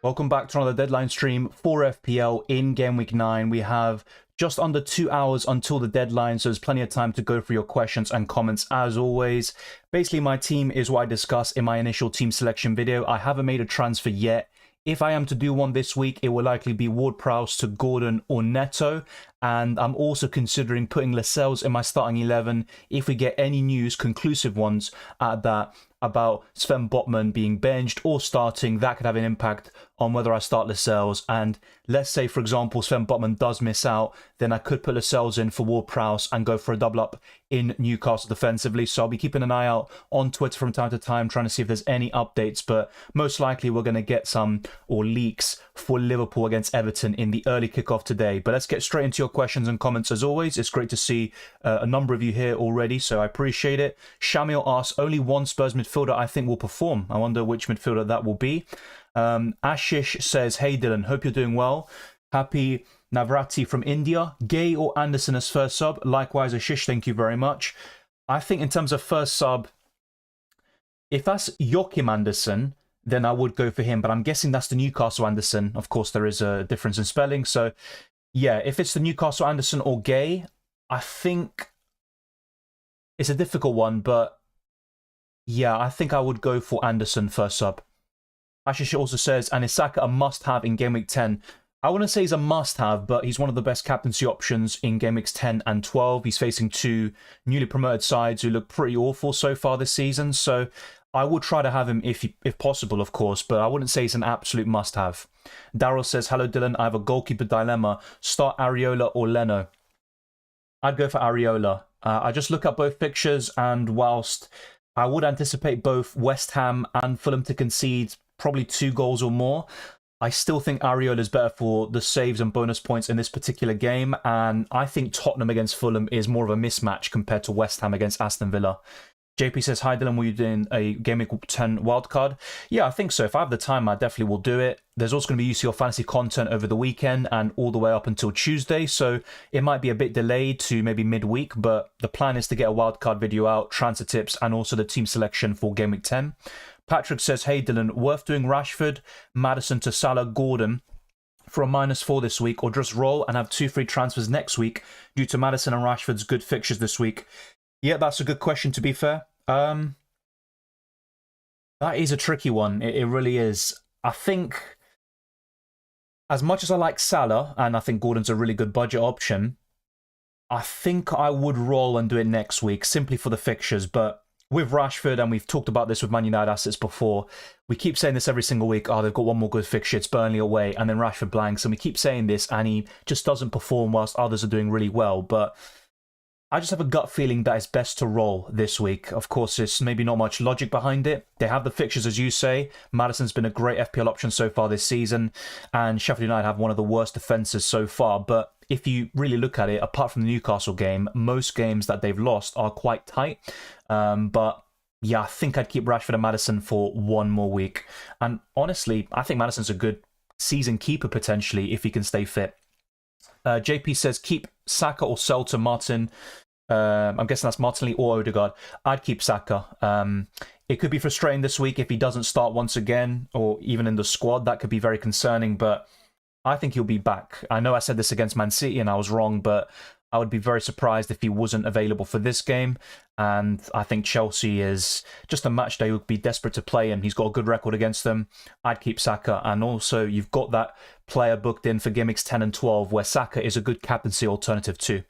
Welcome back to another deadline stream for FPL in Game Week 9. We have just under 2 hours until the deadline, so there's plenty of time to go through your questions and comments as always. Basically, my team is what I discussed in my initial team selection video. I haven't made a transfer yet. If I am to do one this week, it will likely be Ward-Prowse to Gordon or Neto. And I'm also considering putting Lascelles in my starting 11 if we get any news, conclusive ones at that, about Sven Botman being benched or starting. That could have an impact on whether I start Lascelles. And let's say, for example, Sven Botman does miss out, then I could put Lascelles in for Ward-Prowse and go for a double up in Newcastle defensively. So I'll be keeping an eye out on Twitter from time to time, trying to see if there's any updates. But most likely we're going to get some or leaks for Liverpool against Everton in the early kickoff today. But let's get straight into your questions and comments as always. It's great to see a number of you here already, so I appreciate it. Shamil asks, only one Spurs midfielder I think will perform. I wonder which midfielder that will be. Ashish says, hey Dylan, hope you're doing well. Happy Navrati from India. Gay or Anderson as first sub? Likewise, Ashish, thank you very much. I think in terms of first sub, if that's Joachim Anderson, then I would go for him, but I'm guessing that's the Newcastle Anderson. Of course, there is a difference in spelling, so yeah, if it's the Newcastle Anderson or Gay, I think it's a difficult one, but yeah, I think I would go for Anderson first sub. Ashish also says, and is Saka a must-have in Game Week 10? I wouldn't say he's a must-have, but he's one of the best captaincy options in Game Weeks 10 and 12. He's facing two newly promoted sides who look pretty awful so far this season, so I would try to have him if possible, of course, but I wouldn't say he's an absolute must-have. Daryl says, hello Dylan, I have a goalkeeper dilemma. Start Areola or Leno? I'd go for Areola. I just look at both fixtures, and whilst I would anticipate both West Ham and Fulham to concede probably 2 goals or more, I still think Areola is better for the saves and bonus points in this particular game, and I think Tottenham against Fulham is more of a mismatch compared to West Ham against Aston Villa. JP says, hi Dylan, will you do a Game Week 10 wildcard? Yeah, I think so. If I have the time, I definitely will do it. There's also going to be UCL fantasy content over the weekend and all the way up until Tuesday, so it might be a bit delayed to maybe midweek, but the plan is to get a wildcard video out, transfer tips, and also the team selection for Game Week 10. Patrick says, hey Dylan, worth doing Rashford, Maddison to Salah, Gordon for a -4 this week, or just roll and have 2 free transfers next week due to Maddison and Rashford's good fixtures this week? Yeah, that's a good question, to be fair. That is a tricky one. It really is. I think, as much as I like Salah, and I think Gordon's a really good budget option, I think I would roll and do it next week, simply for the fixtures. But with Rashford, and we've talked about this with Man United assets before, we keep saying this every single week, oh, they've got one more good fixture, it's Burnley away, and then Rashford blanks, and we keep saying this, and he just doesn't perform whilst others are doing really well. But I just have a gut feeling that it's best to roll this week. Of course, there's maybe not much logic behind it. They have the fixtures, as you say. Maddison's been a great FPL option so far this season, and Sheffield United have one of the worst defences so far. But if you really look at it, apart from the Newcastle game, most games that they've lost are quite tight. But yeah, I think I'd keep Rashford and Maddison for one more week. And honestly, I think Maddison's a good season keeper potentially if he can stay fit. JP says, keep Saka or sell to Martin. I'm guessing that's Martinelli or Odegaard. I'd keep Saka. It could be frustrating this week if he doesn't start once again, or even in the squad. That could be very concerning, but I think he'll be back. I know I said this against Man City and I was wrong, but I would be very surprised if he wasn't available for this game. And I think Chelsea is just a match they would be desperate to play him. He's got a good record against them. I'd keep Saka. And also, you've got that player booked in for Game Weeks 10 and 12, where Saka is a good captaincy alternative too.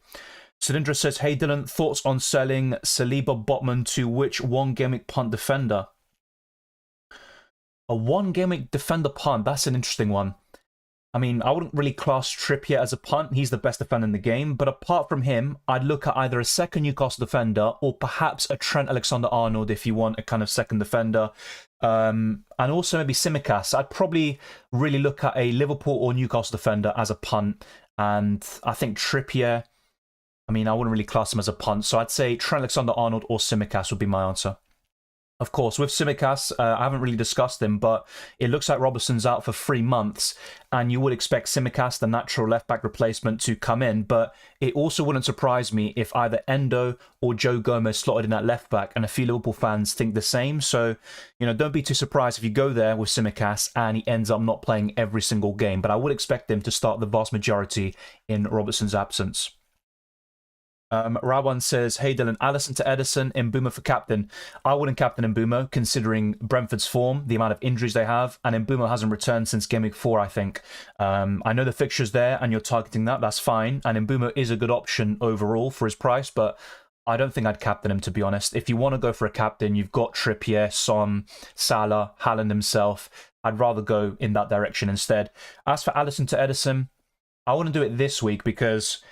Cylindra says, hey Dylan, thoughts on selling Saliba Botman to which one Game Week punt defender? A one Game Week defender punt, that's an interesting one. I mean, I wouldn't really class Trippier as a punt. He's the best defender in the game. But apart from him, I'd look at either a second Newcastle defender or perhaps a Trent Alexander-Arnold if you want a kind of second defender. And also maybe Tsimikas. I'd probably really look at a Liverpool or Newcastle defender as a punt. And I think Trippier, I mean, I wouldn't really class him as a punt. So I'd say Trent Alexander-Arnold or Tsimikas would be my answer. Of course, with Tsimikas, I haven't really discussed him, but it looks like Robertson's out for 3 months, and you would expect Tsimikas, the natural left-back replacement, to come in, but it also wouldn't surprise me if either Endo or Joe Gomez slotted in at left-back, and a few Liverpool fans think the same, so, don't be too surprised if you go there with Tsimikas and he ends up not playing every single game, but I would expect him to start the vast majority in Robertson's absence. Rawan says, hey Dylan, Alisson to Edison, Mbeumo for captain. I wouldn't captain Mbeumo, considering Brentford's form, the amount of injuries they have, and Mbeumo hasn't returned since Game Week 4, I think. I know the fixture's there, and you're targeting that, that's fine, and Mbeumo is a good option overall for his price, but I don't think I'd captain him, to be honest. If you want to go for a captain, you've got Trippier, Son, Salah, Haaland himself. I'd rather go in that direction instead. As for Alisson to Edison, I wouldn't do it this week because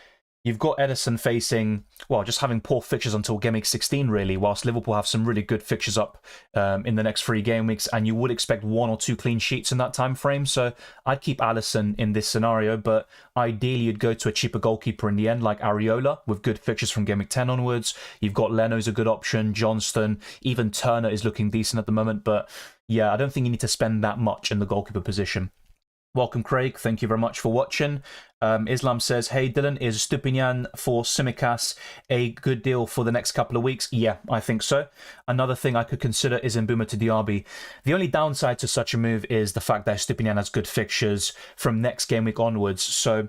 you've got Edison facing, well, just having poor fixtures until Game Week 16, really, whilst Liverpool have some really good fixtures up in the next 3 game weeks, and you would expect 1 or 2 clean sheets in that time frame. So I'd keep Alisson in this scenario, but ideally you'd go to a cheaper goalkeeper in the end, like Areola, with good fixtures from Game Week 10 onwards. You've got Leno's a good option, Johnston, even Turner is looking decent at the moment, but yeah, I don't think you need to spend that much in the goalkeeper position. Welcome, Craig. Thank you very much for watching. Islam says, hey, Dylan, is Stupinian for Tsimikas a good deal for the next couple of weeks? Yeah, I think so. Another thing I could consider is Mbeumo to Diaby. The only downside to such a move is the fact that Stupinian has good fixtures from next game week onwards, so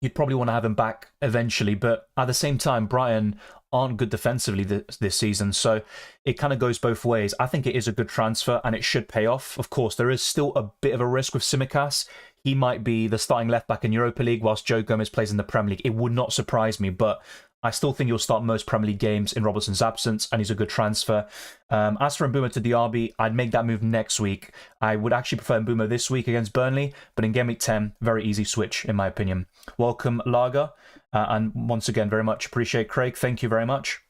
you'd probably want to have him back eventually, but at the same time, Brighton aren't good defensively this season, so it kind of goes both ways. I think it is a good transfer and it should pay off. Of course, there is still a bit of a risk with Tsimikas. He might be the starting left-back in Europa League whilst Joe Gomez plays in the Premier League. It would not surprise me, but I still think he'll start most Premier League games in Robertson's absence, and he's a good transfer. As for Mbeumo to Diaby, I'd make that move next week. I would actually prefer Mbeumo this week against Burnley, but in Game Week 10, very easy switch, in my opinion. Welcome, Lager, and once again, very much appreciate Craig. Thank you very much.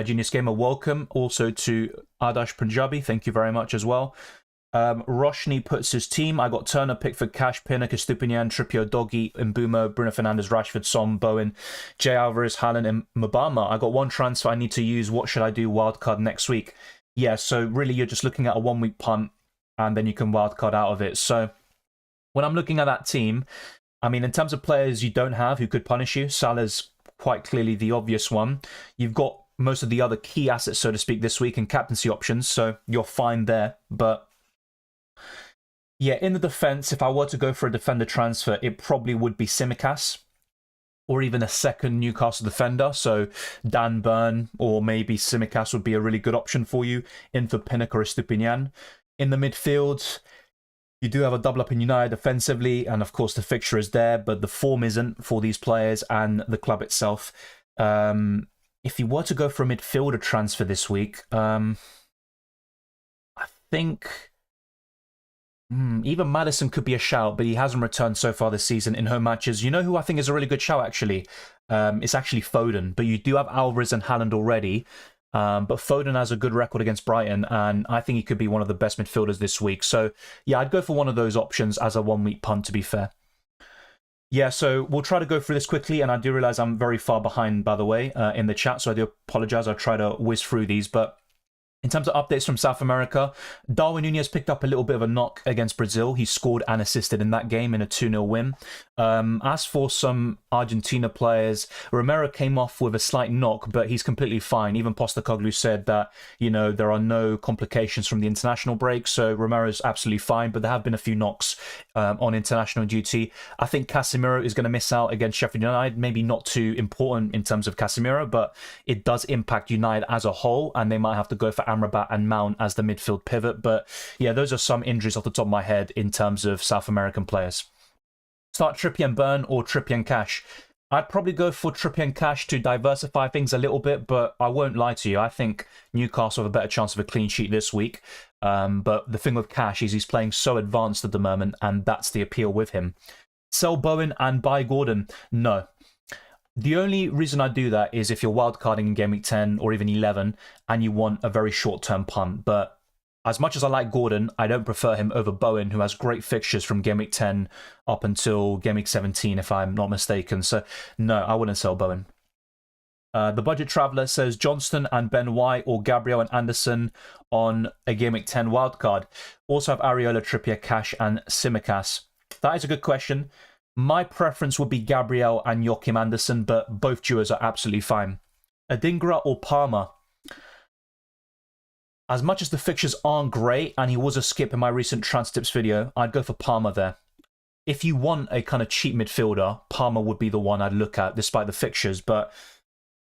Genius Gamer, welcome. Also to Ardash Punjabi, thank you very much as well. Roshni puts his team. I got Turner, Pickford, Cash, Pinnock, Estupinian, Trippier, Doggy, Mbeumo, Bruno Fernandes, Rashford, Son, Bowen, Jay Alvarez, Haaland, and Mabama. I got 1 transfer I need to use. What should I do wildcard next week? Yeah, so really you're just looking at a 1-week punt and then you can wildcard out of it. So when I'm looking at that team, I mean, in terms of players you don't have who could punish you, Salah's quite clearly the obvious one. You've got most of the other key assets, so to speak, this week and captaincy options, so you're fine there. But yeah, in the defence, if I were to go for a defender transfer, it probably would be Tsimikas or even a second Newcastle defender. So Dan Burn or maybe Tsimikas would be a really good option for you in for Pinnock or Estupinian. In the midfield, you do have a double up in United defensively, and of course the fixture is there, but the form isn't for these players and the club itself. If you were to go for a midfielder transfer this week, I think even Maddison could be a shout, but he hasn't returned so far this season in home matches. You know who I think is a really good shout, actually? It's actually Foden, but you do have Alvarez and Haaland already. But Foden has a good record against Brighton, and I think he could be one of the best midfielders this week. So, yeah, I'd go for one of those options as a 1-week punt, to be fair. Yeah, so we'll try to go through this quickly, and I do realise I'm very far behind, by the way, in the chat, so I do apologise. I'll try to whiz through these, but in terms of updates from South America, Darwin Nunez picked up a little bit of a knock against Brazil. He scored and assisted in that game in a 2-0 win. As for some Argentina players, Romero came off with a slight knock, but he's completely fine. Even Postecoglou said that, there are no complications from the international break, so Romero's absolutely fine, but there have been a few knocks on international duty. I think Casemiro is going to miss out against Sheffield United. Maybe not too important in terms of Casemiro, but it does impact United as a whole, and they might have to go for Amrabat and Mount as the midfield pivot. But yeah, those are some injuries off the top of my head in terms of South American players. Start Trippier and Burn or Trippier and Cash. I'd probably go for Trippier and Cash to diversify things a little bit, but I won't lie to you. I think Newcastle have a better chance of a clean sheet this week. But the thing with Cash is he's playing so advanced at the moment, and that's the appeal with him. Sell Bowen and buy Gordon? No. The only reason I do that is if you're wildcarding in Game Week 10 or even 11 and you want a very short-term punt. But as much as I like Gordon, I don't prefer him over Bowen, who has great fixtures from Game Week 10 up until Game Week 17, if I'm not mistaken. So, no, I wouldn't sell Bowen. The Budget Traveller says Johnston and Ben White or Gabriel and Anderson on a Game Week 10 wildcard. Also have Areola, Trippier, Cash and Tsimikas. That is a good question. My preference would be Gabriel and Joachim Anderson, but both duos are absolutely fine. Adingra or Palmer? As much as the fixtures aren't great, and he was a skip in my recent transfer tips video, I'd go for Palmer there. If you want a kind of cheap midfielder, Palmer would be the one I'd look at, despite the fixtures. But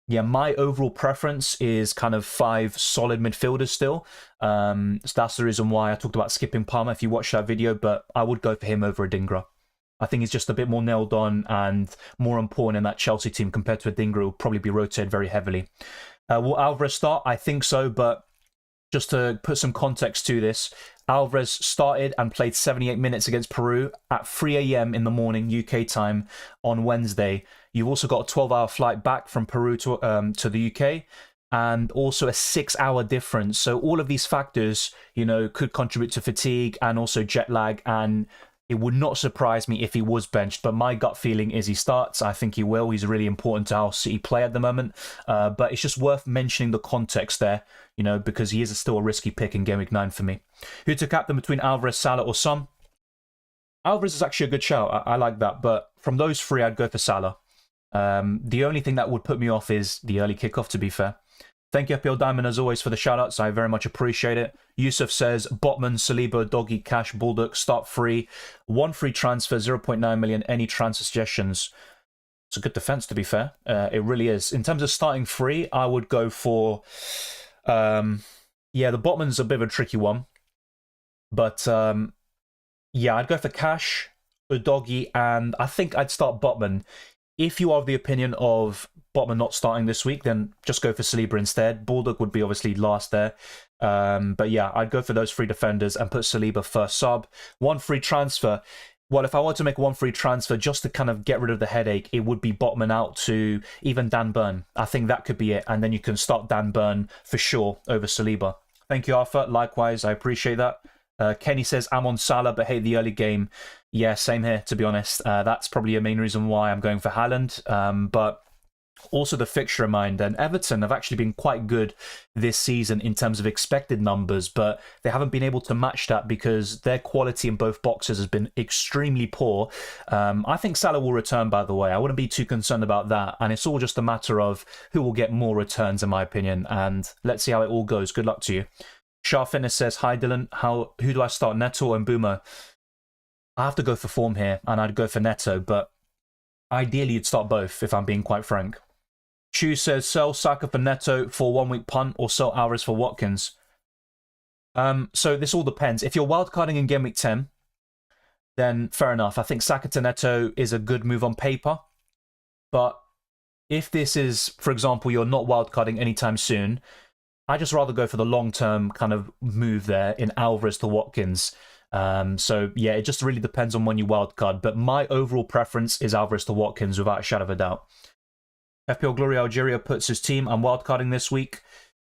yeah, my overall preference is kind of 5 solid midfielders still. So that's the reason why I talked about skipping Palmer if you watched that video, but I would go for him over Adingra. I think he's just a bit more nailed on and more important in that Chelsea team compared to Adingra, who will probably be rotated very heavily. Will Alvarez start? I think so, but just to put some context to this, Alvarez started and played 78 minutes against Peru at 3 a.m. in the morning UK time on Wednesday. You've also got a 12-hour flight back from Peru to the UK, and also a 6-hour difference. So all of these factors, you know, could contribute to fatigue and also jet lag, and it would not surprise me if he was benched, but my gut feeling is he starts. I think he will. He's really important to how City play at the moment. But it's just worth mentioning the context there, you know, because he is still a risky pick in Game Week 9 for me. Who to captain between Alvarez, Salah or Son? Alvarez is actually a good shout. I like that. But from those 3, I'd go for Salah. The only thing that would put me off is the early kickoff, to be fair. Thank you, FPL Diamond, as always, for the shout-outs. I very much appreciate it. Yusuf says, Botman, Saliba, Doggy, Cash, Baldock, start free. 1 free transfer, 0.9 million. Any transfer suggestions? It's a good defense, to be fair. It really is. In terms of starting free, I would go for... yeah, the Botman's a bit of a tricky one. But, yeah, I'd go for Cash, Doggy, and I think I'd start Botman. If you are of the opinion of Botman not starting this week, then just go for Saliba instead. Baldock would be obviously last there. But yeah, I'd go for those 3 defenders and put Saliba first sub. 1 free transfer. Well, if I were to make 1 free transfer just to kind of get rid of the headache, it would be Botman out to even Dan Burn. I think that could be it. And then you can start Dan Burn for sure over Saliba. Thank you, Arthur. Likewise, I appreciate that. Kenny says, I'm on Salah, but hate the early game. Yeah, same here, to be honest. That's probably a main reason why I'm going for Haaland. But also the fixture in mind. And Everton have actually been quite good this season in terms of expected numbers, but they haven't been able to match that because their quality in both boxes has been extremely poor. I think Salah will return, by the way. I wouldn't be too concerned about that. And it's all just a matter of who will get more returns, in my opinion. And let's see how it all goes. Good luck to you. Shah Fitness says, hi Dylan, who do I start, Neto and Boomer? I have to go for form here, and I'd go for Neto, but ideally you'd start both, if I'm being quite frank. Chu says, sell Saka for Neto for 1 week punt, or sell Alvarez for Watkins. So this all depends. If you're wildcarding in Game Week 10, then fair enough. I think Saka to Neto is a good move on paper, but if this is, for example, you're not wildcarding anytime soon, I'd just rather go for the long-term kind of move there in Alvarez to Watkins. So, yeah, it just really depends on when you wildcard. But my overall preference is Alvarez to Watkins without a shadow of a doubt. FPL Glory Algeria puts his team. I'm wildcarding this week.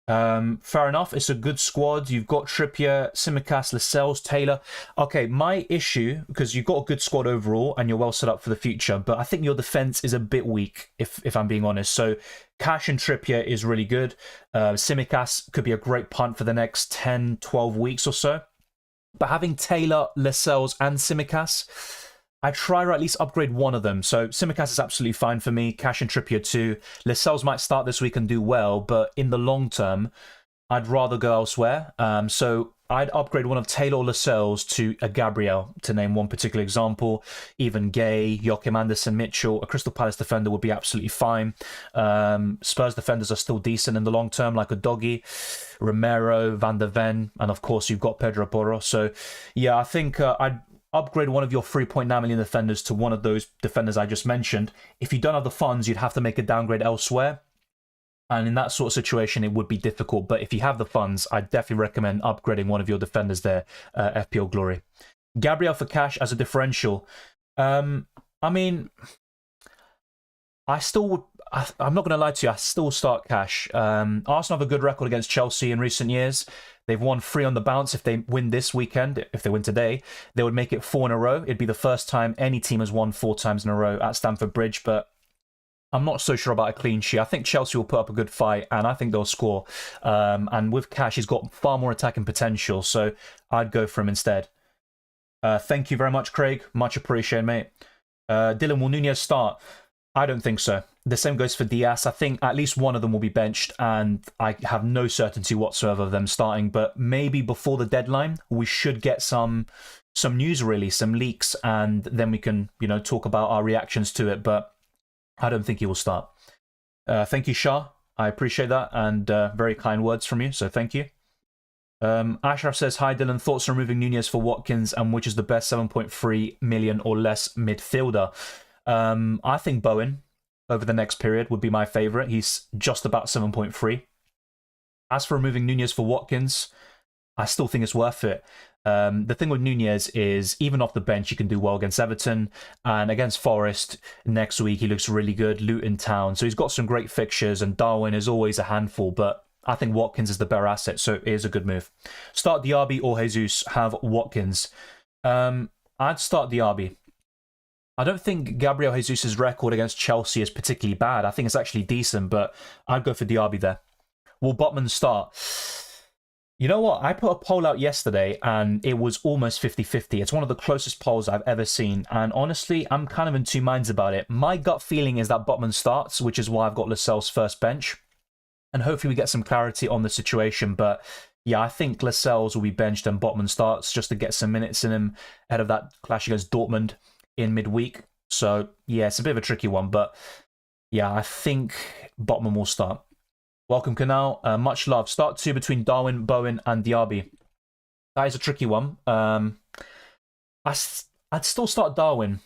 Fair enough. It's a good squad. You've got Trippier, Tsimikas, Lascelles, Taylor. Okay, my issue, because you've got a good squad overall and you're well set up for the future, but I think your defense is a bit weak, if I'm being honest. So Cash and Trippier is really good. Tsimikas could be a great punt for the next 10, 12 weeks or so. But having Taylor, Lascelles, and Tsimikas, I try to at least upgrade one of them. So Tsimikas is absolutely fine for me. Cash and Trippier too. Lascelles might start this week and do well, but in the long term, I'd rather go elsewhere. So I'd upgrade one of Taylor or Lascelles to a Gabriel, to name one particular example. Even Gay, Joachim Anderson, Mitchell, a Crystal Palace defender would be absolutely fine. Spurs defenders are still decent in the long term, like a Doggy, Romero, Van der Ven, and of course you've got Pedro Porro. So yeah, I think I'd upgrade one of your 3.9 million defenders to one of those defenders I just mentioned. If you don't have the funds, you'd have to make a downgrade elsewhere. And in that sort of situation, it would be difficult. But if you have the funds, I'd definitely recommend upgrading one of your defenders there, FPL Glory. Gabriel for Cash as a differential. I mean, I still would... I'm not going to lie to you, I still start Cash. Arsenal have a good record against Chelsea in recent years. They've won 3 on the bounce. If they win this weekend, if they win today, they would make it 4 in a row. It'd be the first time any team has won 4 times in a row at Stamford Bridge. But I'm not so sure about a clean sheet. I think Chelsea will put up a good fight, and I think they'll score. And with Cash, he's got far more attacking potential, so I'd go for him instead. Thank you very much, Craig. Much appreciated, mate. Dylan, will Nunez start? I don't think so. The same goes for Diaz. I think at least one of them will be benched, and I have no certainty whatsoever of them starting. But maybe before the deadline, we should get some news, really, some leaks, and then we can, talk about our reactions to it. But I don't think he will start. Thank you, Shah. I appreciate that, and very kind words from you, so thank you. Ashraf says, hi Dylan, thoughts on removing Nunez for Watkins and which is the best 7.3 million or less midfielder? I think Bowen over the next period would be my favourite. He's just about 7.3. As for removing Nunez for Watkins, I still think it's worth it. The thing with Nunez is, even off the bench, he can do well against Everton, and against Forest next week, he looks really good. Luton Town, so he's got some great fixtures, and Darwin is always a handful, but I think Watkins is the better asset, so it is a good move. Start Diaby or Jesus, have Watkins. I'd start Diaby. I don't think Gabriel Jesus' record against Chelsea is particularly bad. I think it's actually decent, but I'd go for Diaby there. Will Botman start? You know what? I put a poll out yesterday and it was almost 50-50. It's one of the closest polls I've ever seen. And honestly, I'm kind of in two minds about it. My gut feeling is that Botman starts, which is why I've got Lascelles first bench. And hopefully we get some clarity on the situation. But yeah, I think Lascelles will be benched and Botman starts just to get some minutes in him ahead of that clash against Dortmund in midweek. So yeah, it's a bit of a tricky one. But yeah, I think Botman will start. Welcome, Canal. Much love. Start two between Darwin, Bowen, and Diaby. That is a tricky one. I'd still start Darwin,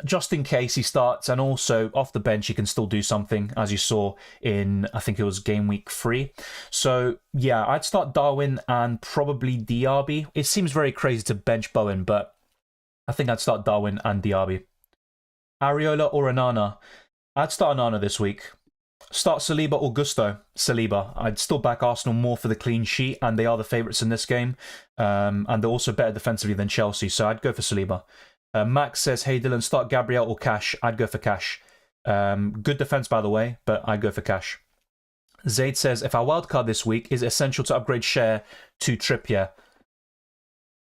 just in case he starts, and also off the bench he can still do something, as you saw in, I think it was game week 3. So yeah, I'd start Darwin and probably Diaby. It seems very crazy to bench Bowen, but I think I'd start Darwin and Diaby. Areola or Onana? I'd start Onana this week. Start Saliba or Gusto? Saliba. I'd still back Arsenal more for the clean sheet, and they are the favourites in this game. And they're also better defensively than Chelsea, so I'd go for Saliba. Max says, hey Dylan, start Gabriel or Cash? I'd go for Cash. Good defence, by the way, but I'd go for Cash. Zaid says, if I wildcard this week, is it essential to upgrade Share to Trippier?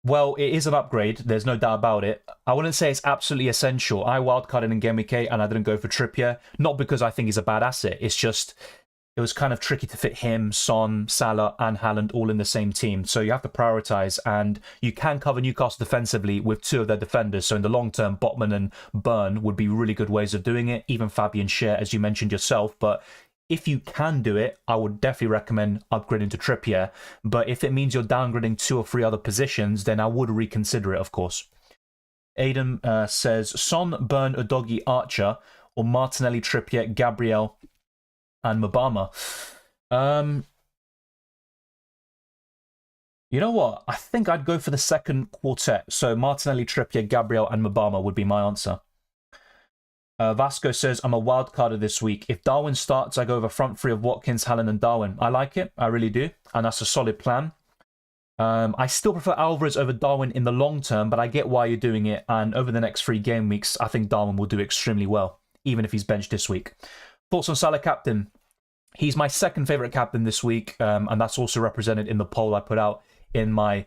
Well, it is an upgrade. There's no doubt about it. I wouldn't say it's absolutely essential. I wildcarded in Game Week 8 and I didn't go for Trippier. Not because I think he's a bad asset. It's just, it was kind of tricky to fit him, Son, Salah and Haaland all in the same team. So you have to prioritise, and you can cover Newcastle defensively with two of their defenders. So in the long term, Botman and Burn would be really good ways of doing it. Even Fabian Schär, as you mentioned yourself. But if you can do it, I would definitely recommend upgrading to Trippier. But if it means you're downgrading 2 or 3 other positions, then I would reconsider it, of course. Aiden says, Son, Burn, Udogie, Archer, or Martinelli, Trippier, Gabriel, and Mabama. You know what? I think I'd go for the second quartet. So Martinelli, Trippier, Gabriel, and Mabama would be my answer. Vasco says, I'm a wildcarder this week. If Darwin starts, I go over front three of Watkins, Haaland, and Darwin. I like it. I really do. And that's a solid plan. I still prefer Alvarez over Darwin in the long term, but I get why you're doing it. And over the next 3 game weeks, I think Darwin will do extremely well, even if he's benched this week. Thoughts on Salah captain? He's my second favourite captain this week, and that's also represented in the poll I put out in my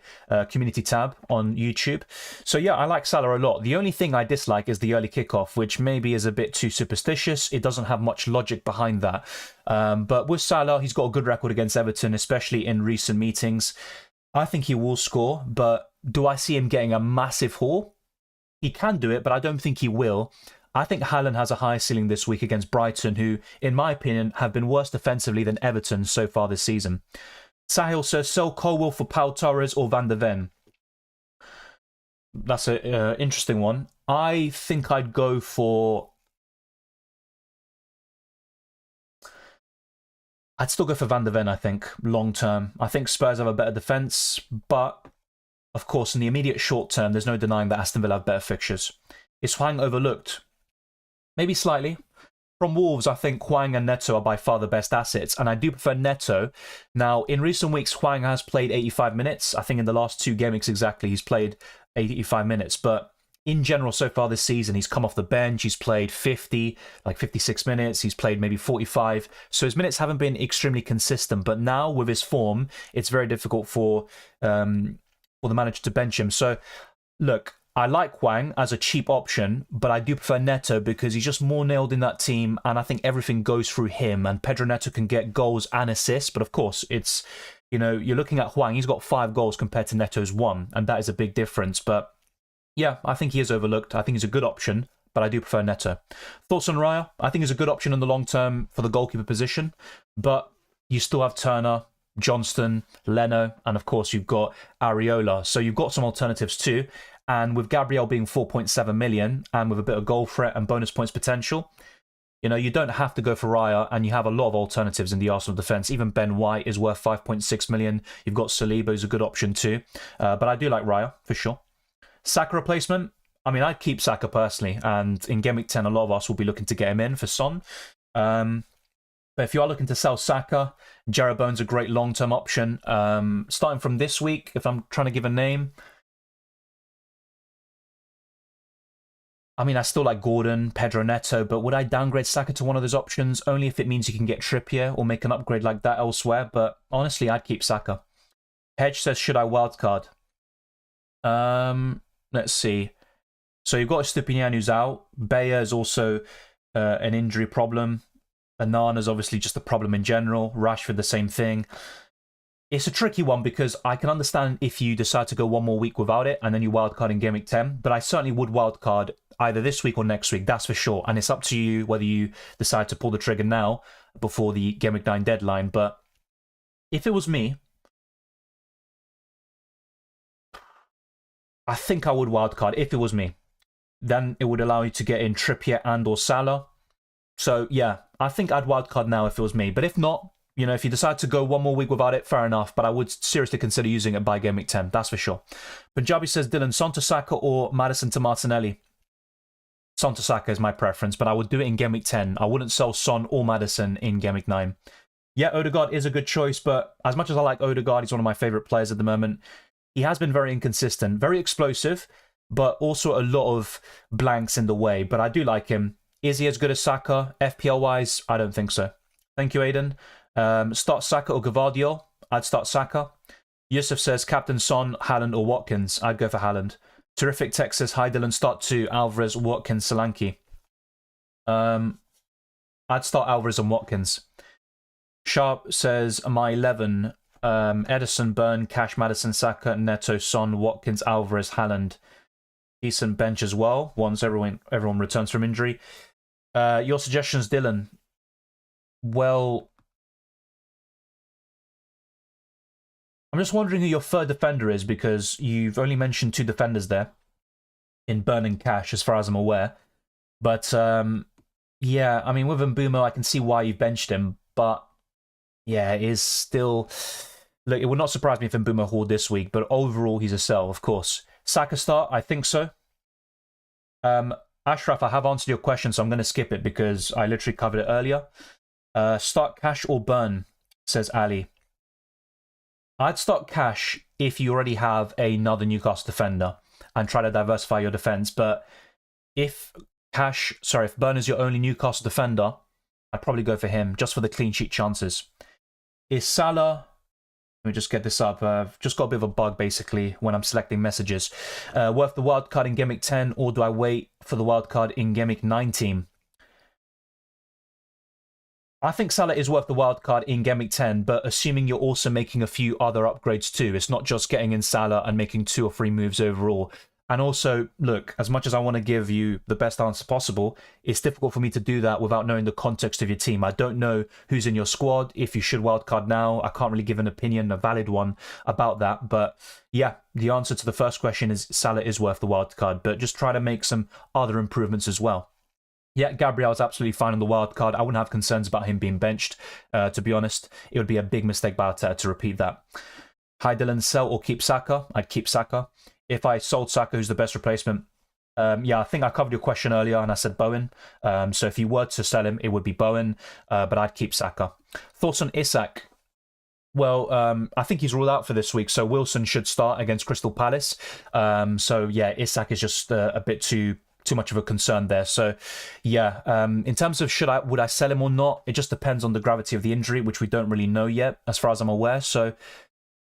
community tab on YouTube. So yeah, I like Salah a lot. The only thing I dislike is the early kickoff, which maybe is a bit too superstitious. It doesn't have much logic behind that. But with Salah, he's got a good record against Everton, especially in recent meetings. I think he will score, but do I see him getting a massive haul? He can do it, but I don't think he will. I think Haaland has a higher ceiling this week against Brighton, who, in my opinion, have been worse defensively than Everton so far this season. Sahil says, sell Colwell for Pau Torres or Van der Ven. That's an interesting one. I think I'd go for... I'd still go for Van der Ven, I think, long term. I think Spurs have a better defence, but, of course, in the immediate short term, there's no denying that Aston Villa have better fixtures. Is Hwang overlooked? Maybe slightly. From Wolves, I think Hwang and Neto are by far the best assets, and I do prefer Neto. Now, in recent weeks, Hwang has played 85 minutes. I think in the last 2 game weeks exactly, he's played 85 minutes. But in general, so far this season, he's come off the bench. He's played 50, like 56 minutes. He's played maybe 45. So his minutes haven't been extremely consistent. But now with his form, it's very difficult for the manager to bench him. So look, I like Hwang as a cheap option, but I do prefer Neto because he's just more nailed in that team, and I think everything goes through him. And Pedro Neto can get goals and assists, but of course, it's, you know, you're looking at Hwang. He's got 5 goals compared to Neto's 1, and that is a big difference. But yeah, I think he is overlooked. I think he's a good option, but I do prefer Neto. Thoughts on Raya? I think he's a good option in the long term for the goalkeeper position, but you still have Turner, Johnston, Leno, and of course you've got Areola. So you've got some alternatives too. And with Gabriel being 4.7 million and with a bit of goal threat and bonus points potential, you know, you don't have to go for Raya, and you have a lot of alternatives in the Arsenal defence. Even Ben White is worth 5.6 million. You've got Saliba, who's a good option too. But I do like Raya, for sure. Saka replacement? I mean, I'd keep Saka personally, and in Game Week 10, a lot of us will be looking to get him in for Son. But if you are looking to sell Saka, Jeroboam's a great long-term option. Starting from this week, if I'm trying to give a name, I mean, I still like Gordon, Pedro Neto, but would I downgrade Saka to one of those options? Only if it means you can get Trippier or make an upgrade like that elsewhere, but honestly, I'd keep Saka. Hedge says, should I wildcard? Let's see. So you've got Estupinian who's out. Bayer is also an injury problem. Anana's obviously just a problem in general. Rashford, the same thing. It's a tricky one because I can understand if you decide to go one more week without it and then you wildcard in Game Week 10, but I certainly would wildcard either this week or next week, that's for sure. And it's up to you whether you decide to pull the trigger now before the Game Week 9 deadline. But if it was me, I think I would wildcard if it was me. Then it would allow you to get in Trippier and or Salah. So yeah, I think I'd wildcard now if it was me. But if not, you know, if you decide to go one more week without it, fair enough. But I would seriously consider using it by Game Week 10, that's for sure. Punjabi says, Dylan, Son to Saka or Maddison to Martinelli? Son to Saka is my preference, but I would do it in Game Week 10. I wouldn't sell Son or Maddison in Game Week 9. Yeah, Odegaard is a good choice, but as much as I like Odegaard, he's one of my favourite players at the moment. He has been very inconsistent, very explosive, but also a lot of blanks in the way. But I do like him. Is he as good as Saka, FPL-wise? I don't think so. Thank you, Aiden. Start Saka or Gvardiol? I'd start Saka. Yusuf says, Captain Son, Haaland or Watkins? I'd go for Haaland. Terrific text says, hi Dylan, start 2, Alvarez, Watkins, Solanke. I'd start Alvarez and Watkins. Sharp says, my 11... Edison, Burn, Cash, Maddison, Saka, Neto, Son, Watkins, Alvarez, Haaland. Decent bench as well, once everyone returns from injury. Your suggestions, Dylan? Well, I'm just wondering who your third defender is, because you've only mentioned 2 defenders there in Burn and Cash, as far as I'm aware. But, yeah, I mean, with Mbeumo, I can see why you've benched him, but yeah, it is still... Look, it would not surprise me if Mbeumo hauled this week, but overall, he's a sell, of course. Saka start? I think so. Ashraf, I have answered your question, so I'm going to skip it because I literally covered it earlier. Start Cash or Burn, says Ali. I'd start Cash if you already have another Newcastle defender and try to diversify your defence, but if Burn is your only Newcastle defender, I'd probably go for him, just for the clean sheet chances. Is Salah... Let me just get this up. I've just got a bit of a bug, basically, when I'm selecting messages. Worth the wildcard in Game Week 10, or do I wait for the wildcard in Game Week 9 team? I think Salah is worth the wildcard in Game Week 10, but assuming you're also making a few other upgrades too. It's not just getting in Salah and making 2 or 3 moves overall. And also, look, as much as I want to give you the best answer possible, it's difficult for me to do that without knowing the context of your team. I don't know who's in your squad, if you should wildcard now. I can't really give an opinion, a valid one, about that. But yeah, the answer to the first question is Salah is worth the wildcard, but just try to make some other improvements as well. Yeah, Gabriel's absolutely fine on the wildcard. I wouldn't have concerns about him being benched, to be honest. It would be a big mistake by Arteta to repeat that. Hi Dylan, sell or keep Saka? I'd keep Saka. If I sold Saka, who's the best replacement? Yeah, I think I covered your question earlier and I said Bowen. So if you were to sell him, it would be Bowen, but I'd keep Saka. Thoughts on Isak? Well, I think he's ruled out for this week, so Wilson should start against Crystal Palace. So yeah, Isak is just a bit too much of a concern there. So yeah, in terms of would I sell him or not, it just depends on the gravity of the injury, which we don't really know yet, as far as I'm aware. So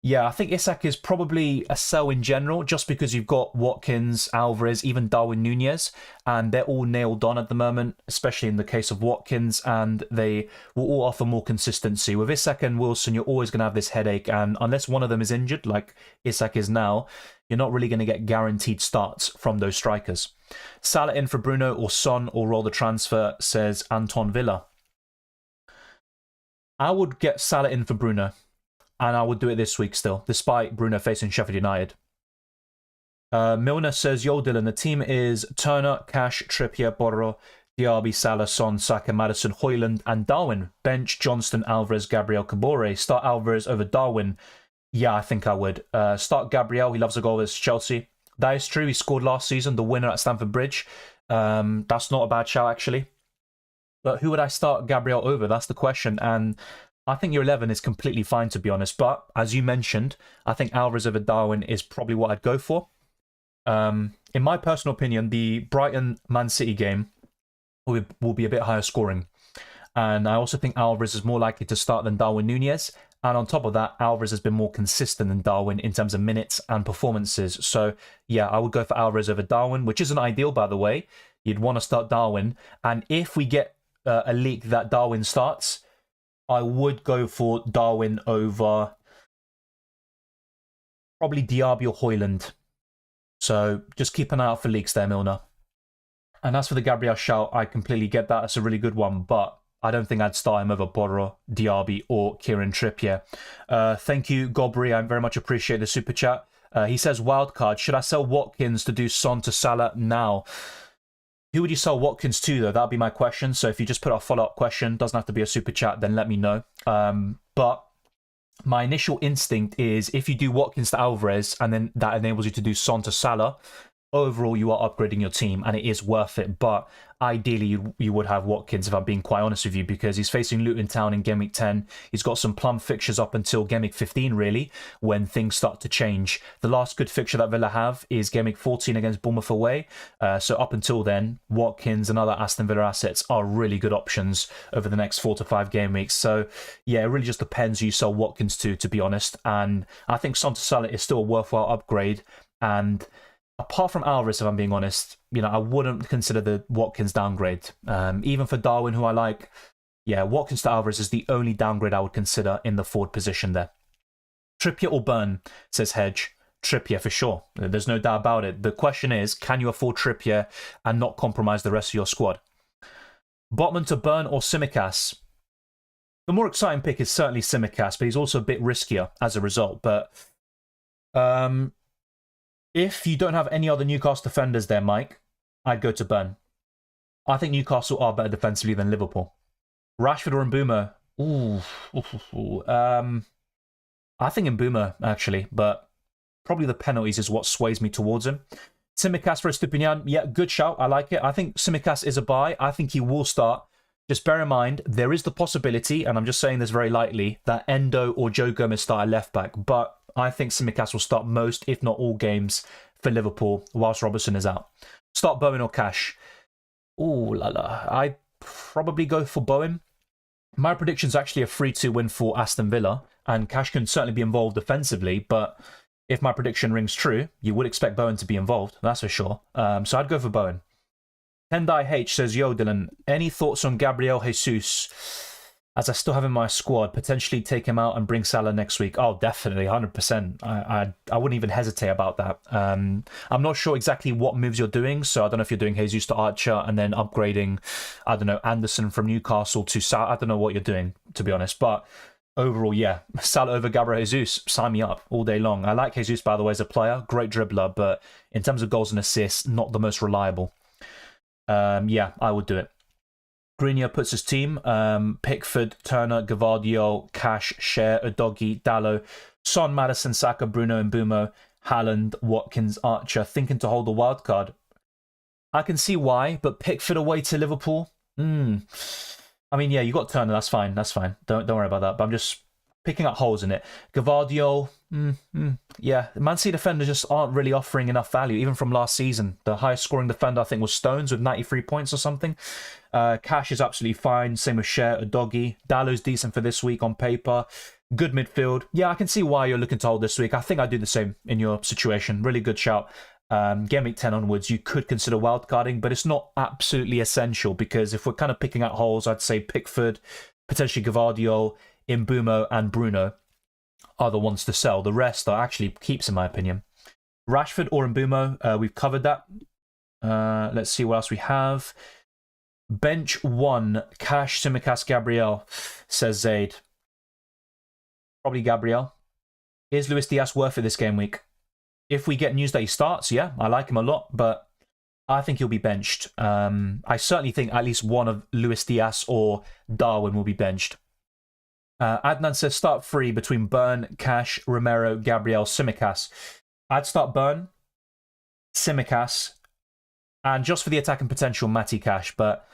yeah, I think Isak is probably a sell in general, just because you've got Watkins, Alvarez, even Darwin Nunez, and they're all nailed on at the moment, especially in the case of Watkins, and they will all offer more consistency. With Isak and Wilson, you're always going to have this headache, and unless one of them is injured, like Isak is now, you're not really going to get guaranteed starts from those strikers. Salah in for Bruno or Son or roll the transfer, says Anton Villa. I would get Salah in for Bruno. And I would do it this week still, despite Bruno facing Sheffield United. Milner says, yo, Dylan, the team is Turner, Cash, Trippier, Borro, Diaby, Salah, Son, Saka, Maddison, Højlund, and Darwin. Bench, Johnston, Alvarez, Gabriel, Kabore. Start Alvarez over Darwin. Yeah, I think I would. Start Gabriel. He loves a goal versus Chelsea. That is true. He scored last season, the winner at Stamford Bridge. That's not a bad shout, actually. But who would I start Gabriel over? That's the question. And I think your 11 is completely fine, to be honest. But as you mentioned, I think Alvarez over Darwin is probably what I'd go for. In my personal opinion, the Brighton-Man City game will be a bit higher scoring. And I also think Alvarez is more likely to start than Darwin Nunez. And on top of that, Alvarez has been more consistent than Darwin in terms of minutes and performances. So, yeah, I would go for Alvarez over Darwin, which isn't ideal, by the way. You'd want to start Darwin. And if we get a leak that Darwin starts, I would go for Darwin over probably Diaby or Højlund. So just keep an eye out for leaks there, Milner. And as for the Gabriel shout, I completely get that. It's a really good one, but I don't think I'd start him over Borro, Diaby, or Kieran Trippier. Thank you, Gobri. I very much appreciate the super chat. He says, wildcard, should I sell Watkins to do Son to Salah now? Who would you sell Watkins to, though? That would be my question. So if you just put a follow-up question, doesn't have to be a super chat, then let me know. But my initial instinct is if you do Watkins to Alvarez and then that enables you to do Son to Salah, overall you are upgrading your team and it is worth it. But ideally you would have Watkins, if I'm being quite honest with you, because he's facing Luton Town in Gameweek 10. He's got some plum fixtures up until Gameweek 15, really, when things start to change. The last good fixture that Villa have is Gameweek 14 against Bournemouth away. So up until then, Watkins and other Aston Villa assets are really good options over the next 4 to 5 game weeks. So yeah, it really just depends who you sell Watkins to be honest. And I think Son to Salah is still a worthwhile upgrade. And apart from Alvarez, if I'm being honest, I wouldn't consider the Watkins downgrade. Even for Darwin, who I like, yeah, Watkins to Alvarez is the only downgrade I would consider in the forward position there. Trippier or Burn, says Hedge. Trippier for sure. There's no doubt about it. The question is, can you afford Trippier and not compromise the rest of your squad? Botman to Burn or Tsimikas? The more exciting pick is certainly Tsimikas, but he's also a bit riskier as a result. But if you don't have any other Newcastle defenders there, Mike, I'd go to Burn. I think Newcastle are better defensively than Liverpool. Rashford or Mbeumo? I think Mbeumo, actually, but probably the penalties is what sways me towards him. Tsimikas for Estupinian, yeah, good shout. I like it. I think Tsimikas is a buy. I think he will start. Just bear in mind, there is the possibility, and I'm just saying this very lightly, that Endo or Joe Gomez start at left back, but I think Tsimikas will start most, if not all, games for Liverpool whilst Robertson is out. Start Bowen or Cash? Ooh la la. I'd probably go for Bowen. My prediction's actually a 3-2 win for Aston Villa, and Cash can certainly be involved defensively, but if my prediction rings true, you would expect Bowen to be involved, that's for sure. So I'd go for Bowen. Tendai H says, yo, Dylan, any thoughts on Gabriel Jesus? As I still have in my squad, potentially take him out and bring Salah next week. Oh, definitely, 100%. I wouldn't even hesitate about that. I'm not sure exactly what moves you're doing, so I don't know if you're doing Jesus to Archer and then upgrading, I don't know, Anderson from Newcastle to Salah. I don't know what you're doing, to be honest. But overall, yeah, Salah over Gabriel Jesus, sign me up all day long. I like Jesus, by the way, as a player, great dribbler, but in terms of goals and assists, not the most reliable. Yeah, I would do it. Grenier puts his team. Pickford, Turner, Gavardio, Cash, Cher, Udogi, Dallo, Son, Maddison, Saka, Bruno, Mbeumo, Haaland, Watkins, Archer, thinking to hold the wild card. I can see why, but Pickford away to Liverpool? I mean, yeah, you got Turner, that's fine. Don't worry about that. But I'm just picking up holes in it. Gavardiol, yeah, Man City defenders just aren't really offering enough value, even from last season. The highest scoring defender, I think, was Stones with 93 points or something. Cash is absolutely fine. Same with Cher, Doggy. Dallow's decent for this week on paper. Good midfield. Yeah, I can see why you're looking to hold this week. I think I'd do the same in your situation. Really good shout. Game week 10 onwards, you could consider wildcarding, but it's not absolutely essential because if we're kind of picking out holes, I'd say Pickford, potentially Gavardiol, Mbumo, and Bruno are the ones to sell. The rest are actually keeps, in my opinion. Rashford or Mbumo, we've covered that. Let's see what else we have. Bench 1, Cash, Tsimikas, Gabriel, says Zaid. Probably Gabriel. Is Luis Diaz worth it this game week? If we get news that he starts, yeah, I like him a lot, but I think he'll be benched. I certainly think at least one of Luis Diaz or Darwin will be benched. Adnan says start 3 between Burn, Cash, Romero, Gabriel, Tsimikas. I'd start Burn, Tsimikas, and just for the attacking potential, Matty Cash. But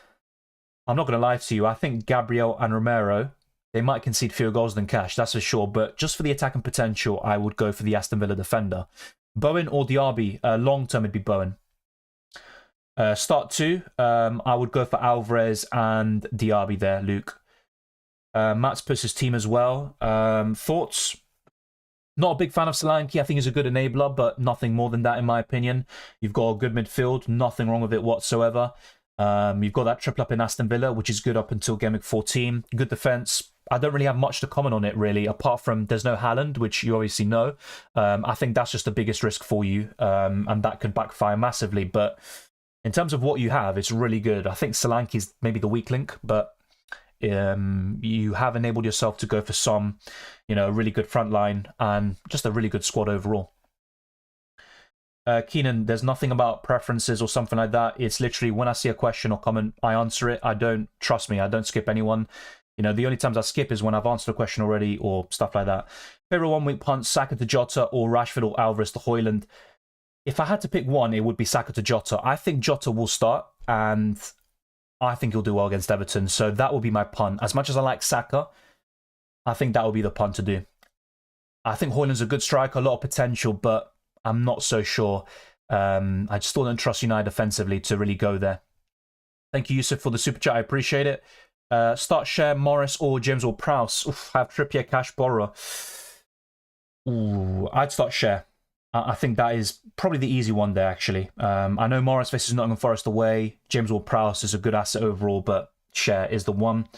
I'm not going to lie to you. I think Gabriel and Romero, they might concede fewer goals than Cash, that's for sure. But just for the attacking potential, I would go for the Aston Villa defender. Bowen or Diaby, long term it'd be Bowen. Start 2, I would go for Alvarez and Diaby there, Luke. Matt's puts his team as well. Thoughts? Not a big fan of Solanke. I think he's a good enabler, but nothing more than that in my opinion. You've got a good midfield, nothing wrong with it whatsoever. You've got that triple up in Aston Villa, which is good up until Game Week 14. Good defence. I don't really have much to comment on it, really, apart from there's no Haaland, which you obviously know. I think that's just the biggest risk for you, and that could backfire massively. But in terms of what you have, it's really good. I think Solanke's maybe the weak link, but you have enabled yourself to go for some, really good front line and just a really good squad overall. Keenan, there's nothing about preferences or something like that. It's literally when I see a question or comment, I answer it. Trust me, I don't skip anyone. The only times I skip is when I've answered a question already or stuff like that. Favorite 1 week punt, Saka to Jota or Rashford or Alvarez to Højlund. If I had to pick one, it would be Saka to Jota. I think Jota will start and I think he'll do well against Everton. So that will be my punt. As much as I like Saka, I think that will be the punt to do. I think Højlund's a good striker, a lot of potential, but I'm not so sure. I still don't trust United defensively to really go there. Thank you, Yusuf, for the super chat. I appreciate it. Start Cher, Morris, or James or Prowse. Have Trippier, Cash, Borrow. Ooh, I'd start Cher. I think that is probably the easy one there, actually. I know Morris faces Nottingham Forest away. James Ward-Prowse is a good asset overall, but Cher is the one.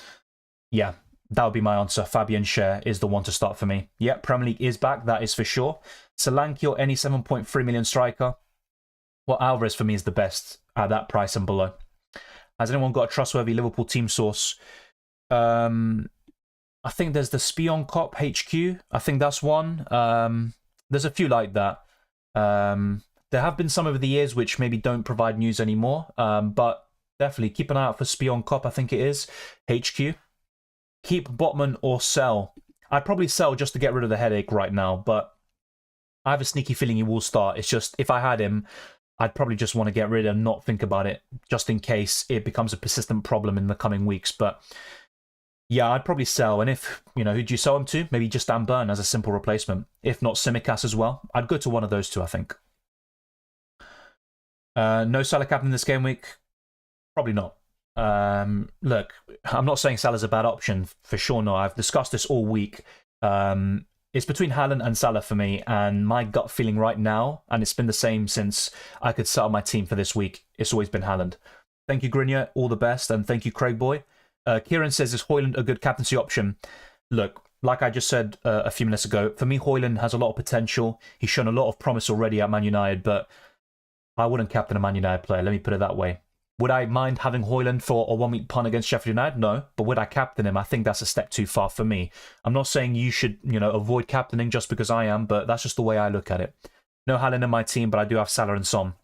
Yeah, that would be my answer. Fabian Cher is the one to start for me. Yeah, Premier League is back, that is for sure. Solanke or any 7.3 million striker? Well, Alvarez for me is the best at that price and below. Has anyone got a trustworthy Liverpool team source? I think there's the Spion Cop HQ. I think that's one. There's a few like that. There have been some over the years which maybe don't provide news anymore, but definitely keep an eye out for Spion Cop, I think it is, HQ. Keep Botman or sell. I'd probably sell just to get rid of the headache right now, but I have a sneaky feeling he will start. It's just, if I had him, I'd probably just want to get rid and not think about it, just in case it becomes a persistent problem in the coming weeks. But yeah, I'd probably sell. And if, who'd you sell him to? Maybe just Dan Burn as a simple replacement. If not, Tsimikas as well. I'd go to one of those two, I think. No Salah captain this game week? Probably not. Look, I'm not saying Salah's a bad option. For sure not. I've discussed this all week. It's between Haaland and Salah for me, and my gut feeling right now, and it's been the same since I could settle my team for this week, it's always been Haaland. Thank you, Grinja. All the best, and thank you, Craig Boy. Kieran says, is Højlund a good captaincy option? Look, like I just said a few minutes ago, for me, Højlund has a lot of potential. He's shown a lot of promise already at Man United, but I wouldn't captain a Man United player, let me put it that way. Would I mind having Højlund for a 1 week punt against Sheffield United? No. But would I captain him? I think that's a step too far for me. I'm not saying you should, avoid captaining just because I am, but that's just the way I look at it. No Haaland in my team, but I do have Salah and Son.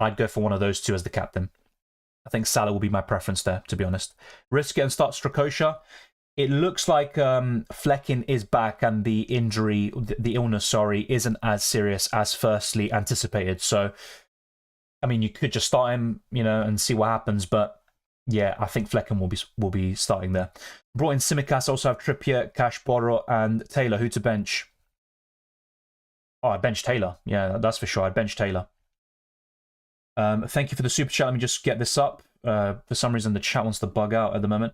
I'd go for one of those two as the captain. I think Salah will be my preference there, to be honest. Risk it and start Strakosha. It looks like Fleckin is back and the injury, the illness, isn't as serious as firstly anticipated. So, I mean, you could just start him, and see what happens. But Yeah, I think Flecken will be starting there. Brought in Simicast, also have Trippier, Cash, Borro, and Taylor. Who to bench? Oh, I bench Taylor. Yeah, that's for sure. I'd bench Taylor. Thank you for the super chat. Let me just get this up. For some reason, the chat wants to bug out at the moment.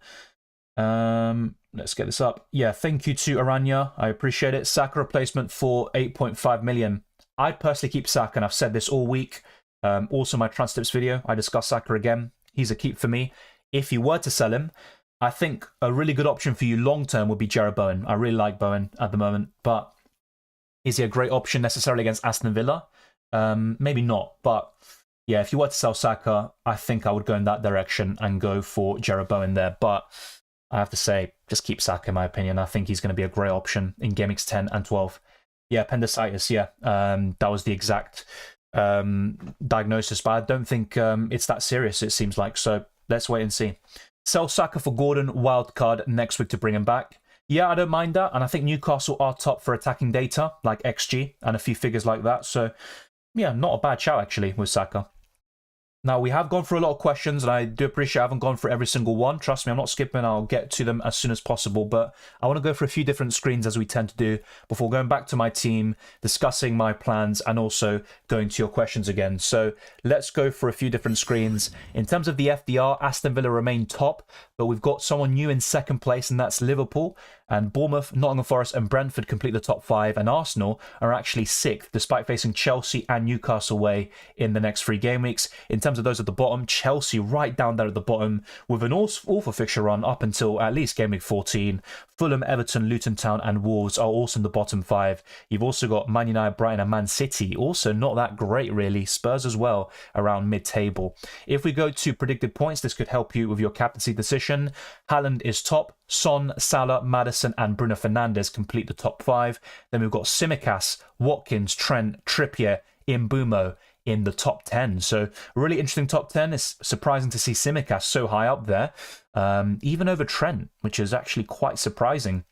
Let's get this up. Yeah, thank you to Aranya. I appreciate it. Saka replacement for 8.5 million. I'd personally keep Saka, and I've said this all week. Also, my trans tips video, I discussed Saka again. He's a keep for me. If you were to sell him, I think a really good option for you long term would be Jarrod Bowen. I really like Bowen at the moment, but is he a great option necessarily against Aston Villa? Maybe not, but yeah, if you were to sell Saka, I think I would go in that direction and go for Jarrod Bowen there. But I have to say, just keep Saka in my opinion. I think he's going to be a great option in Game Weeks 10 and 12. Yeah, appendicitis, yeah. That was the exact diagnosis, but I don't think it's that serious, it seems like. So let's wait and see. Sell Saka for Gordon, wildcard next week to bring him back. Yeah, I don't mind that. And I think Newcastle are top for attacking data, like XG and a few figures like that. So yeah, not a bad shout actually with Saka. Now, we have gone through a lot of questions, and I do appreciate I haven't gone through every single one. Trust me, I'm not skipping. I'll get to them as soon as possible. But I want to go for a few different screens, as we tend to do, before going back to my team, discussing my plans, and also going to your questions again. So let's go for a few different screens. In terms of the FDR, Aston Villa remain top, but we've got someone new in second place, and that's Liverpool. And Bournemouth, Nottingham Forest, and Brentford complete the top 5, and Arsenal are actually 6th, despite facing Chelsea and Newcastle away in the next 3 game weeks. In terms of those at the bottom, Chelsea right down there at the bottom, with an awful fixture run up until at least game week 14. Fulham, Everton, Luton Town, and Wolves are also in the bottom 5. You've also got Man United, Brighton, and Man City, also not that great really. Spurs as well, around mid-table. If we go to predicted points, this could help you with your captaincy decision. Haaland is top. Son, Salah, Maddison, and Bruno Fernandes complete the top 5. Then we've got Simicast, Watkins, Trent, Trippier, Mbeumo in the top 10. So really interesting top 10. It's surprising to see Simicast so high up there, even over Trent, which is actually quite surprising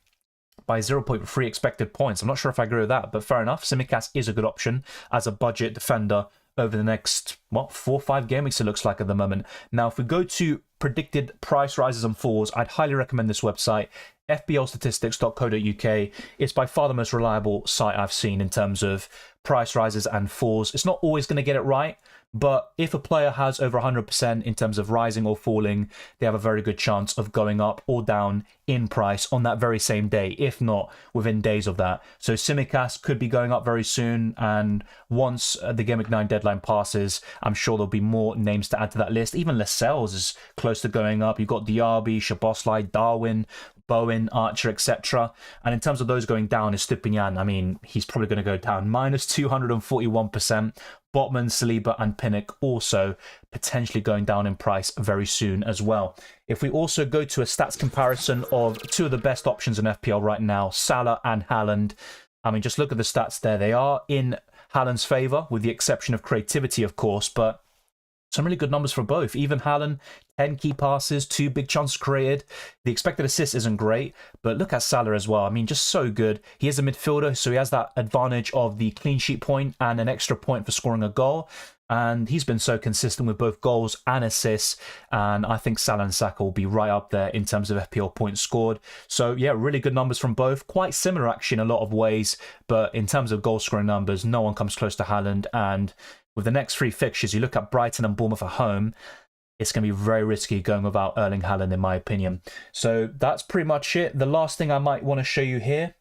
by 0.3 expected points. I'm not sure if I agree with that, but fair enough. Simicast is a good option as a budget defender over the next, 4 or 5 game weeks it looks like at the moment. Now, if we go to predicted price rises and falls, I'd highly recommend this website, FPL.Statistics.co.uk. It's by far the most reliable site I've seen in terms of price rises and falls. It's not always going to get it right, but if a player has over 100% in terms of rising or falling, they have a very good chance of going up or down in price on that very same day, if not within days of that. So Simicast could be going up very soon, and once the Game Week 9 deadline passes, I'm sure there'll be more names to add to that list. Even Lascelles is close to going up. You've got Diaby, Szoboszlai, Darwin, Bowen, Archer, etc. And in terms of those going down, is Stupinian. I mean, he's probably going to go down minus 241%. Botman, Saliba, and Pinnock also potentially going down in price very soon as well. If we also go to a stats comparison of 2 of the best options in FPL right now, Salah and Haaland, I mean, just look at the stats there. They are in Haaland's favour, with the exception of creativity, of course, but some really good numbers for both. Even Haaland, 10 key passes, 2 big chances created. The expected assist isn't great, but look at Salah as well. I mean, just so good. He is a midfielder, so he has that advantage of the clean sheet point and an extra point for scoring a goal. And he's been so consistent with both goals and assists. And I think Salah and Saka will be right up there in terms of FPL points scored. So yeah, really good numbers from both. Quite similar actually in a lot of ways. But in terms of goal scoring numbers, no one comes close to Haaland. And with the next 3 fixtures, you look at Brighton and Bournemouth at home, it's going to be very risky going without Erling Haaland, in my opinion. So that's pretty much it. The last thing I might want to show you here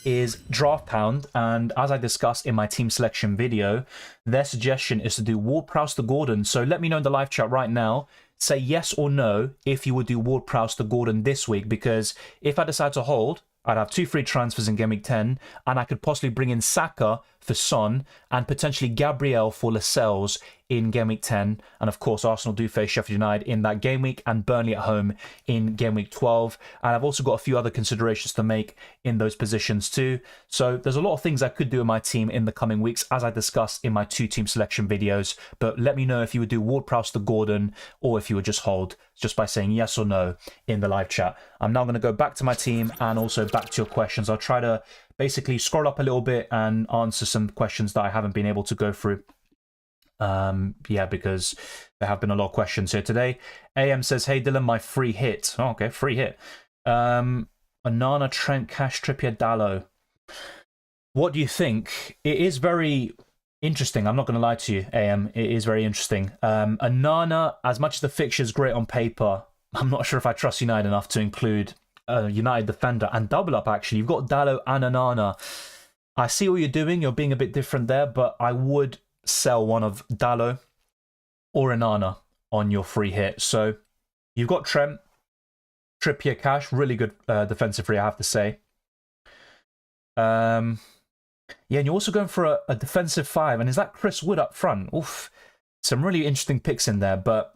is Drafthound, and as I discussed in my team selection video, their suggestion is to do Ward-Prowse to Gordon. So let me know in the live chat right now, say yes or no if you would do Ward-Prowse to Gordon this week, because if I decide to hold, I'd have 2 free transfers in Game Week 10, and I could possibly bring in Saka for Son and potentially Gabriel for Lascelles in Game Week 10. And of course, Arsenal do face Sheffield United in that game week and Burnley at home in Game Week 12. And I've also got a few other considerations to make in those positions too. So there's a lot of things I could do in my team in the coming weeks, as I discussed in my 2 team selection videos. But let me know if you would do Ward-Prowse to Gordon or if you would just hold, just by saying yes or no in the live chat. I'm now going to go back to my team and also back to your questions. I'll try to basically scroll up a little bit and answer some questions that I haven't been able to go through. Yeah, because there have been a lot of questions here today. AM says, hey Dylan, my free hit. Oh, okay, free hit. Onana, Trent, Cash, Trippier, Dallo. What do you think? It is very interesting. I'm not going to lie to you, AM. It is very interesting. Onana, as much as the fixture's great on paper, I'm not sure if I trust United enough to include a United defender and double up, actually. You've got Dallo and Onana. I see what you're doing. You're being a bit different there, but I would sell one of Dallo or Onana on your free hit. So you've got Trent, Trippier, Cash, really good defensive free, I have to say. Yeah, and you're also going for a defensive 5, and is that Chris Wood up front? Oof, some really interesting picks in there, but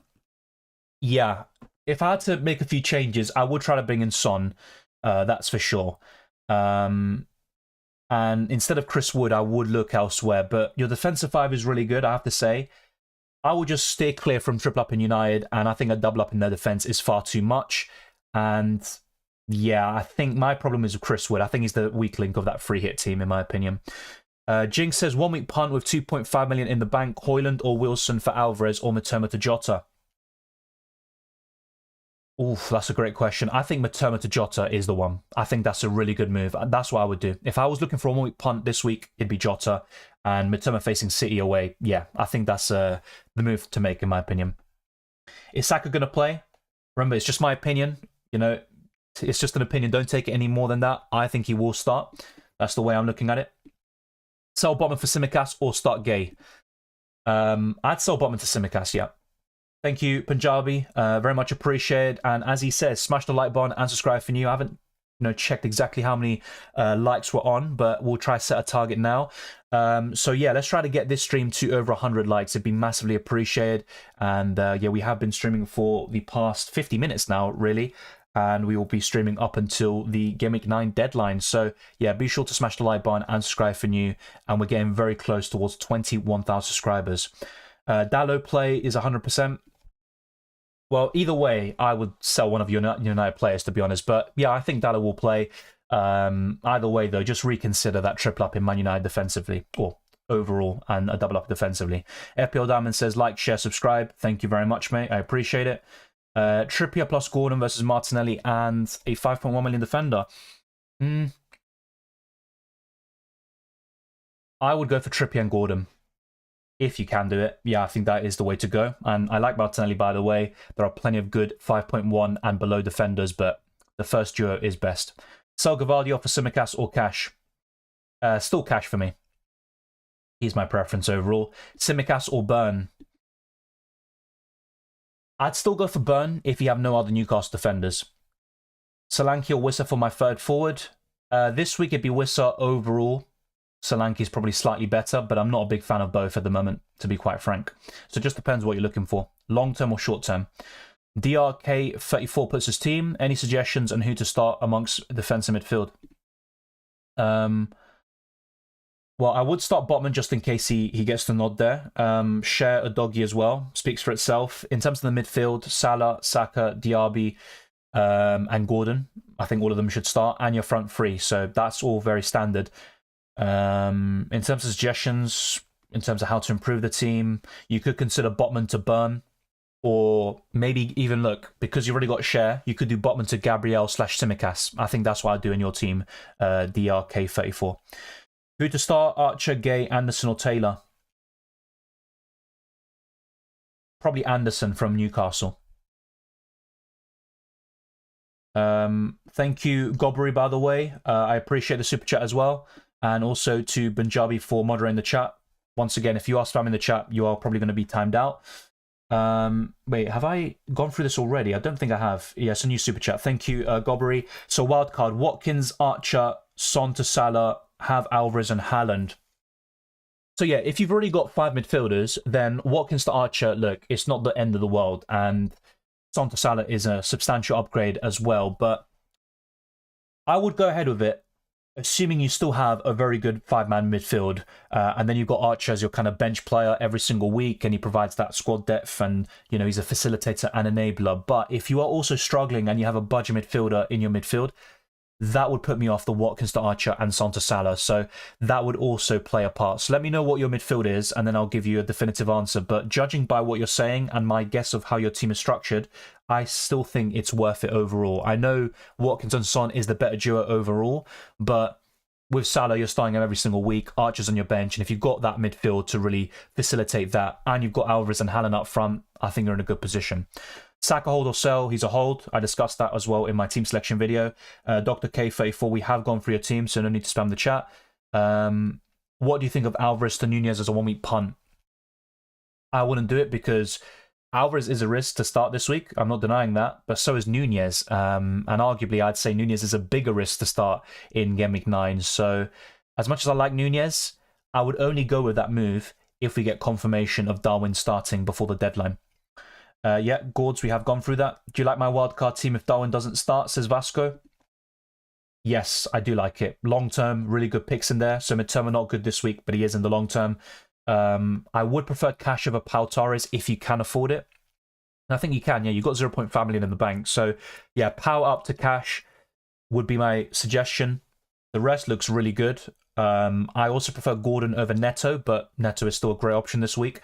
yeah, if I had to make a few changes, I would try to bring in Son, that's for sure. And instead of Chris Wood, I would look elsewhere, but your defensive 5 is really good, I have to say. I would just stay clear from triple up in United, and I think a double up in their defense is far too much. And yeah, I think my problem is with Chris Wood. I think he's the weak link of that free hit team, in my opinion. Jinx says 1 week punt with 2.5 million in the bank. Højlund or Wilson for Alvarez or Mitoma to Jota. Oof, that's a great question. I think Mitoma to Jota is the one. I think that's a really good move. That's what I would do. If I was looking for a 1 week punt this week, it'd be Jota. And Mitoma facing City away. Yeah, I think that's the move to make, in my opinion. Is Saka going to play? Remember, it's just my opinion. You know, it's just an opinion. Don't take it any more than that. I think he will start. That's the way I'm looking at it. Sell Botman for Tsimikas or start Gay? I'd sell Botman to Tsimikas, yeah. Thank you, Punjabi. Very much appreciated. And as he says, smash the like button and subscribe for new. I haven't checked exactly how many likes we're on, but we'll try to set a target now. So yeah, let's try to get this stream to over 100 likes. It'd be massively appreciated. And yeah, we have been streaming for the past 50 minutes now, really. And we will be streaming up until the Game Week 9 deadline. So yeah, be sure to smash the like button and subscribe for new. And we're getting very close towards 21,000 subscribers. Dallo play is 100%. Well, either way, I would sell one of your United players, to be honest. But yeah, I think Dallo will play. Either way, though, just reconsider that triple up in Man United defensively, or overall, and a double up defensively. FPL Diamond says, like, share, subscribe. Thank you very much, mate. I appreciate it. Trippier plus Gordon versus Martinelli and a 5.1 million defender. I would go for Trippier and Gordon. If you can do it, yeah, I think that is the way to go. And I like Martinelli, by the way. There are plenty of good 5.1 and below defenders, but the first duo is best. Sell Gavardio for Tsimikas or Cash? Still Cash for me. He's my preference overall. Tsimikas or Burn? I'd still go for Burn if you have no other Newcastle defenders. Solanke or Wissa for my third forward? This week it'd be Wissa overall. Solanke is probably slightly better, but I'm not a big fan of both at the moment, to be quite frank. So it just depends what you're looking for. Long-term or short-term. DRK34 puts his team. Any suggestions on who to start amongst defence and midfield? Well, I would start Botman just in case he gets the nod there. Share a doggy as well. Speaks for itself. In terms of the midfield, Salah, Saka, Diaby, and Gordon. I think all of them should start. And your front three. So that's all very standard. In terms of suggestions, in terms of how to improve the team, you could consider Botman to Burn. Or maybe even, look, because you've already got Share, you could do Botman to Gabriel / Tsimikas. I think that's what I'd do in your team, DRK34. Who to start? Archer, Gay, Anderson, or Taylor? Probably Anderson from Newcastle. Thank you, Gobbery, by the way. I appreciate the super chat as well. And also to Punjabi for moderating the chat. Once again, if you are spamming the chat, you are probably going to be timed out. Wait, have I gone through this already? I don't think I have. Yes, a new super chat. Thank you, Gobbery. So wildcard, Watkins, Archer, Son to Salah, have Alvarez and Haaland. So yeah, if you've already got 5 midfielders, then Watkins to Archer, look, it's not the end of the world. And Son to Salah is a substantial upgrade as well. But I would go ahead with it, assuming you still have a very good 5-man midfield. And then you've got Archer as your kind of bench player every single week, and he provides that squad depth, and he's a facilitator and enabler. But if you are also struggling and you have a budget midfielder in your midfield, that would put me off the Watkins to Archer and Son to Salah. So that would also play a part. So let me know what your midfield is, and then I'll give you a definitive answer. But judging by what you're saying and my guess of how your team is structured, I still think it's worth it overall. I know Watkins and Son is the better duo overall, but with Salah, you're starting him every single week. Archer's on your bench, and if you've got that midfield to really facilitate that, and you've got Alvarez and Haaland up front, I think you're in a good position. Saka hold or sell? He's a hold. I discussed that as well in my team selection video. Dr. K34, we have gone through your team, so no need to spam the chat. What do you think of Alvarez to Nunez as a 1 week punt? I wouldn't do it because Alvarez is a risk to start this week. I'm not denying that, but so is Nunez. And arguably, I'd say Nunez is a bigger risk to start in Game Week 9. So as much as I like Nunez, I would only go with that move if we get confirmation of Darwin starting before the deadline. Yeah, Gords, we have gone through that. Do you like my wildcard team if Darwin doesn't start, says Vasco? Yes, I do like it. Long term, really good picks in there. So midterm are not good this week, but he is in the long term. I would prefer cash over Pau Torres if you can afford it. And I think you can, yeah. You've got 0.5 million in the bank. So, yeah, Pau up to cash would be my suggestion. The rest looks really good. I also prefer Gordon over Neto, but Neto is still a great option this week.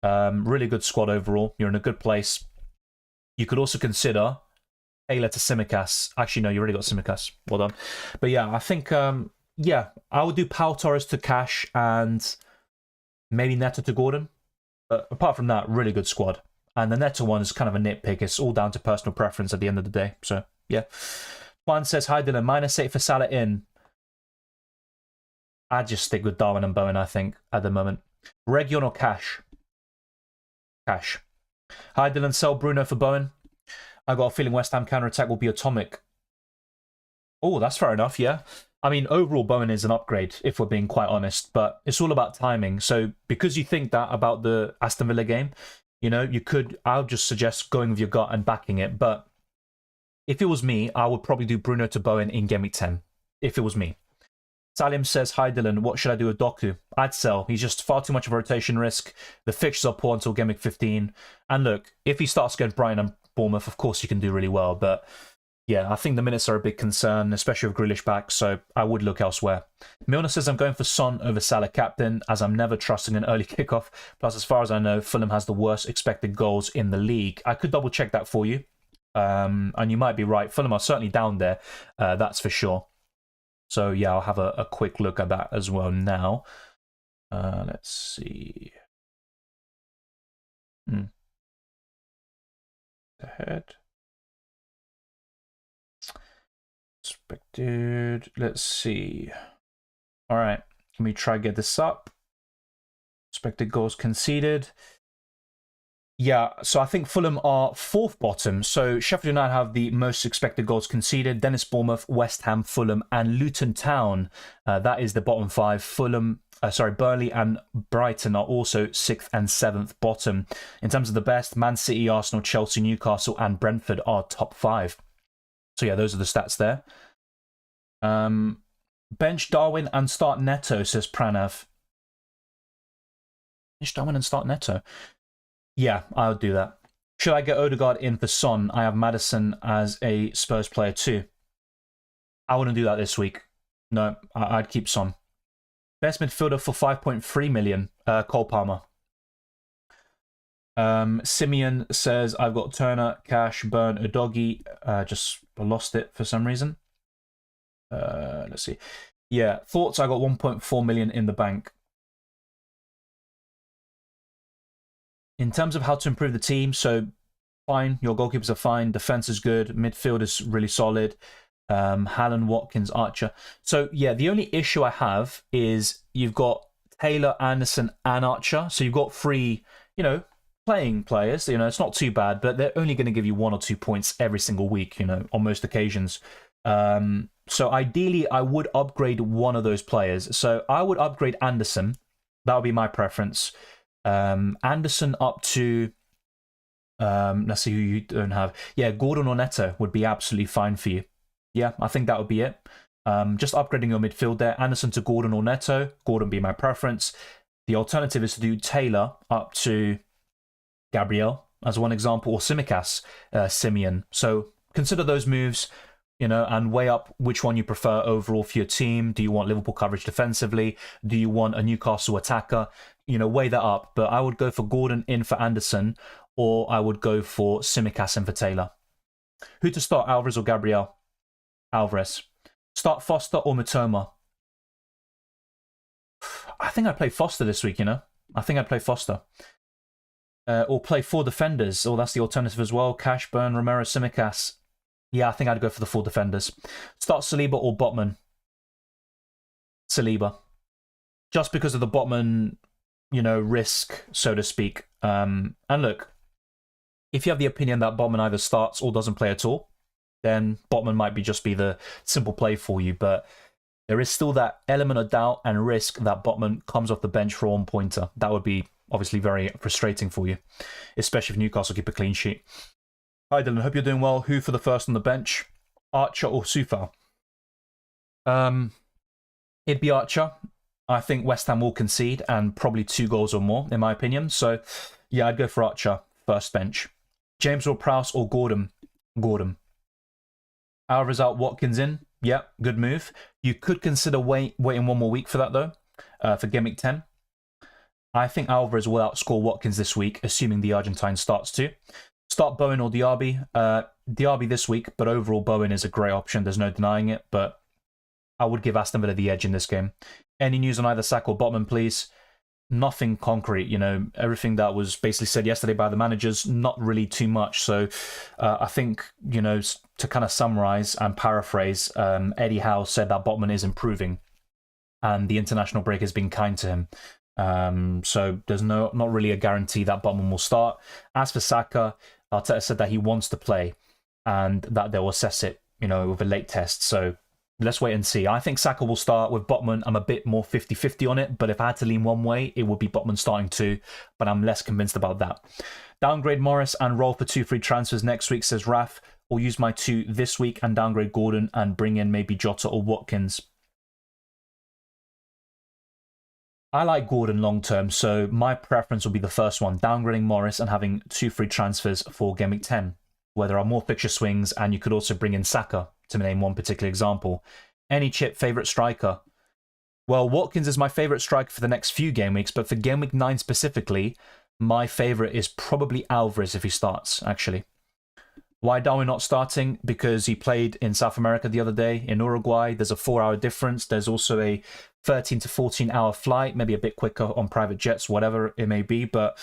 Really good squad overall. You're in a good place. You could also consider Taylor to Tsimikas. Actually, no, you already got Tsimikas. Well done. But yeah, I think, yeah, I would do Pau Torres to cash and maybe Neto to Gordon. But apart from that, really good squad. And the Neto one is kind of a nitpick. It's all down to personal preference at the end of the day. So, yeah. Juan says, hi Dylan, -8 for Salah in. I'd just stick with Darwin and Bowen, I think, at the moment. Region or cash? Cash. Hi Dylan, sell Bruno for Bowen. I got a feeling West Ham counter-attack will be atomic. Oh, that's fair enough, yeah. I mean, overall, Bowen is an upgrade, if we're being quite honest, but it's all about timing. So because you think that about the Aston Villa game, you know, I'll just suggest going with your gut and backing it. But if it was me, I would probably do Bruno to Bowen in Game Week 10, if it was me. Salim says, hi Dylan, what should I do with Doku? I'd sell. He's just far too much of a rotation risk. The fixtures are poor until Game Week 15. And look, if he starts against Brighton and Bournemouth, of course he can do really well. But yeah, I think the minutes are a big concern, especially with Grealish back, so I would look elsewhere. Milner says, I'm going for Son over Salah captain, as I'm never trusting an early kickoff. Plus, as far as I know, Fulham has the worst expected goals in the league. I could double check that for you. And you might be right. Fulham are certainly down there, that's for sure. So yeah, I'll have a quick look at that as well now. Let's see. Ahead. Expected. Let's see. All right. Can we try get this up? Expected goals conceded. Yeah, so I think Fulham are 4th bottom. So Sheffield United have the most expected goals conceded. Then it's Bournemouth, West Ham, Fulham, and Luton Town. That is the bottom 5. Burnley and Brighton are also 6th and 7th bottom. In terms of the best, Man City, Arsenal, Chelsea, Newcastle, and Brentford are top 5. So yeah, those are the stats there. Bench Darwin and start Neto, says Pranav. Bench Darwin and start Neto. Yeah, I would do that. Should I get Odegaard in for Son? I have Maddison as a Spurs player too. I wouldn't do that this week. No, I'd keep Son. Best midfielder for 5.3 million, Cole Palmer. Simeon says, I've got Turner, Cash, Burn, Udogie. Just lost it for some reason. Let's see. Yeah, thoughts, I got 1.4 million in the bank. In terms of how to improve the team, so fine, your goalkeepers are fine, defense is good, midfield is really solid, Haaland, Watkins, Archer. So yeah, the only issue I have is you've got Taylor, Anderson, and Archer. So you've got 3, you know, playing players. You know, it's not too bad, but they're only going to give you 1 or 2 points every single week, you know, on most occasions. So ideally, I would upgrade one of those players. So I would upgrade Anderson. That would be my preference. Anderson up to let's see who you don't have. Yeah, Gordon or Neto would be absolutely fine for you. Yeah, I think that would be it. Just upgrading your midfield there. Anderson to Gordon or Neto. Gordon be my preference. The alternative is to do Taylor up to Gabriel as one example, or Tsimikas, Simeon. So consider those moves. you know, and weigh up which one you prefer overall for your team. Do you want Liverpool coverage defensively? Do you want a Newcastle attacker? You know, weigh that up. But I would go for Gordon in for Anderson, or I would go for Tsimikas in for Taylor. Who to start, Alvarez or Gabriel? Alvarez. Start Foster or Mitoma? I think I'd play Foster this week, you know? I think I'd play Foster. Or play 4 defenders. Oh, that's the alternative as well. Cashburn, Romero, Tsimikas. Yeah, I think I'd go for the 4 defenders. Start Saliba or Botman? Saliba. Just because of the Botman, you know, risk, so to speak. And look, if you have the opinion that Botman either starts or doesn't play at all, then Botman might just be the simple play for you. But there is still that element of doubt and risk that Botman comes off the bench for a one-pointer. That would be obviously very frustrating for you, especially if Newcastle keep a clean sheet. Hi Dylan, hope you're doing well. Who for the first on the bench? Archer or Sufal? It'd be Archer. I think West Ham will concede, and probably 2 goals or more, in my opinion. So, yeah, I'd go for Archer, first bench. James or Prowse or Gordon? Gordon. Alvarez out, Watkins in. Yeah, good move. You could consider waiting 1 more week for that, though, for Gameweek 10. I think Alvarez will outscore Watkins this week, assuming the Argentine starts too. Start Bowen or Diaby. Diaby this week, but overall Bowen is a great option. There's no denying it, but I would give Aston Villa the edge in this game. Any news on either Saka or Botman, please? Nothing concrete, you know, everything that was basically said yesterday by the managers, not really too much. So I think, you know, to kind of summarize and paraphrase, Eddie Howe said that Botman is improving and the international break has been kind to him. So there's not really a guarantee that Botman will start. As for Saka, Arteta said that he wants to play and that they'll assess it, you know, with a late test. So let's wait and see. I think Saka will start. With Botman, I'm a bit more 50-50 on it, but if I had to lean one way, it would be Botman starting too, but I'm less convinced about that. Downgrade Morris and roll for 2 free transfers next week, says Raf, or use my 2 this week and downgrade Gordon and bring in maybe Jota or Watkins. I like Gordon long term, so my preference will be the first one, downgrading Morris and having 2 free transfers for Gameweek 10, where there are more fixture swings, and you could also bring in Saka, to name one particular example. Any chip, favourite striker? Well, Watkins is my favourite striker for the next few game weeks, but for Game Week 9 specifically, my favourite is probably Alvarez if he starts, actually. Why Darwin not starting? Because he played in South America the other day, in Uruguay. There's a 4-hour difference. There's also a 13 to 14-hour flight, maybe a bit quicker on private jets, whatever it may be. But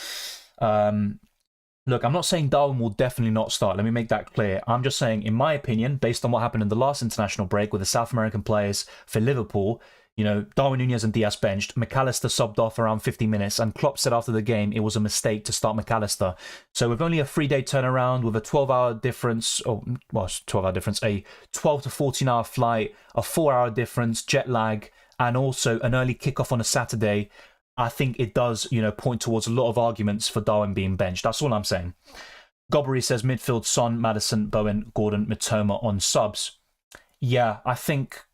look, I'm not saying Darwin will definitely not start. Let me make that clear. I'm just saying, in my opinion, based on what happened in the last international break with the South American players for Liverpool, you know, Darwin Núñez and Diaz benched, McAllister subbed off around 50 minutes, and Klopp said after the game it was a mistake to start McAllister. So with only a 3-day turnaround, with a 12-hour difference, or well, 12-hour difference, a 12 to 14-hour flight, a 4-hour difference, jet lag, and also an early kickoff on a Saturday, I think it does, you know, point towards a lot of arguments for Darwin being benched. That's all I'm saying. Gobbery says midfield, Son, Maddison, Bowen, Gordon, Mitoma on subs. Yeah, I think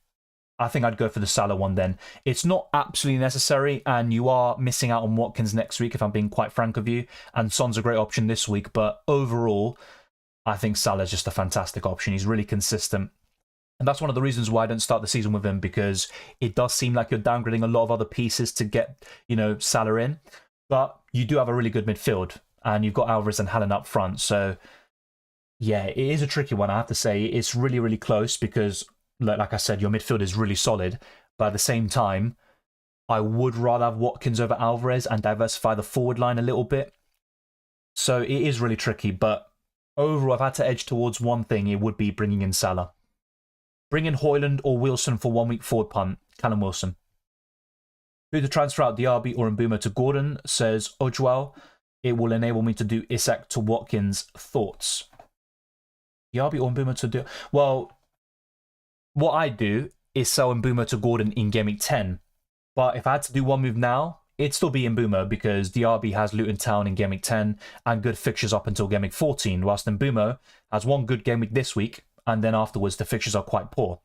I'd go for the Salah one then. It's not absolutely necessary, and you are missing out on Watkins next week, if I'm being quite frank with you, and Son's a great option this week, but overall, I think Salah's just a fantastic option. He's really consistent. And that's one of the reasons why I don't start the season with him, because it does seem like you're downgrading a lot of other pieces to get, you know, Salah in. But you do have a really good midfield, and you've got Alvarez and Haaland up front. So, yeah, it is a tricky one, I have to say. It's really, really close because, like I said, your midfield is really solid. But at the same time, I would rather have Watkins over Alvarez and diversify the forward line a little bit. So it is really tricky. But overall, I've had to edge towards one thing. It would be bringing in Salah. Bring in Højlund or Wilson for 1 week forward punt. Callum Wilson. Who to transfer out, Diaby or Mbeumo to Gordon, says Ojwal. It will enable me to do Isak to Watkins. Thoughts? Diaby or Mbeumo to do... Well, what I do is sell Mbeumo to Gordon in Game Week 10. But if I had to do one move now, it'd still be Mbeumo because Diaby has Luton Town in Game Week 10 and good fixtures up until Game Week 14, whilst Mbeumo has one good game week this week, and then afterwards the fixtures are quite poor.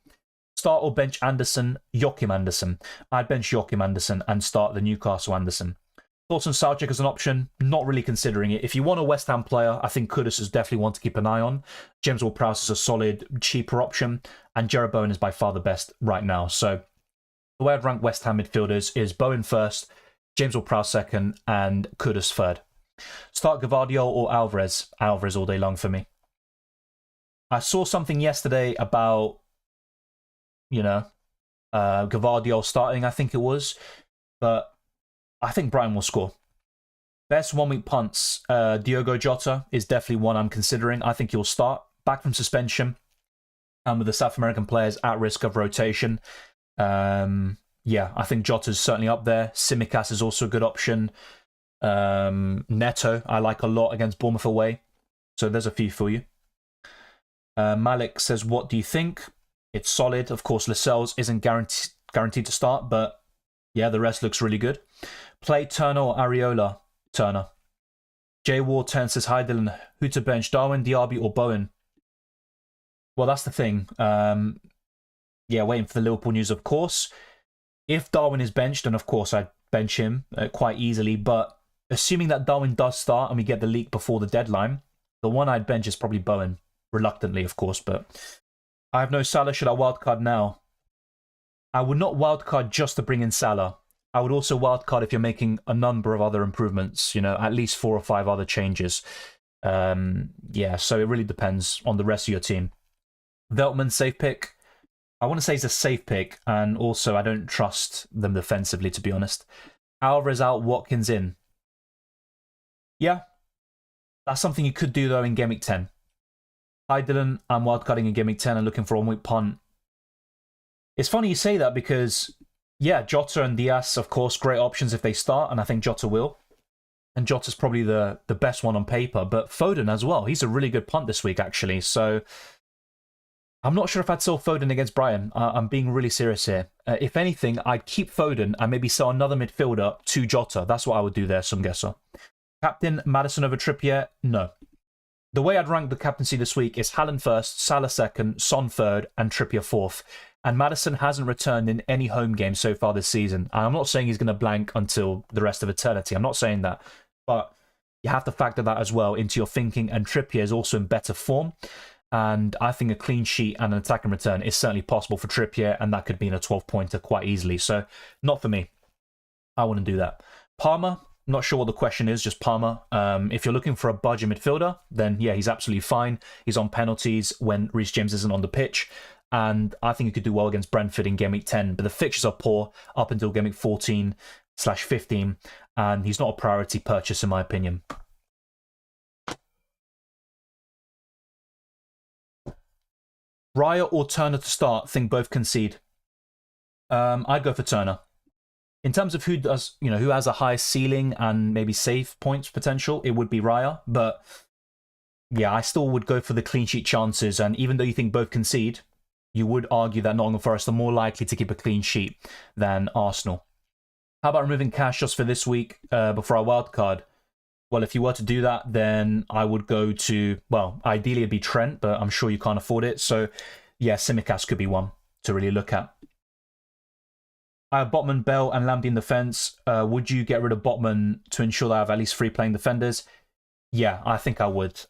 Start or bench Anderson, Joachim Anderson. I'd bench Joachim Anderson and start the Newcastle Anderson. Thoughts on Soucek as an option? Not really considering it. If you want a West Ham player, I think Kudus is definitely one to keep an eye on. James Ward-Prowse is a solid, cheaper option, and Jarrod Bowen is by far the best right now. So the way I'd rank West Ham midfielders is Bowen first, James Ward-Prowse second, and Kudus third. Start Gvardiol or Alvarez. Alvarez all day long for me. I saw something yesterday about, Gvardiol starting, I think it was, but I think Brian will score. Best 1 week punts. Diogo Jota is definitely one I'm considering. I think he'll start. Back from suspension. And with the South American players at risk of rotation. Yeah, I think Jota's certainly up there. Tsimikas is also a good option. Neto, I like a lot against Bournemouth away. So there's a few for you. Malik says, what do you think? It's solid. Of course, Lascelles isn't guaranteed to start, but yeah, the rest looks really good. Play Turner or Areola? Turner. Jay Ward turns says, hi Dylan, who to bench, Darwin, Diaby or Bowen? Well, that's the thing. Yeah, waiting for the Liverpool news, of course. If Darwin is benched, then of course I'd bench him quite easily, but assuming that Darwin does start and we get the leak before the deadline, the one I'd bench is probably Bowen. Reluctantly, of course, but I have no Salah. Should I wildcard now? I would not wildcard just to bring in Salah. I would also wildcard if you're making a number of other improvements, at least 4 or 5 other changes. Yeah, so it really depends on the rest of your team. Veltman, safe pick. I want to say he's a safe pick, and also I don't trust them defensively, to be honest. Alvarez out, Watkins in. Yeah, that's something you could do, though, in Game Week 10. Hi, Dylan. I'm wildcarding in Game Week 10 and looking for a 1 week punt. It's funny you say that because, yeah, Jota and Diaz, of course, great options if they start, and I think Jota will. And Jota's probably the best one on paper, but Foden as well. He's a really good punt this week, actually. So I'm not sure if I'd sell Foden against Brian. I'm being really serious here. If anything, I'd keep Foden and maybe sell another midfielder to Jota. That's what I would do there, Sumgesser. Captain, Maddison over Trippier? No. The way I'd rank the captaincy this week is Haaland first, Salah second, Son third, and Trippier fourth. And Maddison hasn't returned in any home games so far this season. And I'm not saying he's going to blank until the rest of eternity. I'm not saying that. But you have to factor that as well into your thinking. And Trippier is also in better form. And I think a clean sheet and an attack and return is certainly possible for Trippier. And that could be in a 12-pointer quite easily. So not for me. I wouldn't do that. Palmer. Not sure what the question is, just Palmer. If you're looking for a budget midfielder, then yeah, he's absolutely fine. He's on penalties when Reece James isn't on the pitch. And I think he could do well against Brentford in Game Week 10. But the fixtures are poor up until Game Week 14/15. And he's not a priority purchase, in my opinion. Raya or Turner to start? Think both concede. I'd go for Turner. In terms of who has a high ceiling and maybe save points potential, it would be Raya. But yeah, I still would go for the clean sheet chances. And even though you think both concede, you would argue that Nottingham Forest are more likely to keep a clean sheet than Arsenal. How about removing cash just for this week before our wildcard? Well, if you were to do that, then I would go to, well, ideally it'd be Trent, but I'm sure you can't afford it. So yeah, Tsimikas could be one to really look at. I have Botman, Bell, and Lamptey in defence. Would you get rid of Botman to ensure that I have at least 3 playing defenders? Yeah, I think I would.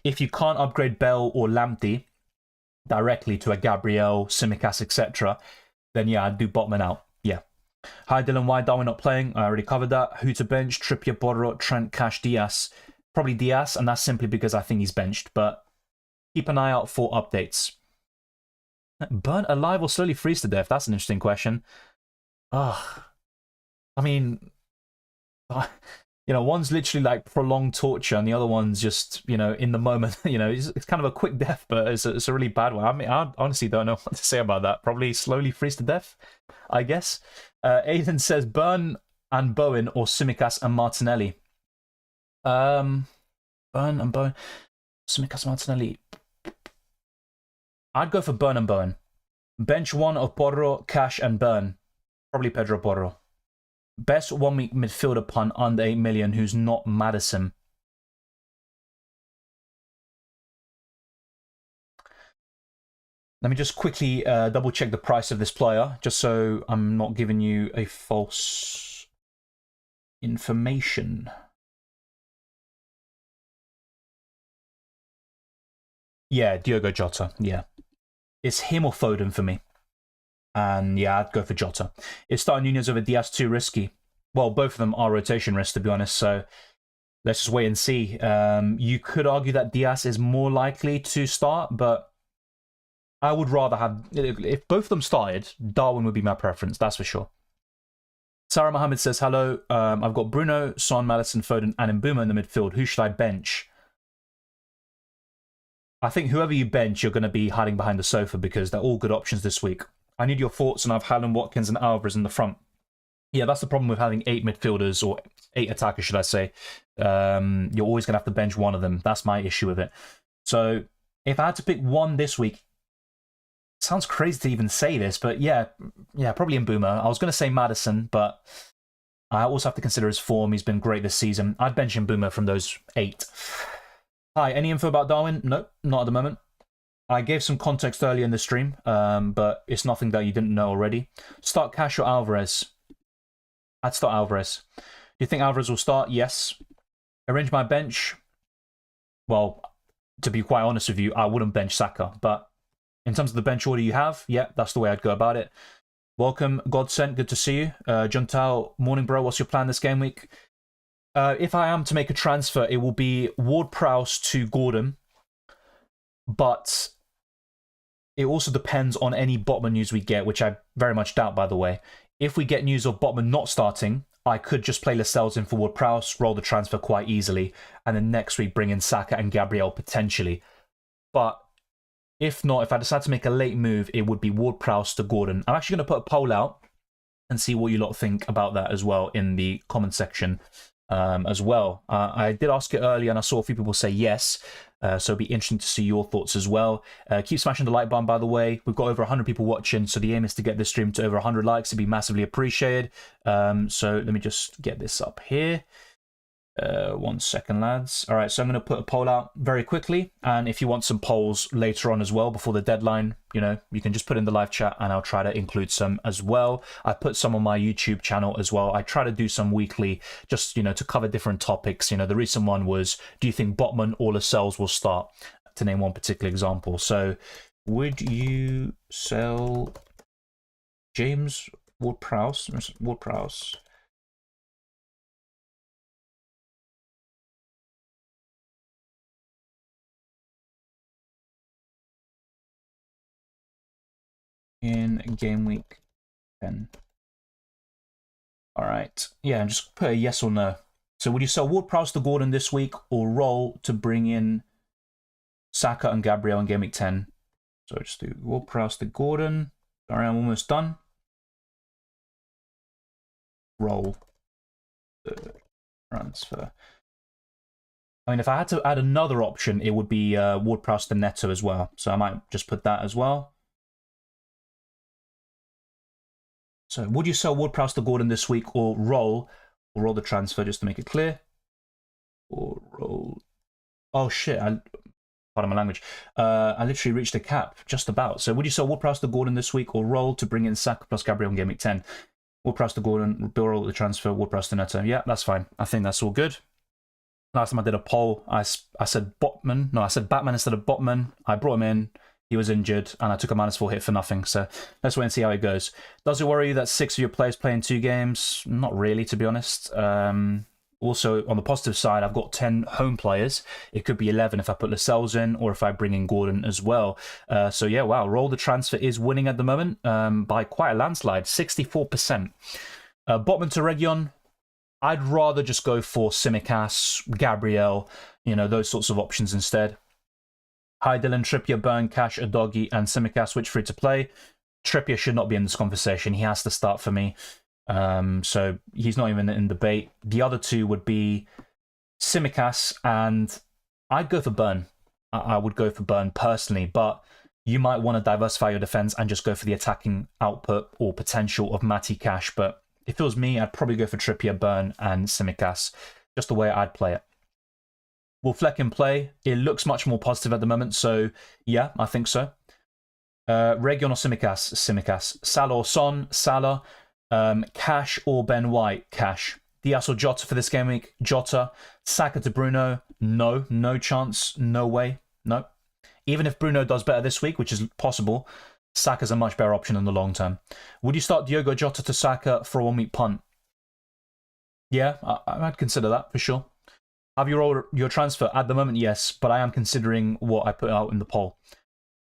If you can't upgrade Bell or Lamptey directly to a Gabriel, Tsimikas, etc., then yeah, I'd do Botman out. Yeah. Hi Dylan, why Darwin not playing? I already covered that. Who to bench? Trippier, Borderot, Trent, Cash, Diaz. Probably Diaz, and that's simply because I think he's benched, but keep an eye out for updates. Burnt alive or slowly freeze to death? That's an interesting question. I mean, one's literally like prolonged torture, and the other one's just, in the moment. It's kind of a quick death, but it's a really bad one. I mean, I honestly don't know what to say about that. Probably slowly freeze to death, I guess. Aidan says Burn and Bowen or Tsimikas and Martinelli. Burn and Bowen, Tsimikas and Martinelli. I'd go for Burn and Bowen. Bench one of Porro, Cash, and Burn. Probably Pedro Porro. Best 1 week midfielder punt under 8 million who's not Maddison. Let me just quickly double check the price of this player, just so I'm not giving you a false information. Yeah, Diogo Jota. Yeah. It's him or Foden for me. And yeah, I'd go for Jota. Is starting Nunez over Diaz too risky? Well, both of them are rotation risks, to be honest, so let's just wait and see. You could argue that Diaz is more likely to start, but I would rather have... If both of them started, Darwin would be my preference, that's for sure. Sarah Mohammed says, hello, I've got Bruno, Son, Maddison, Foden, and Mbuma in the midfield. Who should I bench? I think whoever you bench, you're going to be hiding behind the sofa because they're all good options this week. I need your thoughts, and I've Haaland, Watkins, and Alvarez in the front. Yeah, that's the problem with having 8 midfielders, or 8 attackers, should I say. You're always going to have to bench one of them. That's my issue with it. So if I had to pick one this week, it sounds crazy to even say this, but yeah, probably Mbuma. I was going to say Maddison, but I also have to consider his form. He's been great this season. I'd bench Mbuma from those 8. Hi, any info about Darwin? Nope, not at the moment. I gave some context earlier in the stream, but it's nothing that you didn't know already. Start Cash or Alvarez? I'd start Alvarez. Do you think Alvarez will start? Yes. Arrange my bench? Well, to be quite honest with you, I wouldn't bench Saka, but in terms of the bench order you have, yeah, that's the way I'd go about it. Welcome, Godsent, good to see you. Juntao, morning bro, what's your plan this game week? If I am to make a transfer, it will be Ward-Prowse to Gordon, but it also depends on any Botman news we get, which I very much doubt, by the way. If we get news of Botman not starting, I could just play Lascelles in for Ward-Prowse, roll the transfer quite easily, and then next week bring in Saka and Gabriel potentially. But if not, if I decide to make a late move, it would be Ward-Prowse to Gordon. I'm actually going to put a poll out and see what you lot think about that as well in the comment section. As well. I did ask it earlier and I saw a few people say yes, so it'd be interesting to see your thoughts as well. Keep smashing the like button, by the way. We've got over 100 people watching, so the aim is to get this stream to over 100 likes. It'd be massively appreciated. So let me just get this up here. 1 second, lads. All right, so I'm going to put a poll out very quickly, and if you want some polls later on as well before the deadline, you know, you can just put in the live chat and I'll try to include some as well. I put some on my YouTube channel as well. I try to do some weekly, just, you know, to cover different topics. You know, the recent one was, do you think Botman or Lascelles will start, to name one particular example. So would you sell James Ward-Prowse? In game week 10. All right. Yeah, just put a yes or no. So would you sell Ward-Prowse to Gordon this week or roll to bring in Saka and Gabriel in game week 10? So just do Ward-Prowse to Gordon. All right, I'm almost done. Roll the transfer. I mean, if I had to add another option, it would be Ward-Prowse to Neto as well. So I might just put that as well. So would you sell Ward-Prowse to Gordon this week or roll the transfer, just to make it clear? Or roll... Oh, shit. Pardon my language. I literally reached a cap, just about. So would you sell Ward-Prowse to Gordon this week or roll to bring in Saka plus Gabriel in game week 10? Ward-Prowse to Gordon, roll the transfer, Ward-Prowse to Neto. Yeah, that's fine. I think that's all good. Last time I did a poll, I said Botman. No, I said Batman instead of Botman. I brought him in. He was injured, and I took a -4 hit for nothing. So let's wait and see how it goes. Does it worry you that 6 of your players play in 2 games? Not really, to be honest. Also, on the positive side, I've got 10 home players. It could be 11 if I put Lascelles in, or if I bring in Gordon as well. So yeah, wow, roll the transfer is winning at the moment by quite a landslide, 64%. Botman to Region, I'd rather just go for Tsimikas, Gabriel, you know, those sorts of options instead. Hi Dylan, Trippier, Burn, Cash, Udogie, and Tsimikas switch free to play. Trippier should not be in this conversation. He has to start for me. So he's not even in debate. The other two would be Tsimikas, and I'd go for Burn. I would go for Burn personally, but you might want to diversify your defense and just go for the attacking output or potential of Matty Cash. But if it was me, I'd probably go for Trippier, Burn, and Tsimikas, just the way I'd play it. Will Fleck in play? It looks much more positive at the moment, so yeah, I think so. Region or Tsimikas? Tsimikas. Salah or Son? Salah. Cash or Ben White? Cash. Diaz or Jota for this game week? Jota. Saka to Bruno? No. No chance. No way. No. Even if Bruno does better this week, which is possible, Saka's a much better option in the long term. Would you start Diogo Jota to Saka for a 1 week punt? Yeah, I'd consider that for sure. Have you rolled your transfer? At the moment, yes, but I am considering what I put out in the poll.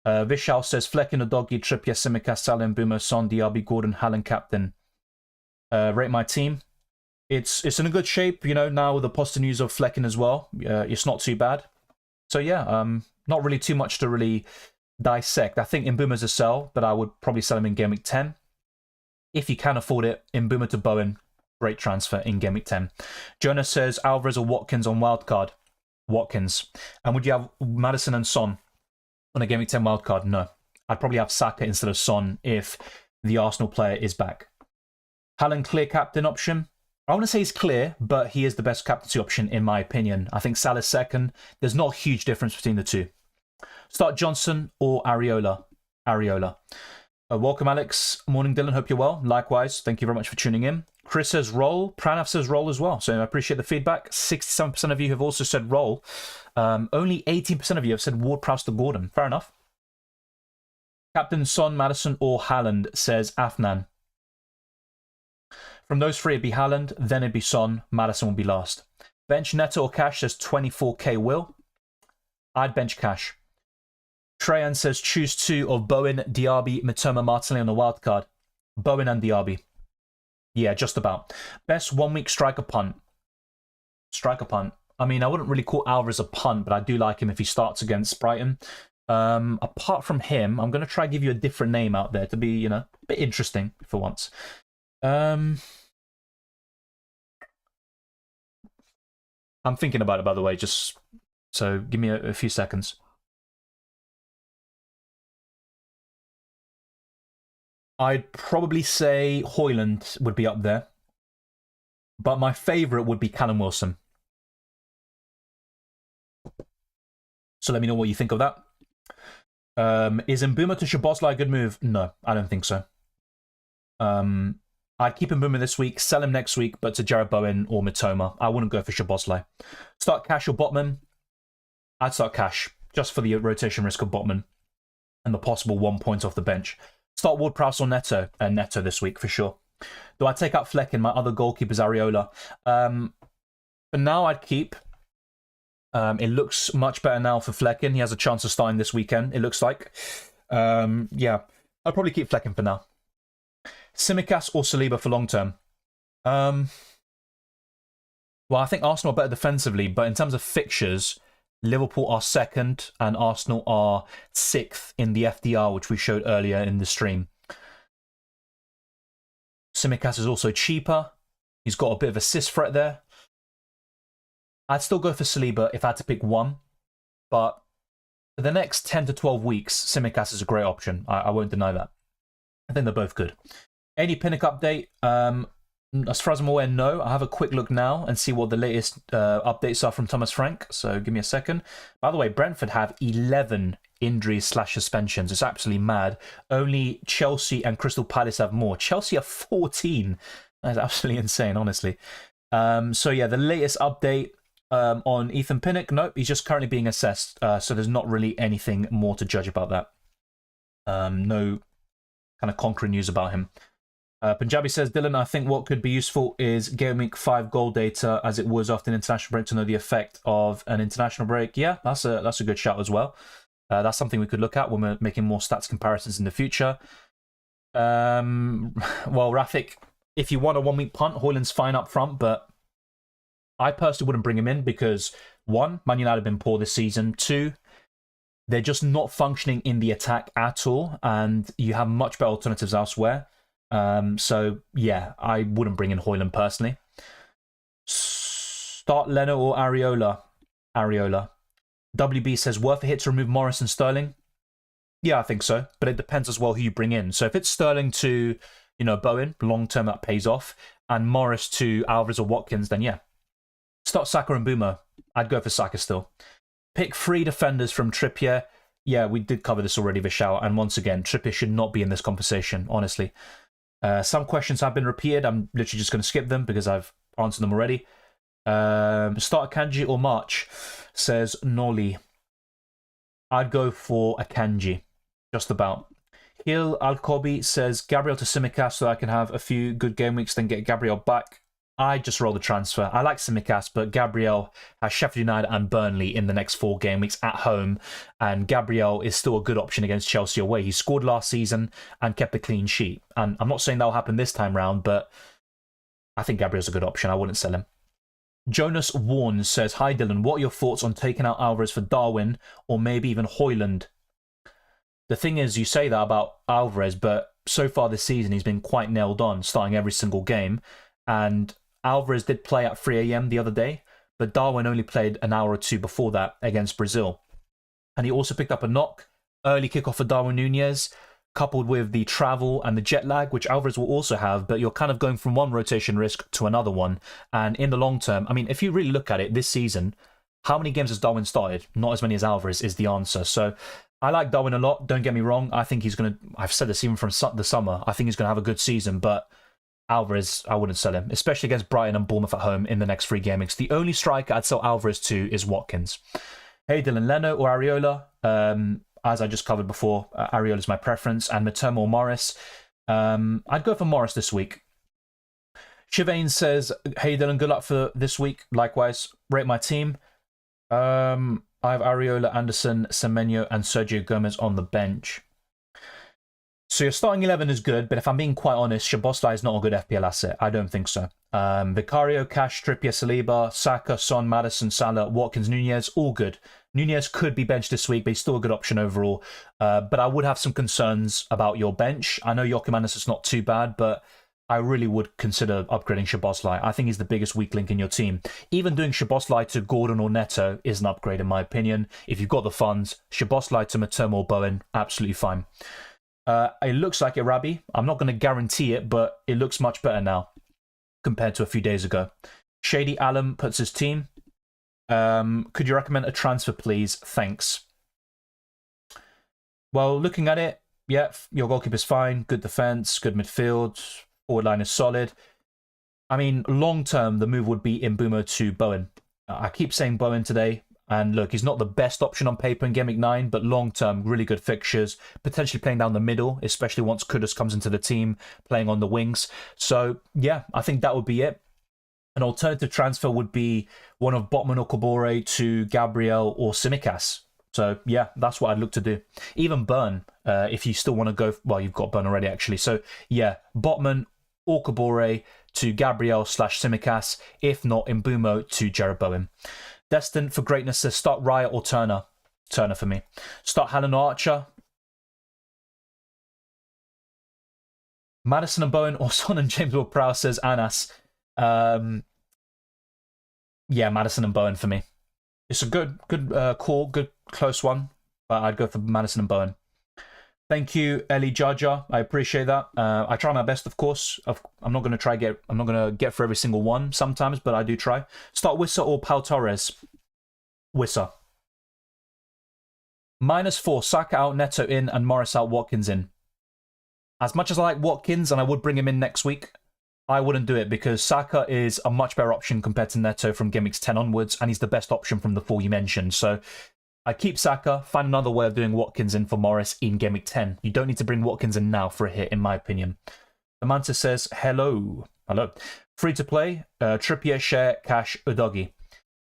Vishal says, Flecken, Udogie, Trippier, Tsimikas, Salah, Mbeumo, Son, Diaby, Gordon, Haaland, captain. Rate my team. It's in a good shape, you know, now with the positive news of Flecken as well. It's not too bad. So yeah, not really too much to really dissect. I think Mbeumo's a sell, but I would probably sell him in Game Week 10. If you can afford it, Mbeumo to Bowen, great transfer in Game Week 10. Jonas says Alvarez or Watkins on wildcard. Watkins. And would you have Maddison and Son on a Game Week 10 wildcard? No. I'd probably have Saka instead of Son if the Arsenal player is back. Haaland clear captain option. I want to say he's clear, but he is the best captaincy option in my opinion. I think Salah's second. There's not a huge difference between the two. Start Johnson or Areola. Areola. Welcome, Alex. Morning, Dylan. Hope you're well. Likewise. Thank you very much for tuning in. Chris says roll. Pranav says roll as well. So I appreciate the feedback. 67% of you have also said roll. Only 18% of you have said Ward-Prowse to Gordon. Fair enough. Captain Son, Maddison, or Haaland, says Afnan. From those three, it'd be Haaland, then it'd be Son. Maddison will be last. Bench Neto or Cash, says 24k Will. I'd bench Cash. Treyan says choose two of Bowen, Diaby, Mitoma, Martinelli on the wildcard. Bowen and Diaby. Yeah, just about. Best 1 week striker punt. Striker punt. I mean, I wouldn't really call Alvarez a punt, but I do like him if he starts against Brighton. Apart from him, I'm going to try to give you a different name out there to be, you know, a bit interesting for once. I'm thinking about it, by the way, just so give me a few seconds. I'd probably say Højlund would be up there. But my favourite would be Callum Wilson. So let me know what you think of that. Is Mbeumo to Szoboszlai a good move? No, I don't think so. I'd keep Mbeumo this week, sell him next week, but to Jared Bowen or Mitoma. I wouldn't go for Szoboszlai. Start Cash or Botman? I'd start Cash, just for the rotation risk of Botman and the possible 1 point off the bench. Start Ward-Prowse or Neto? Neto this week, for sure. Do I take out Flecken? My other goalkeeper's Areola. For now, I'd keep. It looks much better now for Flecken. He has a chance of starting this weekend, it looks like. Yeah, I'll probably keep Flecken for now. Tsimikas or Saliba for long term? Well, I think Arsenal are better defensively, but in terms of fixtures, Liverpool are second and Arsenal are 6th in the FDR, which we showed earlier in the stream. Tsimikas is also cheaper. He's got a bit of assist threat there. I'd still go for Saliba if I had to pick one, but for the next 10 to 12 weeks, Tsimikas is a great option. I won't deny that. I think they're both good. Any Pinnock update? As far as I'm aware, no. I'll have a quick look now and see what the latest updates are from Thomas Frank. So give me a second. By the way, Brentford have 11 injuries/suspensions. It's absolutely mad. Only Chelsea and Crystal Palace have more. Chelsea have 14. That's absolutely insane, honestly. So yeah, the latest update on Ethan Pinnock, nope, he's just currently being assessed. So there's not really anything more to judge about that. No kind of concrete news about him. Punjabi says, Dylan, I think what could be useful is Game Week 5 goal data as it was after an international break to know the effect of an international break. Yeah, that's a good shout as well. That's something we could look at when we're making more stats comparisons in the future. Well, Rafik, if you want a 1 week punt, Højlund's fine up front, but I personally wouldn't bring him in because, one, Man United have been poor this season. Two, they're just not functioning in the attack at all, and you have much better alternatives elsewhere. So yeah, I wouldn't bring in Højlund personally. Start Leno or Areola? Areola. WB says worth a hit to remove Morris and Sterling. Yeah, I think so, but it depends as well who you bring in. So if it's Sterling to, you know, Bowen, long term that pays off, and Morris to Alvarez or Watkins, then yeah. Start Saka and Mbeumo. I'd go for Saka still. Pick 3 defenders from Trippier. Yeah, we did cover this already, Vishal. And once again, Trippier should not be in this conversation, honestly. Some questions have been repeated. I'm literally just going to skip them because I've answered them already. Start Akanji or March, says Nolly. I'd go for Akanji, just about. Hill Alcobi says Gabriel to Tsimikas so I can have a few good game weeks, then get Gabriel back. I just roll the transfer. I like Tsimikas, but Gabriel has Sheffield United and Burnley in the next 4 game weeks at home, and Gabriel is still a good option against Chelsea away. He scored last season and kept a clean sheet. And I'm not saying that'll happen this time round, but I think Gabriel's a good option. I wouldn't sell him. Jonas Warnes says, hi Dylan, what are your thoughts on taking out Alvarez for Darwin or maybe even Højlund? The thing is, you say that about Alvarez, but so far this season he's been quite nailed on, starting every single game. And Alvarez did play at 3 a.m. the other day, but Darwin only played an hour or two before that against Brazil. And he also picked up a knock, early kickoff for Darwin Núñez, coupled with the travel and the jet lag, which Alvarez will also have, but you're kind of going from one rotation risk to another one. And in the long term, I mean, if you really look at it this season, how many games has Darwin started? Not as many as Alvarez is the answer. So I like Darwin a lot, don't get me wrong. I think he's going to, I've said this even from the summer, I think he's going to have a good season, but Alvarez, I wouldn't sell him, especially against Brighton and Bournemouth at home in the next 3 game weeks. The only striker I'd sell Alvarez to is Watkins. Hey Dylan, Leno or Areola? As I just covered before, Areola is my preference, and Mitoma or Morris. I'd go for Morris this week. Shivane says, hey Dylan, good luck for this week. Likewise, rate my team. I have Areola, Anderson, Semenyo, and Sergio Gomez on the bench. So your starting 11 is good, but if I'm being quite honest, Szoboszlai is not a good FPL asset. I don't think so. Vicario, Cash, Trippier, Saliba, Saka, Son, Maddison, Salah, Watkins, Núñez, all good. Núñez could be benched this week, but he's still a good option overall. But I would have some concerns about your bench. I know Joachim Andersen is not too bad, but I really would consider upgrading Szoboszlai. I think he's the biggest weak link in your team. Even doing Szoboszlai to Gordon or Neto is an upgrade in my opinion. If you've got the funds, Szoboszlai to Mitoma or Bowen, absolutely fine. It looks like Arabi. I'm not going to guarantee it, but it looks much better now compared to a few days ago. Shady Allen puts his team. Could you recommend a transfer, please? Thanks. Well, looking at it, yeah, your goalkeeper's fine. Good defense, good midfield. Forward line is solid. I mean, long term, the move would be Mbeumo to Bowen. I keep saying Bowen today. And look, he's not the best option on paper in Game Week 9, but long-term, really good fixtures. Potentially playing down the middle, especially once Kudus comes into the team, playing on the wings. So, yeah, I think that would be it. An alternative transfer would be one of Botman or Kabore to Gabriel or Tsimikas. So, yeah, that's what I'd look to do. Even Burn, if you still want to go... Well, you've got Burn already, actually. So, yeah, Botman or Kabore to Gabriel/Tsimikas. If not, Mbeumo to Jarrod Bowen. Destined for greatness says start Raya or Turner. Turner for me. Start Hallen or Archer. Maddison and Bowen or Son and James Ward-Prowse says Anas. Yeah, Maddison and Bowen for me. It's a good call, good close one. But I'd go for Maddison and Bowen. Thank you, Ellie Jaja. I appreciate that. I try my best, of course. I'm not going to get for every single one sometimes, but I do try. Start Wissa or Pau Torres. Wissa. -4. Saka out, Neto in, and Morris out, Watkins in. As much as I like Watkins, and I would bring him in next week, I wouldn't do it because Saka is a much better option compared to Neto from Game Weeks 10 onwards, and he's the best option from the 4 you mentioned. So I keep Saka, find another way of doing Watkins in for Morris in Game Week 10. You don't need to bring Watkins in now for a hit, in my opinion. Amanta says, hello. Hello. Free to play, Trippier, Share, Cash, Udogi.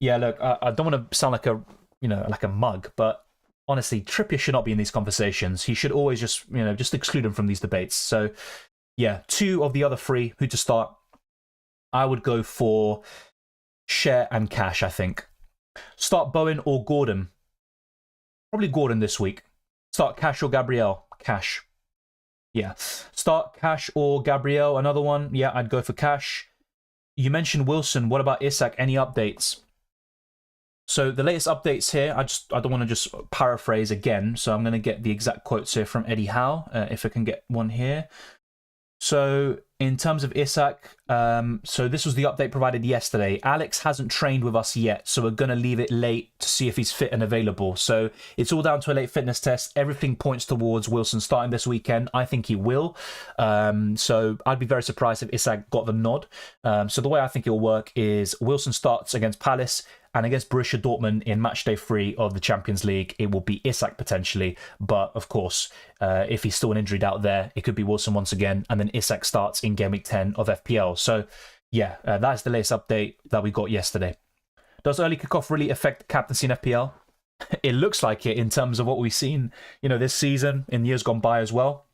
Yeah, look, I don't want to sound like a mug, but honestly, Trippier should not be in these conversations. He should always just exclude him from these debates. So, yeah, 2 of the other 3, who to start? I would go for Share and Cash, I think. Start Bowen or Gordon. Probably Gordon this week. Start Cash or Gabriel. Cash. Yeah. Start Cash or Gabriel. Another one. Yeah, I'd go for Cash. You mentioned Wilson. What about Isak? Any updates? So the latest updates here, I don't want to just paraphrase again. So I'm going to get the exact quotes here from Eddie Howe, if I can get one here. So in terms of Isak, so this was the update provided yesterday. Alex hasn't trained with us yet, so we're going to leave it late to see if he's fit and available. So it's all down to a late fitness test. Everything points towards Wilson starting this weekend. I think he will. So I'd be very surprised if Isak got the nod. So the way I think it'll work is Wilson starts against Palace, and against Borussia Dortmund in matchday 3 of the Champions League, it will be Isak potentially. But of course, if he's still an injured out there, it could be Wilson once again. And then Isak starts in Game Week 10 of FPL. So yeah, that's the latest update that we got yesterday. Does early kickoff really affect captaincy in FPL? It looks like it in terms of what we've seen, this season, in years gone by as well.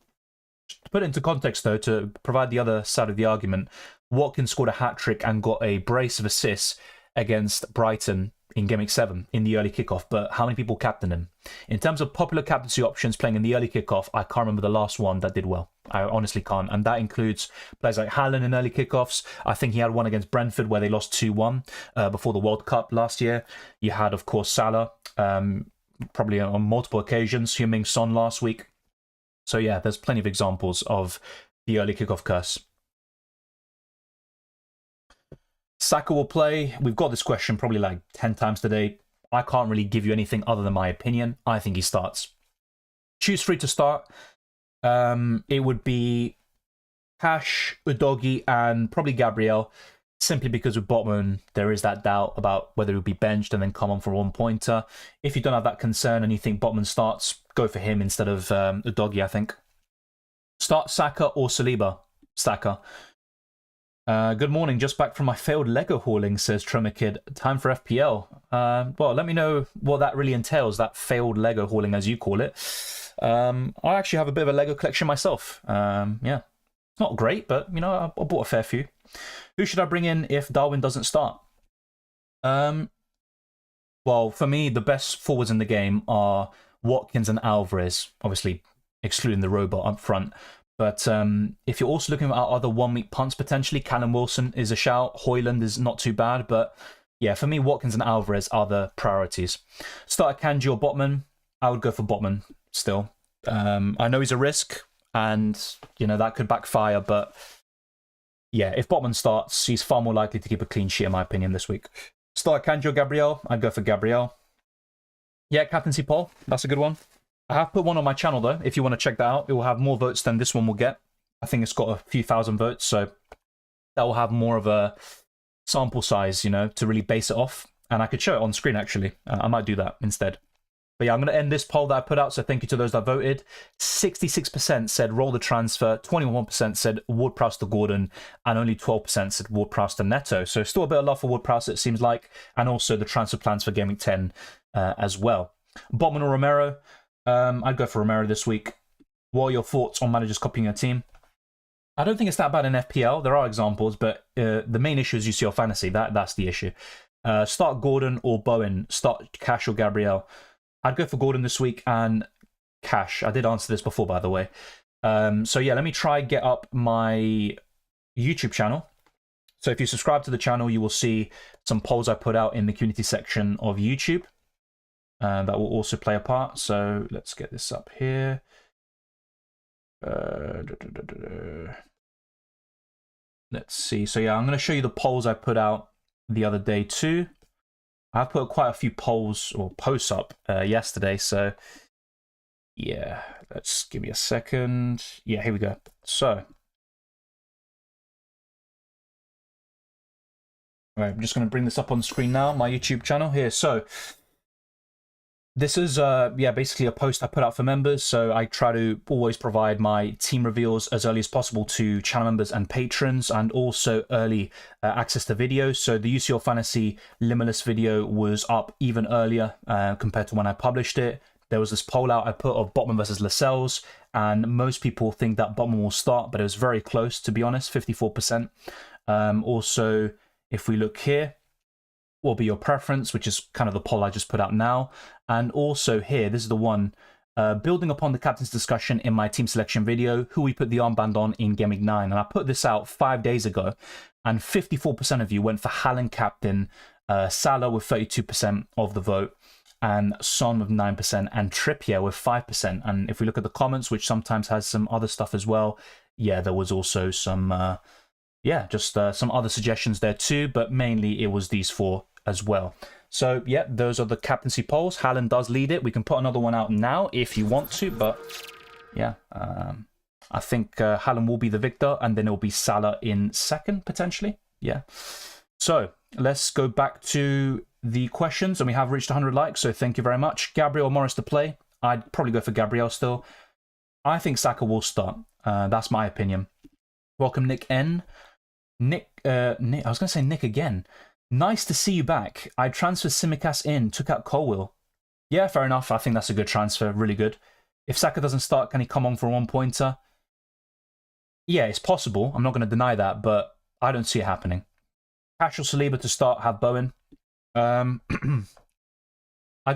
To put it into context, though, to provide the other side of the argument, Watkins scored a hat-trick and got a brace of assists against Brighton in Game Week 7 in the early kickoff, but how many people captained him? In terms of popular captaincy options playing in the early kickoff, I can't remember the last one that did well. I honestly can't. And that includes players like Haaland in early kickoffs. I think he had one against Brentford where they lost 2-1 before the World Cup last year. You had, of course, Salah, probably on multiple occasions, Heung-min Son last week. So yeah, there's plenty of examples of the early kickoff curse. Saka will play. We've got this question probably like 10 times today. I can't really give you anything other than my opinion. I think he starts. Choose 3 to start. It would be Cash, Udogie, and probably Gabriel. Simply because with Botman, there is that doubt about whether he would be benched and then come on for one pointer. If you don't have that concern and you think Botman starts, go for him instead of Udogie, I think. Start Saka or Saliba? Saka. Good morning, just back from my failed Lego hauling, says Tremekid. Time for FPL. Well, let me know what that really entails, that failed Lego hauling, as you call it. I actually have a bit of a Lego collection myself. Yeah, it's not great, but, I bought a fair few. Who should I bring in if Darwin doesn't start? Well, for me, the best forwards in the game are Watkins and Alvarez, obviously excluding the robot up front. But if you're also looking at other one-week punts, potentially, Callum Wilson is a shout. Højlund is not too bad. But yeah, for me, Watkins and Alvarez are the priorities. Start Akanji or Botman. I would go for Botman still. I know he's a risk, and, that could backfire. But yeah, if Botman starts, he's far more likely to keep a clean sheet, in my opinion, this week. Start Akanji or Gabriel. I'd go for Gabriel. Yeah, captaincy poll. That's a good one. I have put one on my channel, though, if you want to check that out. It will have more votes than this one will get. I think it's got a few thousand votes, so that will have more of a sample size, to really base it off. And I could show it on screen, actually. I might do that instead. But yeah, I'm going to end this poll that I put out, so thank you to those that voted. 66% said roll the transfer, 21% said Ward-Prowse to Gordon, and only 12% said Ward-Prowse to Neto. So still a bit of love for Ward-Prowse, it seems like, and also the transfer plans for Game Week 10 as well. Botman or Romero? I'd go for Romero this week. What are your thoughts on managers copying your team? I don't think it's that bad in FPL. There are examples, but the main issue is UCL fantasy. That's the issue. Start Gordon or Bowen. Start Cash or Gabriel. I'd go for Gordon this week and Cash. I did answer this before, by the way. So yeah, let me try get up my YouTube channel. So if you subscribe to the channel, you will see some polls I put out in the community section of YouTube. That will also play a part. So let's get this up here. Let's see. So yeah, I'm going to show you the polls I put out the other day too. I've put quite a few polls or posts up yesterday. So yeah, let's give me a second. Yeah, here we go. So all right, I'm just going to bring this up on screen now, my YouTube channel here. So this is, basically a post I put out for members, so I try to always provide my team reveals as early as possible to channel members and patrons, and also early access to videos. So the UCL Fantasy Limitless video was up even earlier compared to when I published it. There was this poll out I put of Botman versus Lascelles, and most people think that Botman will start, but it was very close, to be honest, 54%. Also, if we look here, what will be your preference, which is kind of the poll I just put out now. And also here, this is the one, building upon the captain's discussion in my team selection video, who we put the armband on in Game Week 9. And I put this out 5 days ago, and 54% of you went for Haaland captain, Salah with 32% of the vote, and Son with 9%, and Trippier with 5%. And if we look at the comments, which sometimes has some other stuff as well, yeah, there was also some, some other suggestions there too, but mainly it was these 4 as well. So, yeah, those are the captaincy polls. Haaland does lead it. We can put another one out now if you want to, but yeah, I think Haaland will be the victor, and then it'll be Salah in second, potentially. Yeah. So, let's go back to the questions, and we have reached 100 likes, so thank you very much. Gabriel Morris to play. I'd probably go for Gabriel still. I think Saka will start. That's my opinion. Welcome, Nick N. Nick, I was going to say Nick again. Nice to see you back. I transferred Tsimikas in, took out Colwill. Yeah, fair enough. I think that's a good transfer. Really good. If Saka doesn't start, can he come on for a 1-pointer? Yeah, it's possible. I'm not going to deny that, but I don't see it happening. Cash or Saliba to start, have Bowen. I'd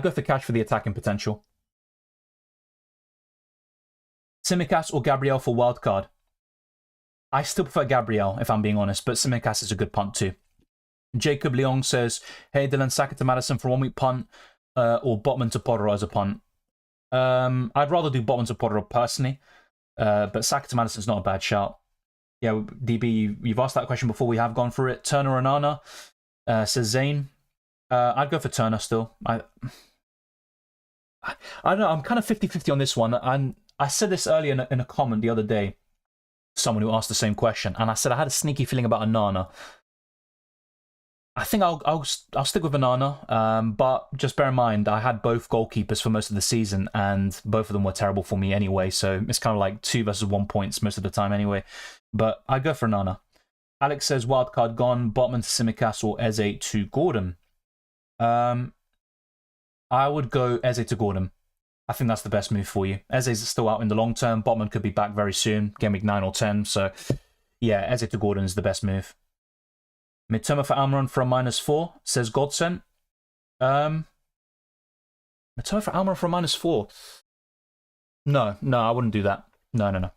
go for Cash for the attacking potential. Tsimikas or Gabriel for wildcard. I still prefer Gabriel, if I'm being honest, but Tsimikas is a good punt too. Jacob Leong says, hey, Dylan, Saka to Maddison for 1-week punt, or Botman to Potter as a punt. I'd rather do Botman to Potter personally, but Saka to Maddison's not a bad shout. Yeah, DB, you've asked that question before. We have gone through it. Turner or Nana, says Zane. I'd go for Turner still. I don't know. I'm kind of 50-50 on this one. And I said this earlier in a comment the other day. Someone who asked the same question, and I said I had a sneaky feeling about Onana. I think I'll stick with Onana, but just bear in mind I had both goalkeepers for most of the season, and both of them were terrible for me anyway. So it's kind of like 2 versus 1 points most of the time anyway. But I go for Onana. Alex says wildcard gone. Botman to Tsimikas or Eze to Gordon. I would go Eze to Gordon. I think that's the best move for you. Eze's still out in the long term. Botman could be back very soon, game week 9 or 10. So yeah, Eze to Gordon is the best move. Mitoma for Almiron for a -4, says Godsent. Mitoma for Almiron for a -4. No, I wouldn't do that. No.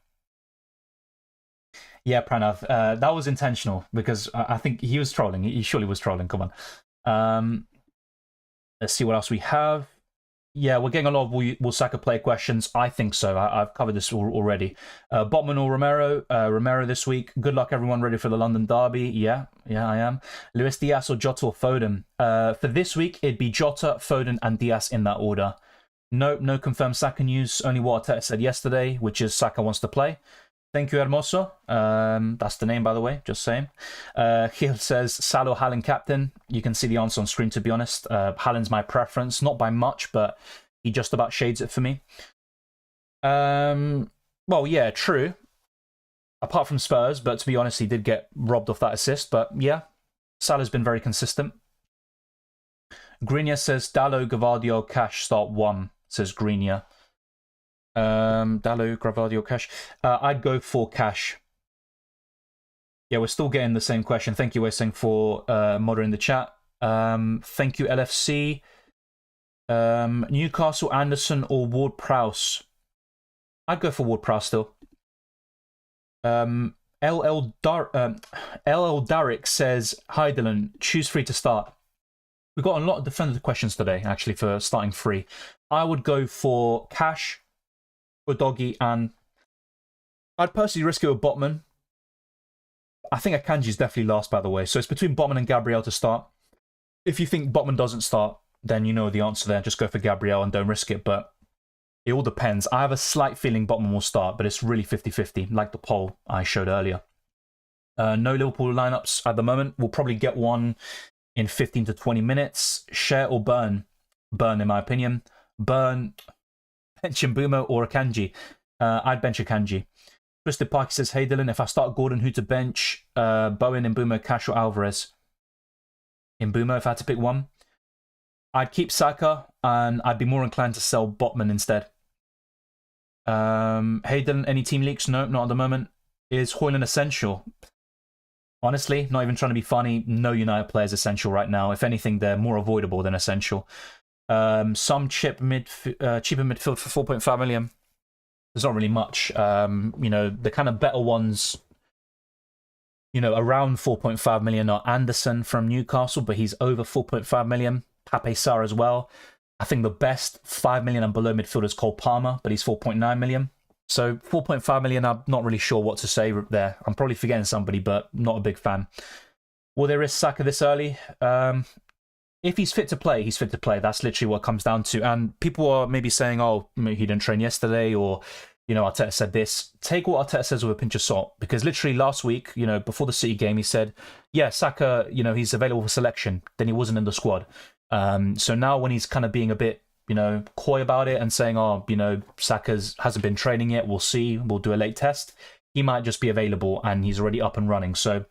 Yeah, Pranav, that was intentional because I think he was trolling. He surely was trolling. Come on. Let's see what else we have. Yeah, we're getting a lot of will Saka play questions. I think so. I've covered this already. Botman or Romero? Romero this week. Good luck, everyone. Ready for the London Derby? Yeah, I am. Luis Diaz or Jota or Foden? For this week, it'd be Jota, Foden, and Diaz in that order. No confirmed Saka news. Only what Arteta said yesterday, which is Saka wants to play. Thank you, Hermoso. That's the name, by the way, just saying. Gil says, Salah or Haaland captain. You can see the answer on screen, to be honest. Haaland's my preference, not by much, but he just about shades it for me. Well, yeah, true. Apart from Spurs, but to be honest, he did get robbed off that assist. But yeah, Salah's been very consistent. Greenia says, Dallo, Gavadio, Cash, start 1, says Greenia. Dallo, Gravadio, Cash. I'd go for Cash. Yeah, we're still getting the same question. Thank you, Westing, for moderating the chat. Thank you, LFC. Newcastle, Anderson, or Ward-Prowse? I'd go for Ward-Prowse still. LL Darrick says, hi, Dylan. Choose 3 to start. We've got a lot of defender questions today, actually, for starting 3. I would go for Cash, or Doggy, and I'd personally risk it with Botman. I think Akanji's definitely last, by the way. So it's between Botman and Gabriel to start. If you think Botman doesn't start, then you know the answer there. Just go for Gabriel and don't risk it. But it all depends. I have a slight feeling Botman will start, but it's really 50-50, like the poll I showed earlier. No Liverpool lineups at the moment. We'll probably get one in 15 to 20 minutes. Share or burn? Burn, in my opinion. Burn. Bench Mbumo or Akanji? I'd bench Akanji. Twisted Parky says, hey Dylan, if I start Gordon, who to bench? Bowen, Mbumo, Cash or Alvarez? Mbumo, if I had to pick one. I'd keep Saka, and I'd be more inclined to sell Botman instead. Hey Dylan, any team leaks? No, not at the moment. Is Højlund essential? Honestly, not even trying to be funny, no United players essential right now. If anything, they're more avoidable than essential. Some cheaper midfield for 4.5 million. There's not really much. The kind of better ones, around 4.5 million are Anderson from Newcastle, but he's over 4.5 million. Pape Sarr as well. I think the best 5 million and below midfielder is Cole Palmer, but he's 4.9 million. So 4.5 million, I'm not really sure what to say there. I'm probably forgetting somebody, but not a big fan. Will there is Saka this early? If he's fit to play, he's fit to play. That's literally what it comes down to. And people are maybe saying, oh, he didn't train yesterday, or, you know, Arteta said this. Take what Arteta says with a pinch of salt, because literally last week, you know, before the City game, he said, yeah, Saka, you know, he's available for selection. Then he wasn't in the squad. So now when he's kind of being a bit, you know, coy about it and saying, oh, you know, Saka hasn't been training yet, we'll see, we'll do a late test, he might just be available and he's already up and running. So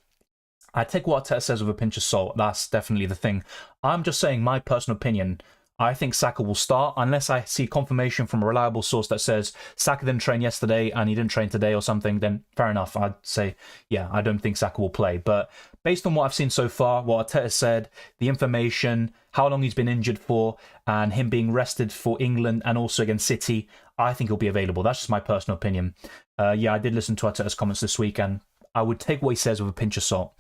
I take what Arteta says with a pinch of salt. That's definitely the thing. I'm just saying my personal opinion. I think Saka will start unless I see confirmation from a reliable source that says Saka didn't train yesterday and he didn't train today or something, then fair enough. I'd say, yeah, I don't think Saka will play. But based on what I've seen so far, what Arteta said, the information, how long he's been injured for, and him being rested for England and also against City, I think he'll be available. That's just my personal opinion. Yeah, I did listen to Arteta's comments this week and I would take what he says with a pinch of salt.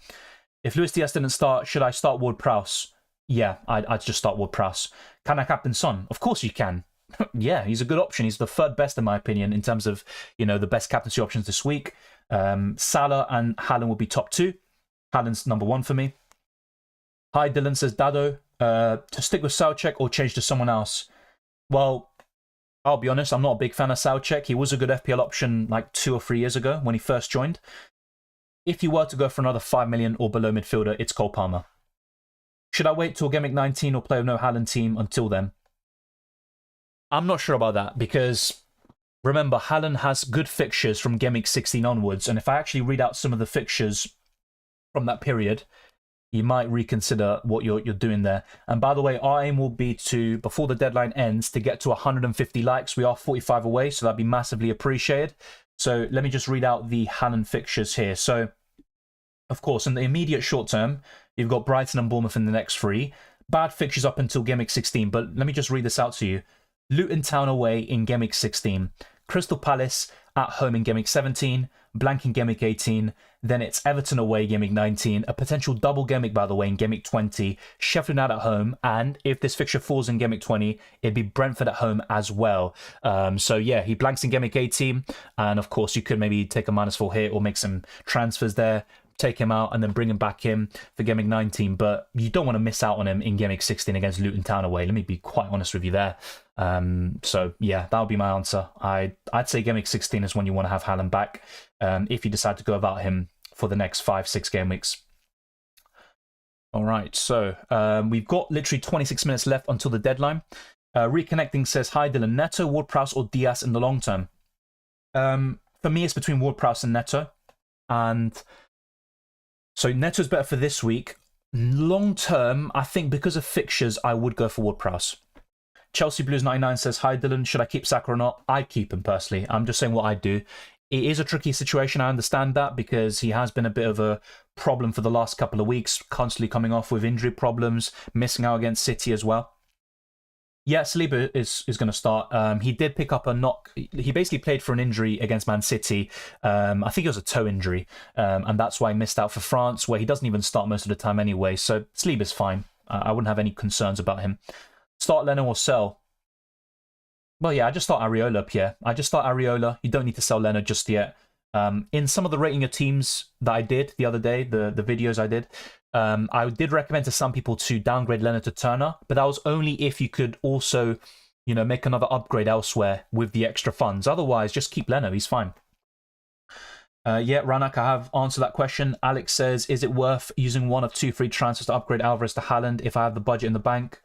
If Luis Diaz didn't start, should I start Ward-Prowse? Yeah, I'd just start Ward-Prowse. Can I captain Son? Of course you can. Yeah, he's a good option. He's the third best in my opinion in terms of, you know, the best captaincy options this week. Salah and Haaland will be top 2. Haaland's number 1 for me. Hi, Dylan says, Dado, to stick with Soucek or change to someone else? Well, I'll be honest, I'm not a big fan of Soucek. He was a good FPL option like 2 or 3 years ago when he first joined. If you were to go for another 5 million or below midfielder, it's Cole Palmer. Should I wait till Gameweek 19 or play with no Haaland team until then? I'm not sure about that because, remember, Haaland has good fixtures from Gameweek 16 onwards, and if I actually read out some of the fixtures from that period, you might reconsider what you're doing there. And by the way, our aim will be to, before the deadline ends, to get to 150 likes. We are 45 away, so that'd be massively appreciated. So let me just read out the Haaland fixtures here. So, of course, in the immediate short term, you've got Brighton and Bournemouth in the next 3. Bad fixtures up until Gameweek 16, but let me just read this out to you. Luton Town away in Gameweek 16. Crystal Palace at home in Gameweek 17. Blank in Gameweek 18. Then it's Everton away Gameweek 19. A potential double Gameweek, by the way, in Gameweek 20. Sheffield United at home. And if this fixture falls in Gameweek 20, it'd be Brentford at home as well. So yeah, he blanks in Gameweek 18. And of course, you could maybe take a -4 here or make some transfers there. Take him out and then bring him back in for Gameweek 19. But you don't want to miss out on him in Gameweek 16 against Luton Town away. Let me be quite honest with you there. So yeah, that would be my answer. I'd say Gameweek 16 is when you want to have Haaland back if you decide to go about him for the next 5-6 game weeks. All right, so we've got literally 26 minutes left until the deadline. Reconnecting says, hi Dylan, Neto, Ward-Prowse or Diaz in the long term? For me, it's between Ward-Prowse and Neto. And so Neto's better for this week. Long term, I think because of fixtures, I would go for Ward-Prowse. Chelsea Blues 99 says, hi Dylan, should I keep Saka or not? I'd keep him personally. I'm just saying what I'd do. It is a tricky situation, I understand that, because he has been a bit of a problem for the last couple of weeks, constantly coming off with injury problems, missing out against City as well. Yeah, Saliba is going to start. He did pick up a knock. He basically played for an injury against Man City. I think it was a toe injury, and that's why he missed out for France, where he doesn't even start most of the time anyway. So Saliba's fine. I wouldn't have any concerns about him. Start Leno or sell? Well, yeah, I just start Areola, Pierre. I just start Areola. You don't need to sell Leno just yet. In some of the rating your teams that I did the other day, the videos I did, I did recommend to some people to downgrade Leno to Turner, but that was only if you could also, you know, make another upgrade elsewhere with the extra funds. Otherwise, just keep Leno. He's fine. Yeah, Ranak, I have answered that question. Alex says, is it worth using one of 2 free transfers to upgrade Alvarez to Haaland if I have the budget in the bank?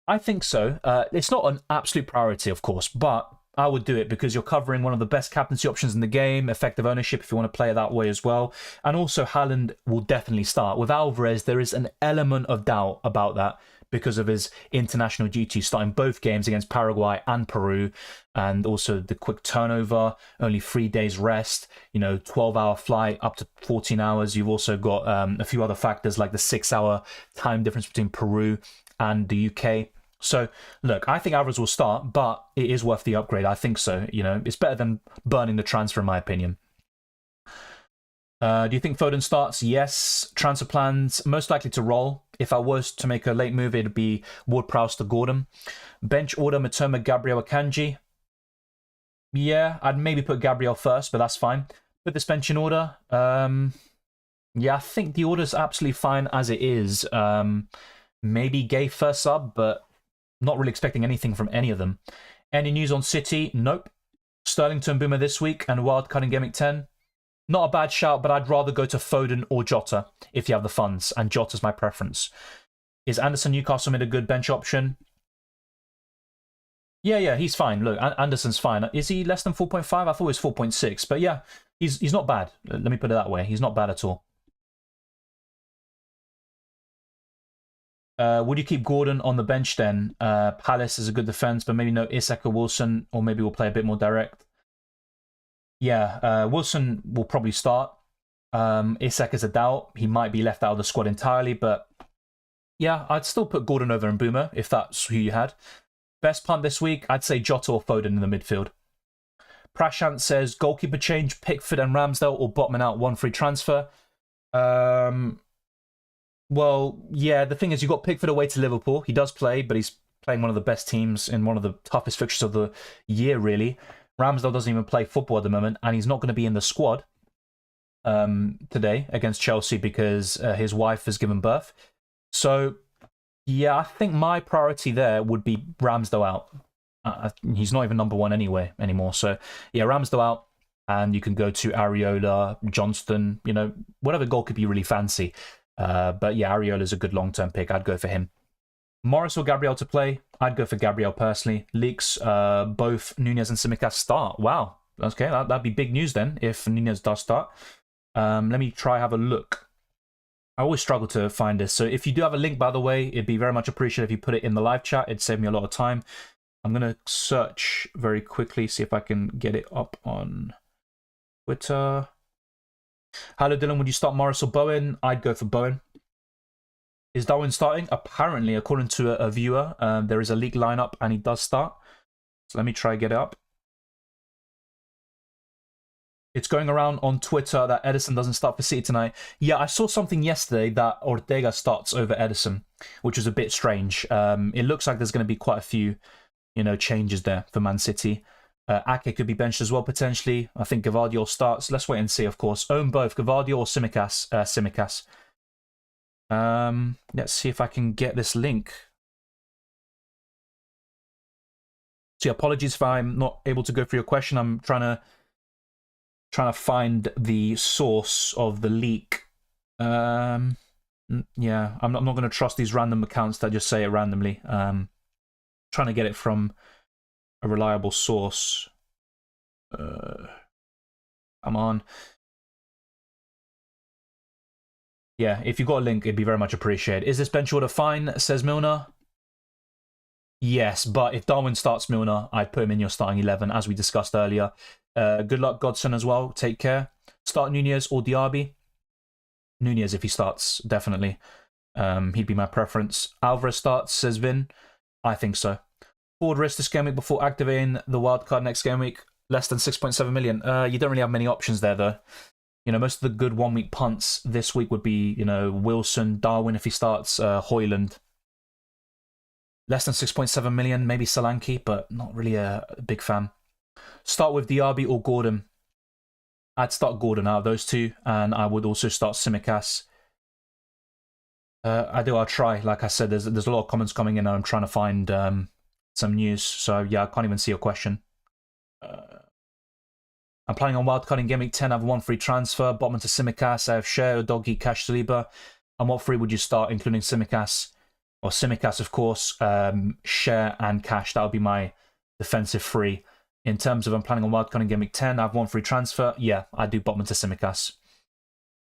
I think so. It's not an absolute priority, of course, but I would do it because you're covering one of the best captaincy options in the game, effective ownership if you want to play it that way as well. And also Haaland will definitely start. With Alvarez, there is an element of doubt about that because of his international duties, starting both games against Paraguay and Peru, and also the quick turnover, only 3 days rest, you know, 12-hour flight, up to 14 hours. You've also got a few other factors like the 6-hour time difference between Peru and the UK. So, look, I think Alvarez will start, but it is worth the upgrade. I think so. You know, it's better than burning the transfer, in my opinion. Do you think Foden starts? Yes. Transfer plans, most likely to roll. If I was to make a late move, it'd be Ward-Prowse to Gordon. Bench order Matoma, Gabriel, Akanji. Yeah, I'd maybe put Gabriel first, but that's fine. Put this bench in order. Yeah, I think the order's absolutely fine as it is. Maybe Gay first sub, but not really expecting anything from any of them. Any news on City? Nope. Sterling to Mbeumo this week and wildcard in Gameweek 10. Not a bad shout, but I'd rather go to Foden or Jota if you have the funds, and Jota's my preference. Is Anderson Newcastle made a good bench option? Yeah, he's fine. Look, Anderson's fine. Is he less than 4.5? I thought it was 4.6, but yeah, he's not bad. Let me put it that way. He's not bad at all. Would you keep Gordon on the bench then? Palace is a good defense, but maybe no Isak or Wilson, or maybe we'll play a bit more direct. Yeah, Wilson will probably start. Isak is a doubt. He might be left out of the squad entirely, but yeah, I'd still put Gordon over Mbeumo if that's who you had. Best punt this week, I'd say Jota or Foden in the midfield. Prashant says, goalkeeper change, Pickford and Ramsdale or Botman out, one free transfer. Well, yeah, the thing is, you got Pickford away to Liverpool. He does play, but he's playing one of the best teams in one of the toughest fixtures of the year, really. Ramsdale doesn't even play football at the moment, and he's not going to be in the squad today against Chelsea because his wife has given birth. So, yeah, I think my priority there would be Ramsdale out. He's not even number one anymore. So, yeah, Ramsdale out, and you can go to Areola, Johnston, whatever goalkeeper you really fancy. But yeah, Areola's a good long-term pick. I'd go for him. Morris or Gabriel to play? I'd go for Gabriel personally. Leaks, both Nunez and Tsimikas start. Wow. Okay, that'd be big news then if Nunez does start. Let me have a look. I always struggle to find this. So if you do have a link, by the way, it'd be very much appreciated if you put it in the live chat. It'd save me a lot of time. I'm going to search very quickly, see if I can get it up on Twitter. Hello, Dylan. Would you start Morris or Bowen? I'd go for Bowen. Is Darwin starting? Apparently, according to a viewer, there is a league lineup and he does start. So let me try get it up. It's going around on Twitter that Edison doesn't start for City tonight. Yeah, I saw something yesterday that Ortega starts over Edison, which was a bit strange. It looks like there's going to be quite a few, changes there for Man City. Ake could be benched as well, potentially. I think Gavardio starts. Let's wait and see, of course. Own both, Gavardio or Tsimikas. Let's see if I can get this link. So, apologies if I'm not able to go through your question. I'm trying to find the source of the leak. Yeah, I'm not going to trust these random accounts that just say it randomly. Trying to get it from a reliable source. Come on. Yeah, if you've got a link, it'd be very much appreciated. Is this bench order fine, says Milner? Yes, but if Darwin starts Milner, I'd put him in your starting 11, as we discussed earlier. Good luck, Godson, as well. Take care. Start Nunez or Diaby? Nunez, if he starts, definitely. He'd be my preference. Alvarez starts, says Vin. I think so. Forward risk this game week before activating the wildcard next game week. Less than 6.7 million. You don't really have many options there, though. Most of the good 1 week punts this week would be, Wilson, Darwin if he starts, Højlund. Less than 6.7 million, maybe Solanke, but not really a big fan. Start with Diaby or Gordon. I'd start Gordon out of those two, and I would also start Tsimikas. I'll try. Like I said, there's a lot of comments coming in, and I'm trying to find some news. So yeah, I can't even see your question. I'm planning on wildcarding Game Week 10. I have one free transfer. Botman to Tsimikas. I have Share, Doggy, Cash, Saliba. And what free would you start, including Tsimikas? Or Tsimikas, of course. Share and Cash. That would be my defensive free. In terms of I'm planning on wildcarding Game Week 10, I have one free transfer. Yeah, I do Botman to Tsimikas.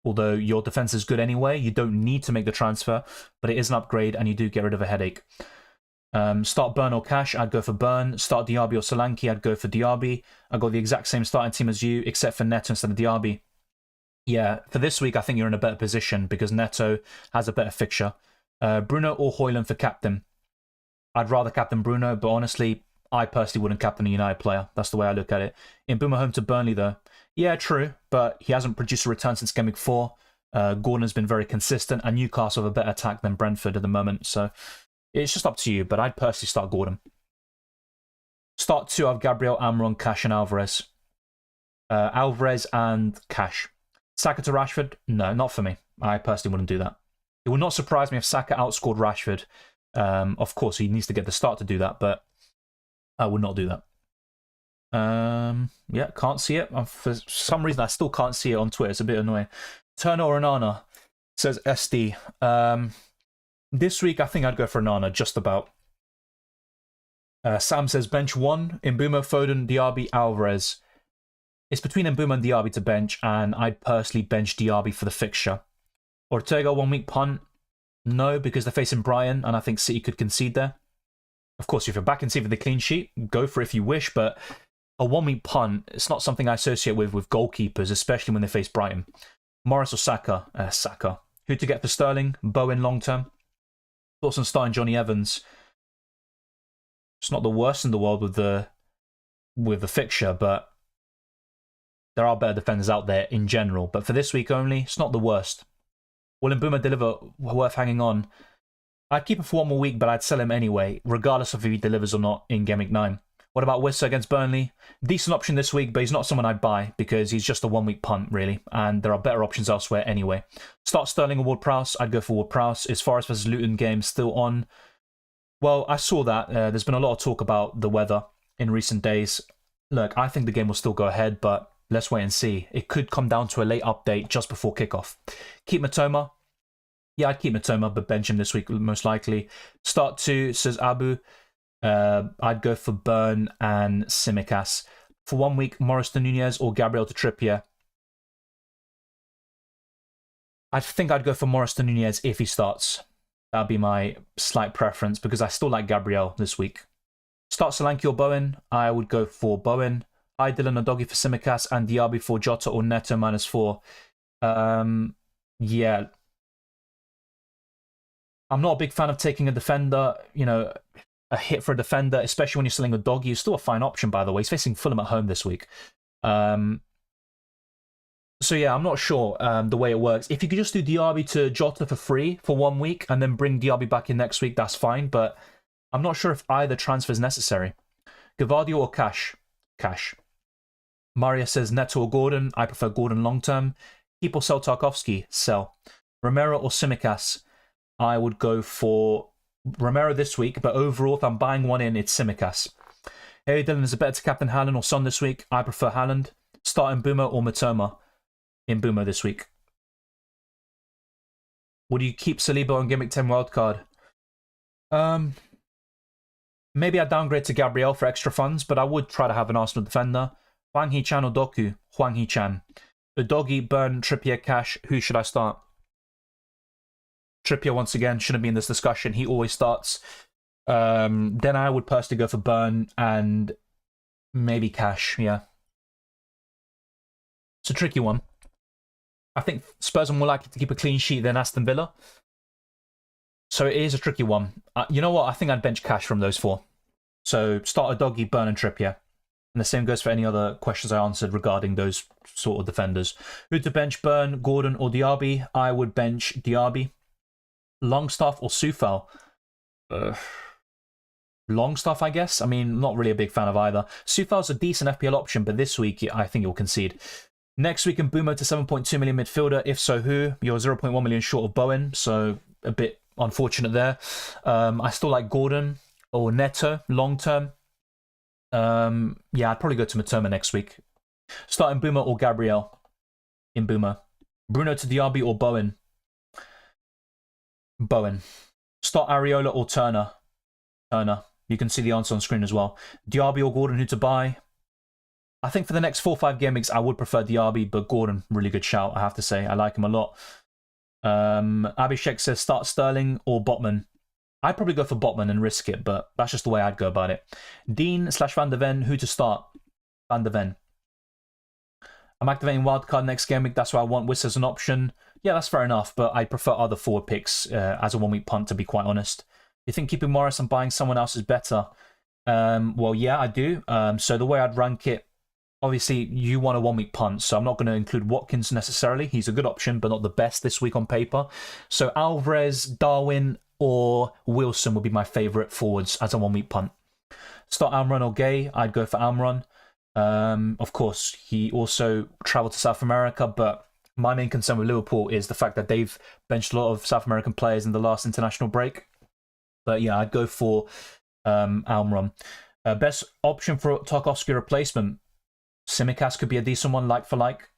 Although your defense is good anyway, you don't need to make the transfer, but it is an upgrade and you do get rid of a headache. Start Burn or Cash, I'd go for Burn. Start Diaby or Solanke, I'd go for Diaby. I got the exact same starting team as you, except for Neto instead of Diaby. Yeah, for this week, I think you're in a better position because Neto has a better fixture. Bruno or Højlund for captain. I'd rather captain Bruno, but honestly, I personally wouldn't captain a United player. That's the way I look at it. In Mbeumo home to Burnley, though. Yeah, true, but he hasn't produced a return since Game Week 4. Gordon has been very consistent, and Newcastle have a better attack than Brentford at the moment, so it's just up to you, but I'd personally start Gordon. Start 2 of Gabriel, Amron, Cash, and Alvarez. Alvarez and Cash. Saka to Rashford? No, not for me. I personally wouldn't do that. It would not surprise me if Saka outscored Rashford. Of course, he needs to get the start to do that, but I would not do that. Yeah, can't see it. For some reason, I still can't see it on Twitter. It's a bit annoying. Turner or Onana, says SD. This week, I think I'd go for Onana, just about. Sam says bench 1, Mbeumo, Foden, Diaby, Alvarez. It's between Mbeumo and Diaby to bench, and I'd personally bench Diaby for the fixture. Ortega 1 week punt? No, because they're facing Brighton, and I think City could concede there. Of course, if you're back and see for the clean sheet, go for it if you wish, but a 1 week punt, it's not something I associate with goalkeepers, especially when they face Brighton. Morris or Saka? Saka. Who to get for Sterling? Bowen long term. Thoughts on starting Johnny Evans? It's not the worst in the world with the fixture, but there are better defenders out there in general. But for this week only, it's not the worst. Will Mbeumo deliver? Worth hanging on? I'd keep him for 1 more week, but I'd sell him anyway, regardless of if he delivers or not in Game Week 9. What about Wissa against Burnley? Decent option this week, but he's not someone I'd buy because he's just a 1 week punt, really, and there are better options elsewhere anyway. Start Sterling or Ward-Prowse? I'd go for Ward-Prowse. Is Forest vs Luton game still on? Well, I saw that. There's been a lot of talk about the weather in recent days. Look, I think the game will still go ahead, but let's wait and see. It could come down to a late update just before kickoff. Keep Matoma. Yeah, I'd keep Matoma, but bench him this week most likely. Start 2, says Abu. I'd go for Burn and Tsimikas. For 1 week, Morris to Nunez or Gabriel to Trippier. I think I'd go for Morris to Nunez if he starts. That'd be my slight preference because I still like Gabriel this week. Start Solanke or Bowen. I would go for Bowen. I Dylan or Doggy for Tsimikas and Diaby for Jota or Neto -4. Yeah. I'm not a big fan of taking a defender, you know, a hit for a defender, especially when you're selling a Doggy. He's still a fine option, by the way. He's facing Fulham at home this week. So yeah, I'm not sure the way it works. If you could just do Diaby to Jota for free for 1 week and then bring Diaby back in next week, that's fine. But I'm not sure if either transfer is necessary. Gavardio or Cash? Cash. Maria says Neto or Gordon. I prefer Gordon long term. Keep or sell Tarkovsky? Sell. Romero or Tsimikas? I would go for Romero this week, but overall, if I'm buying one in, it's Tsimikas. Hey Dylan, is it better to captain Haaland or Son this week? I prefer Haaland. Start Mbeumo or Matoma? Mbeumo this week. Would you keep Saliba on Game Week 10 wildcard? Maybe I downgrade to Gabriel for extra funds, but I would try to have an Arsenal defender. Hwang Hee-chan or Doku? Hwang Hee-chan. Udogi, Burn, Trippier, Cash. Who should I start? Trippier, once again, shouldn't be in this discussion. He always starts. Then I would personally go for Burn and maybe Cash, yeah. It's a tricky one. I think Spurs are more likely to keep a clean sheet than Aston Villa. So it is a tricky one. You know what? I think I'd bench Cash from those 4. So start Udogi, Burn and Trippier. And the same goes for any other questions I answered regarding those sort of defenders. Who to bench, Burn, Gordon or Diaby? I would bench Diaby. Longstaff or Soufal? Longstaff, I guess. I mean, not really a big fan of either. Soufal's a decent FPL option, but this week I think he'll concede. Next week, Mbeumo to 7.2 million midfielder. If so, who? You're 0.1 million short of Bowen, so a bit unfortunate there. I still like Gordon or Neto long term. Yeah, I'd probably go to Matoma next week. Start Mbeumo or Gabriel? Mbeumo. Bruno to Diaby or Bowen? Bowen. Start Areola or Turner? Turner. You can see the answer on screen as well. Diaby or Gordon, who to buy? I think for the next 4 or 5 game weeks, I would prefer Diaby, but Gordon, really good shout, I have to say. I like him a lot. Abhishek says start Sterling or Botman. I'd probably go for Botman and risk it, but that's just the way I'd go about it. Dean/Van der Ven, who to start? Van der Ven. I'm activating wildcard next game week. That's why I want Wiss as an option. Yeah, that's fair enough, but I prefer other forward picks as a 1 week punt, to be quite honest. You think keeping Morris and buying someone else is better? Well, yeah, I do. So the way I'd rank it, obviously, you want a 1 week punt, so I'm not going to include Watkins necessarily. He's a good option, but not the best this week on paper. So Alvarez, Darwin, or Wilson would be my favourite forwards as a 1 week punt. Start Almiron or Gay, I'd go for Almiron. Of course, he also travelled to South America, but my main concern with Liverpool is the fact that they've benched a lot of South American players in the last international break. But yeah, I'd go for Almiron. Best option for Tarkowski replacement, Tsimikas could be a decent one, like for like,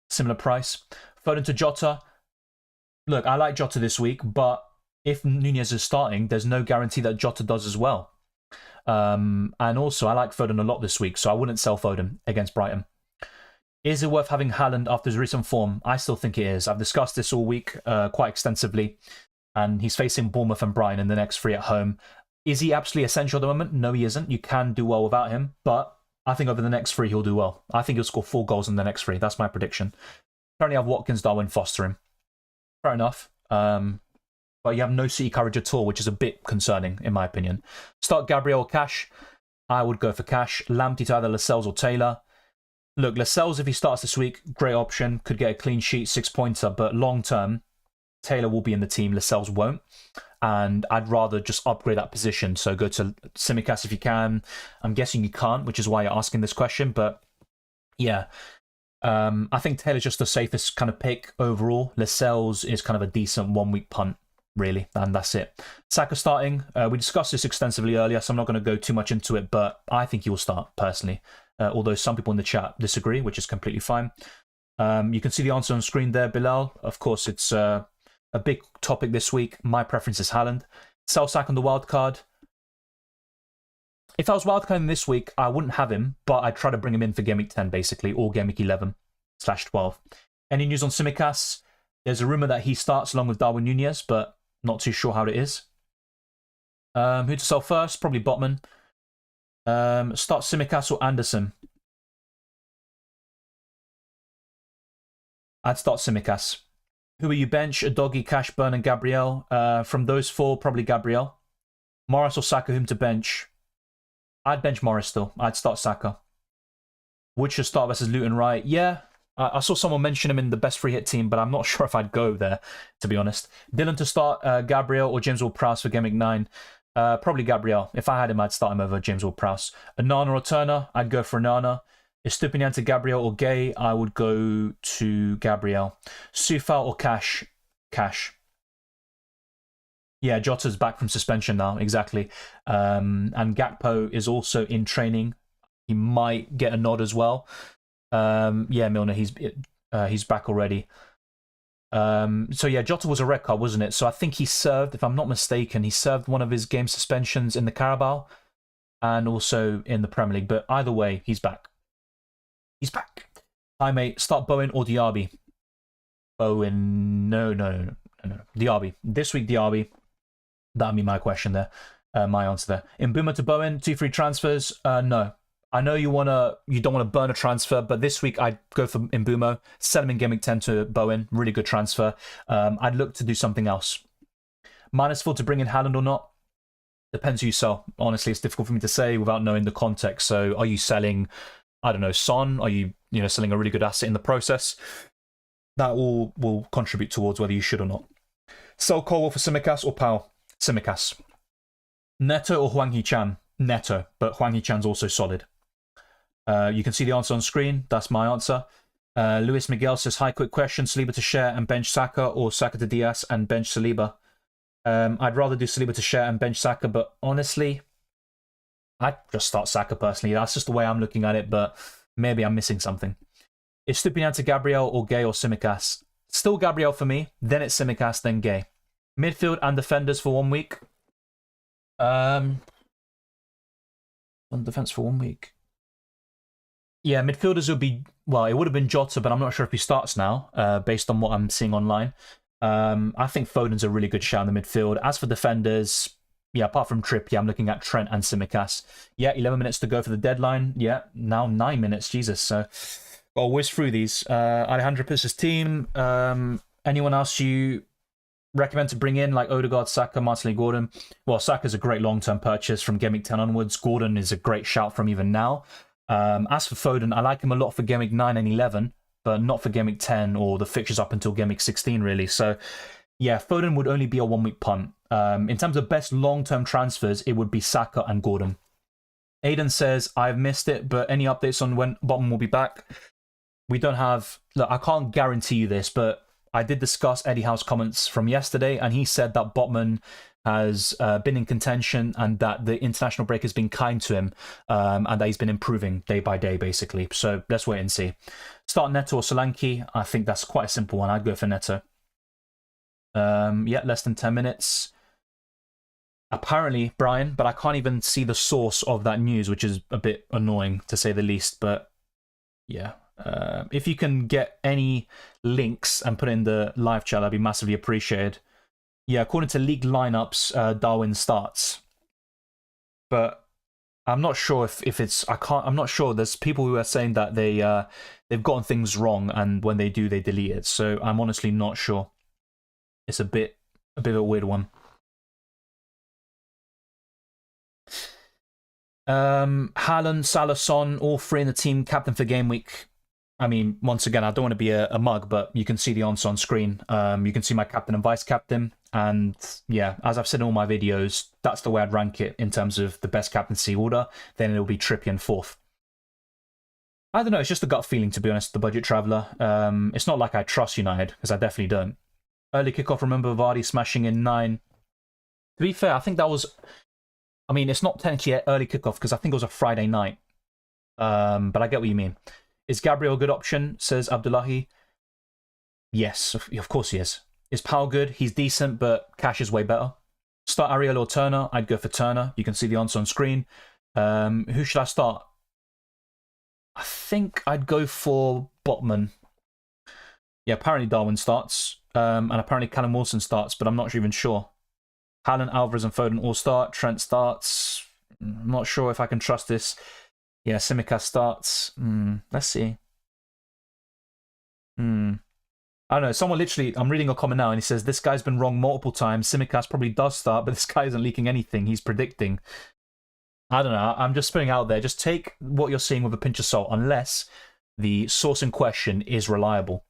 similar price. Foden to Jota. Look, I like Jota this week, but if Nunez is starting, there's no guarantee that Jota does as well. And also, I like Foden a lot this week, so I wouldn't sell Foden against Brighton. Is it worth having Haaland after his recent form? I still think it is. I've discussed this all week quite extensively, and he's facing Bournemouth and Brighton in the next 3 at home. Is he absolutely essential at the moment? No, he isn't. You can do well without him, but I think over the next 3 he'll do well. I think he'll score 4 goals in the next 3. That's my prediction. Currently I have Watkins, Darwin, Foster him. Fair enough. But you have no City coverage at all, which is a bit concerning, in my opinion. Start Gabriel or Cash. I would go for Cash. Lamptey to either Lascelles or Taylor. Look, Lascelles, if he starts this week, great option. Could get a clean sheet, 6-pointer. But long term, Taylor will be in the team. Lascelles won't. And I'd rather just upgrade that position. So go to Tsimikas if you can. I'm guessing you can't, which is why you're asking this question. But yeah, I think Taylor's just the safest kind of pick overall. Lascelles is kind of a decent 1-week punt, really, and that's it. Saka starting. We discussed this extensively earlier, so I'm not going to go too much into it, but I think he will start, personally. Although some people in the chat disagree, which is completely fine. You can see the answer on screen there, Bilal. Of course, it's a big topic this week. My preference is Haaland. Sell Saka on the wild card. If I was wildcarding this week, I wouldn't have him, but I'd try to bring him in for Game Week 10, basically, or Game Week 11/12. Any news on Tsimikas? There's a rumour that he starts along with Darwin Nunez, but not too sure how it is. Who to sell first? Probably Botman. Start Tsimikas or Anderson? I'd start Tsimikas. Who will you bench? Doggy, Cashburn, and Gabriel. From those 4, probably Gabriel. Morris or Saka, whom to bench? I'd bench Morris still. I'd start Saka. Would should start versus Luton, right? Yeah. I saw someone mention him in the best free hit team, but I'm not sure if I'd go there, to be honest. Dylan to start, Gabriel or James Ward-Prowse for Game Week 9. Probably Gabriel. If I had him, I'd start him over James Ward-Prowse. Onana or Turner? I'd go for Onana. Estupinian to Gabriel or Gay? I would go to Gabriel. Sufal or Cash? Cash. Yeah, Jota's back from suspension now, exactly. And Gakpo is also in training. He might get a nod as well. Yeah, Milner, he's back already. So yeah, Jota was a red card, wasn't it? So I think he served, if I'm not mistaken, he served one of his game suspensions in the Carabao and also in the Premier League. But either way, he's back. He's back. Hi, mate. Start Bowen or Diaby? Bowen, no. Diaby. This week, Diaby. That'd be my question there. My answer there. In Mbeumo to Bowen, 2 free transfers. No. I know you don't want to burn a transfer, but this week I'd go for Mbeumo, sell him in Game Week 10 to Bowen. Really good transfer. I'd look to do something else. -4 to bring in Haaland or not? Depends who you sell. Honestly, it's difficult for me to say without knowing the context. So are you selling, I don't know, Son? Are you selling a really good asset in the process? That all will contribute towards whether you should or not. Sell Colwell for Tsimikas or Powell? Tsimikas. Neto or Hwang Hee-chan? Neto, but Hwang Hee-chan's also solid. You can see the answer on screen. That's my answer. Luis Miguel says, hi, quick question. Saliba to share and bench Saka, or Saka to Diaz and bench Saliba? I'd rather do Saliba to share and bench Saka, but honestly, I'd just start Saka personally. That's just the way I'm looking at it, but maybe I'm missing something. Is Stupinian to Gabriel or Gay or Tsimikas? Still Gabriel for me, then it's Tsimikas, then Gay. Midfield and defenders for 1 week. On defense for 1 week. Yeah, midfielders would be, well, it would have been Jota, but I'm not sure if he starts now, based on what I'm seeing online. I think Foden's a really good shout in the midfield. As for defenders, yeah, apart from Tripp, yeah, I'm looking at Trent and Tsimikas. Yeah, 11 minutes to go for the deadline. Yeah, now 9 minutes, Jesus. So I'll whiz through these. Alejandro Piz's team. Anyone else you recommend to bring in, like Odegaard, Saka, Martinelli, Gordon? Well, Saka's a great long-term purchase from Game Week 10 onwards. Gordon is a great shout from even now. As for Foden, I like him a lot for Game Week 9 and 11, but not for Game Week 10 or the fixtures up until Game Week 16, really. So, yeah, Foden would only be a 1 week punt. In terms of best long-term transfers, it would be Saka and Gordon. Aiden says, I've missed it, but any updates on when Botman will be back? We don't have... Look, I can't guarantee you this, but I did discuss Eddie Howe's comments from yesterday, and he said that Botman has been in contention and that the international break has been kind to him, and that he's been improving day by day, basically. So let's wait and see. Start Neto or Solanke. I think that's quite a simple one. I'd go for Neto. Yeah, less than 10 minutes. Apparently, Brian, but I can't even see the source of that news, which is a bit annoying, to say the least. But yeah, if you can get any links and put it in the live chat, that'd be massively appreciated. Yeah, according to league lineups, Darwin starts. But I'm not sure if it's... I'm not sure. There's people who are saying that they've gotten things wrong, and when they do, they delete it. So I'm honestly not sure. It's a bit of a weird one. Haaland, Salah, Son, all three in the team, captain for game week. I mean, once again, I don't want to be a mug, but you can see the answer on screen. You can see my captain and vice captain. And yeah, as I've said in all my videos, that's the way I'd rank it in terms of the best captaincy order. Then it'll be Trippier in fourth. I don't know, it's just a gut feeling, to be honest, the budget traveller. It's not like I trust United, because I definitely don't. Early kickoff, remember Vardy smashing in 9. To be fair, I think that was... I mean, it's not technically an early kickoff because I think it was a Friday night. But I get what you mean. Is Gabriel a good option, says Abdullahi? Yes, of course he is. Is Powell good? He's decent, but Cash is way better. Start Ariel or Turner? I'd go for Turner. You can see the answer on screen. Who should I start? I think I'd go for Botman. Yeah, apparently Darwin starts. And apparently Callum Wilson starts, but I'm not even sure. Haaland, Alvarez and Foden all start. Trent starts. I'm not sure if I can trust this. Yeah, Tsimikas starts. Let's see. I don't know. Someone literally... I'm reading a comment now and he says, this guy's been wrong multiple times. Tsimikas probably does start, but this guy isn't leaking anything. He's predicting. I don't know. I'm just putting out there. Just take what you're seeing with a pinch of salt, unless the source in question is reliable.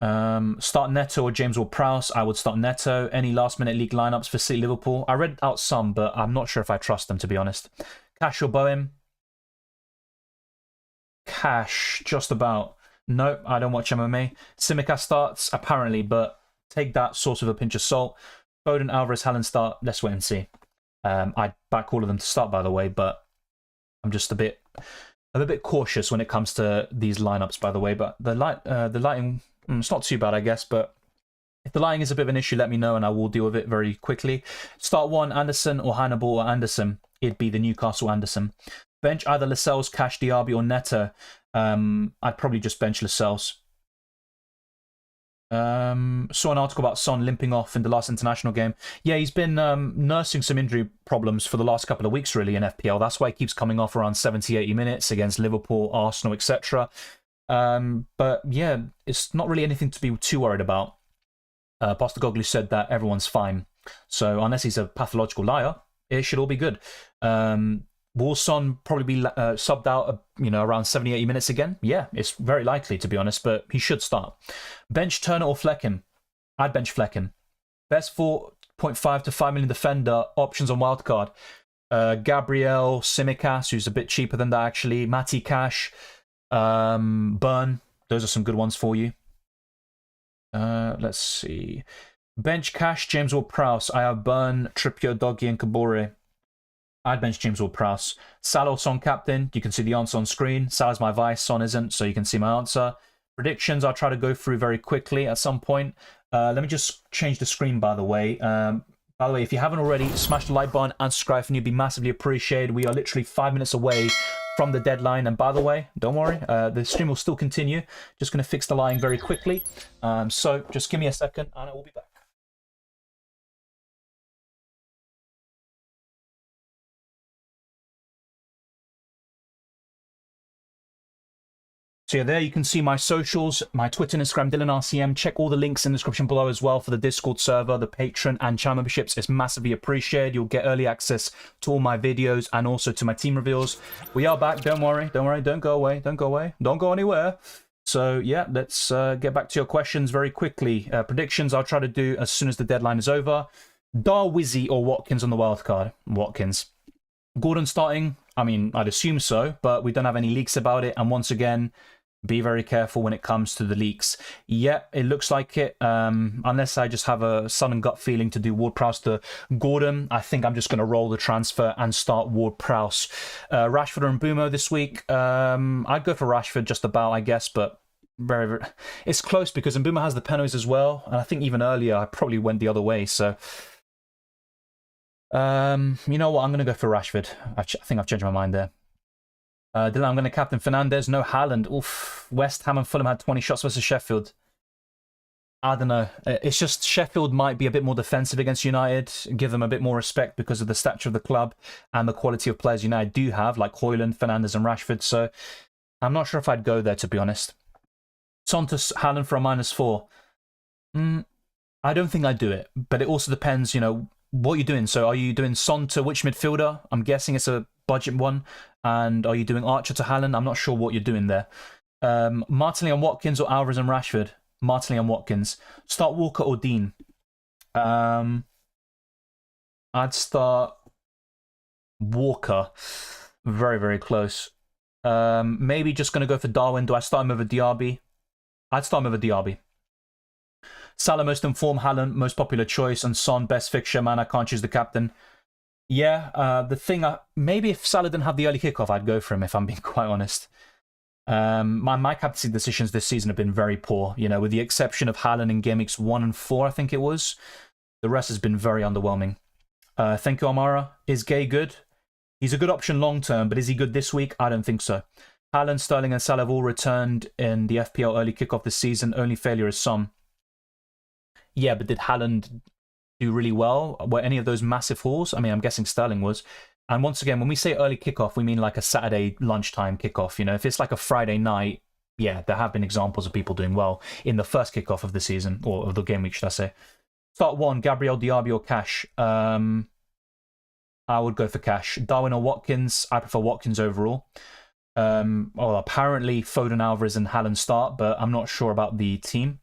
Start Neto or James Ward-Prowse. I would start Neto. Any last-minute league lineups for City Liverpool? I read out some, but I'm not sure if I trust them, to be honest. Cash or Bowen? Cash, just about. Nope, I don't watch MMA. Tsimikas starts, apparently, but take that source with a pinch of salt. Foden, Alvarez, Haaland start. Let's wait and see. I'd back all of them to start, by the way, but I'm just a bit cautious when it comes to these lineups, by the way. But the lighting... it's not too bad, I guess, but if the lighting is a bit of an issue, let me know and I will deal with it very quickly. Start 1, Anderson or Hannibal or Anderson. It'd be the Newcastle Anderson. Bench either Lascelles, Cash, Diaby or Neto. I'd probably just bench Lascelles. Saw an article about Son limping off in the last international game. Yeah, he's been nursing some injury problems for the last couple of weeks, really, in FPL. That's why he keeps coming off around 70, 80 minutes against Liverpool, Arsenal, etc. But yeah, it's not really anything to be too worried about. Postecoglou said that everyone's fine. So unless he's a pathological liar, it should all be good. Will Son probably be subbed out, around 70, 80 minutes again? Yeah, it's very likely, to be honest, but he should start. Bench Turner or Flecken? I'd bench Flecken. Best 4.5 to 5 million defender, options on wildcard. Gabriel, Tsimikas, who's a bit cheaper than that, actually. Matty Cash. Burn, those are some good ones for you. Let's see. Bench Cash, James Ward-Prowse. I have Burn, Trippier, Doggy, and Kabore. I'd bench James Ward-Prowse. Salah, Son captain. You can see the answer on screen. Salah's my vice, Son isn't, so you can see my answer. Predictions, I'll try to go through very quickly at some point. Let me just change the screen, by the way. By the way, if you haven't already, smash the like button and subscribe, and you'd be massively appreciated. We are literally 5 minutes away from the deadline, and by the way, don't worry, the stream will still continue. Just going to fix the lighting very quickly. So just give me a second and I will be back. So yeah, there you can see my socials, my Twitter and Instagram, DylanRCM. Check all the links in the description below as well for the Discord server, the Patreon and channel memberships. It's massively appreciated. You'll get early access to all my videos and also to my team reveals. We are back. Don't worry. Don't worry. Don't go away. Don't go away. Don't go anywhere. So yeah, let's get back to your questions very quickly. Predictions I'll try to do as soon as the deadline is over. Darwizzy or Watkins on the wild card? Watkins. Gordon starting, I mean, I'd assume so, but we don't have any leaks about it. And once again, be very careful when it comes to the leaks. Yeah, it looks like it. Unless I just have a sudden gut feeling to do Ward-Prowse to Gordon, I think I'm just going to roll the transfer and start Ward-Prowse. Rashford or Mbeumo this week. I'd go for Rashford just about, I guess, but very, it's close because Mbeumo has the penalties as well. And I think even earlier I probably went the other way. So, you know what? I'm going to go for Rashford. I think I've changed my mind there. Dylan, I'm going to captain Fernandes. No Haaland. Oof. West Ham and Fulham had 20 shots versus Sheffield. I don't know. It's just Sheffield might be a bit more defensive against United, give them a bit more respect because of the stature of the club and the quality of players United do have, like Højlund, Fernandes and Rashford. So I'm not sure if I'd go there, to be honest. Son to Haaland for a -4. I don't think I'd do it, but it also depends, you know, what you're doing. So are you doing Son to which midfielder? I'm guessing it's a budget one. And are you doing Archer to Haaland? I'm not sure what you're doing there. Martinelli and Watkins or Alvarez and Rashford? Martinelli and Watkins. Start Walker or Dean? I'd start Walker. Very, very close. Maybe just going to go for Darwin. Do I start him over Diaby? I'd start him over Diaby. Salah most informed, Haaland most popular choice, and Son best fixture. Man, I can't choose the captain. Yeah, the thing, maybe if Salah didn't have the early kickoff, I'd go for him, if I'm being quite honest. My captaincy decisions this season have been very poor, you know, with the exception of Haaland in game weeks 1 and 4, I think it was. The rest has been very underwhelming. Thank you, Amara. Is Gay good? He's a good option long term, but is he good this week? I don't think so. Haaland, Sterling and Salah have all returned in the FPL early kickoff this season. Only failure is Son. Yeah, but did Haaland do really well? Were any of those massive hauls? I mean, I'm guessing Sterling was. And once again, when we say early kickoff, we mean like a Saturday lunchtime kickoff. You know, if it's like a Friday night, yeah, there have been examples of people doing well in the first kickoff of the season, or of the game week, should I say. Start 1, Gabriel, Diaby or Cash. I would go for Cash. Darwin or Watkins? I prefer Watkins overall. Well, apparently Foden, Alvarez and Haaland start, but I'm not sure about the team.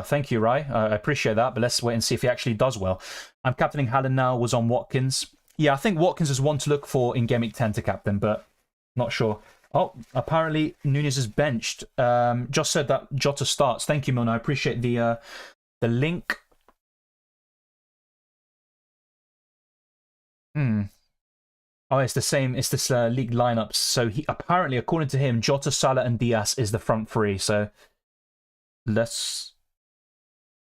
Thank you, Rai. I appreciate that, but let's wait and see if he actually does well. I'm captaining Haaland now, was on Watkins. Yeah, I think Watkins is one to look for in Game Week 10 to captain, but not sure. Oh, apparently Nunez is benched. Just said that Jota starts. Thank you, Mona. I appreciate the link. Oh, it's the same. It's this league lineups. So he apparently, according to him, Jota, Salah, and Diaz is the front three. So let's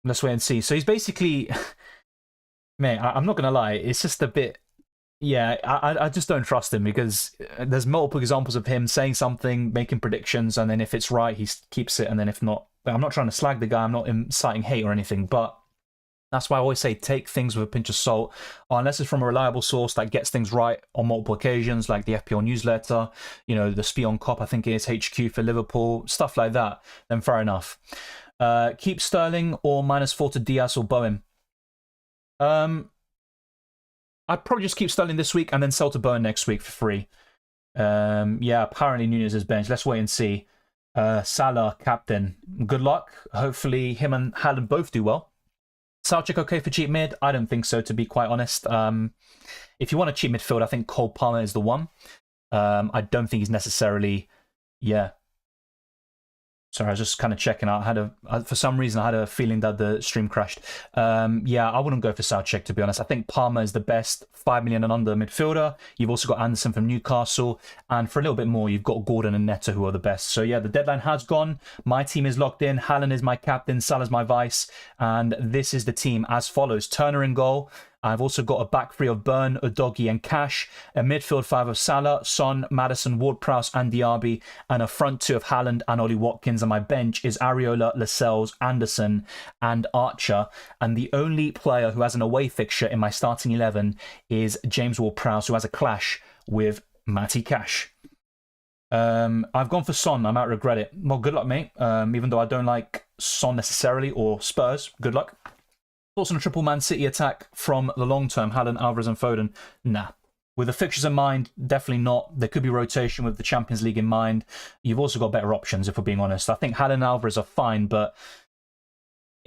wait and see. So he's basically, man, I'm not gonna lie. It's just a bit. Yeah, I just don't trust him because there's multiple examples of him saying something, making predictions, and then if it's right, he keeps it, and then if not, I'm not trying to slag the guy. I'm not inciting hate or anything, but that's why I always say take things with a pinch of salt, unless it's from a reliable source that gets things right on multiple occasions, like the FPL newsletter, you know, the Spion Cop, I think it is, HQ for Liverpool, stuff like that, then fair enough. Keep Sterling or -4 to Diaz or Bowen. I'd probably just keep Sterling this week and then sell to Bowen next week for free. Yeah, apparently Nunez is benched. Let's wait and see. Salah, captain. Good luck. Hopefully him and Haaland both do well. Southcheck okay for cheap mid? I don't think so, to be quite honest. If you want a cheap midfield, I think Cole Palmer is the one. I don't think he's necessarily... Yeah. Sorry, I was just kind of checking out. For some reason, I had a feeling that the stream crashed. Yeah, I wouldn't go for Southcheck, to be honest. I think Palmer is the best 5 million and under midfielder. You've also got Anderson from Newcastle. And for a little bit more, you've got Gordon and Neto, who are the best. So yeah, the deadline has gone. My team is locked in. Haaland is my captain. Salah's my vice. And this is the team as follows. Turner in goal. I've also got a back three of Burn, Udogie and Cash, a midfield 5 of Salah, Son, Maddison, Ward-Prowse and Diaby, and a front 2 of Haaland and Ollie Watkins. And my bench is Areola, Lascelles, Anderson and Archer. And the only player who has an away fixture in my starting 11 is James Ward-Prowse, who has a clash with Matty Cash. I've gone for Son. I might regret it. Well, good luck, mate. Even though I don't like Son necessarily or Spurs, good luck. Thoughts on a triple Man City attack from the long term, Haaland, Alvarez and Foden? Nah. With the fixtures in mind, definitely not. There could be rotation with the Champions League in mind. You've also got better options, if we're being honest. I think Haaland and Alvarez are fine, but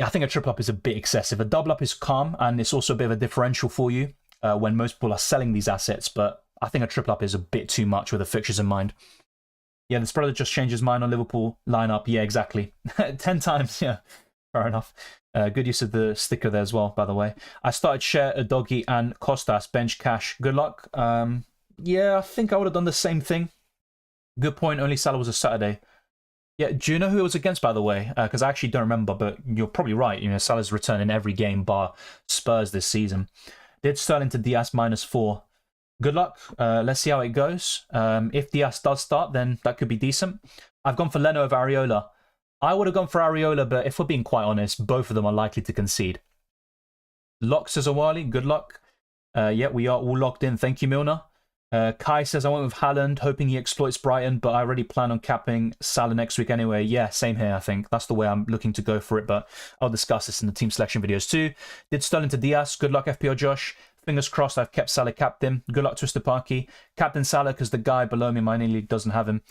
I think a triple up is a bit excessive. A double up is calm, and it's also a bit of a differential for you when most people are selling these assets, but I think a triple up is a bit too much with the fixtures in mind. Yeah, the spreader just changed his mind on Liverpool lineup. Yeah, exactly. 10 times, yeah. Fair enough. Good use of the sticker there as well, by the way. I started Share, Udogie, and Costas, bench cash. Good luck. Yeah, I think I would have done the same thing. Good point. Only Salah was a Saturday. Yeah, do you know who it was against, by the way? Because I actually don't remember, but you're probably right. You know, Salah's returned in every game bar Spurs this season. Did Sterling to Diaz -4. Good luck. Let's see how it goes. If Diaz does start, then that could be decent. I've gone for Leno over Areola. I would have gone for Areola, but if we're being quite honest, both of them are likely to concede. Lock says Awali, good luck. Yeah, we are all locked in. Thank you, Milner. Kai says, I went with Haaland, hoping he exploits Brighton, but I already plan on capping Salah next week anyway. Yeah, same here, I think. That's the way I'm looking to go for it, but I'll discuss this in the team selection videos too. Did Sterling to Diaz. Good luck, FPL Josh. Fingers crossed I've kept Salah captain. Good luck, Twister Parky. Captain Salah, because the guy below me, my league, doesn't have him.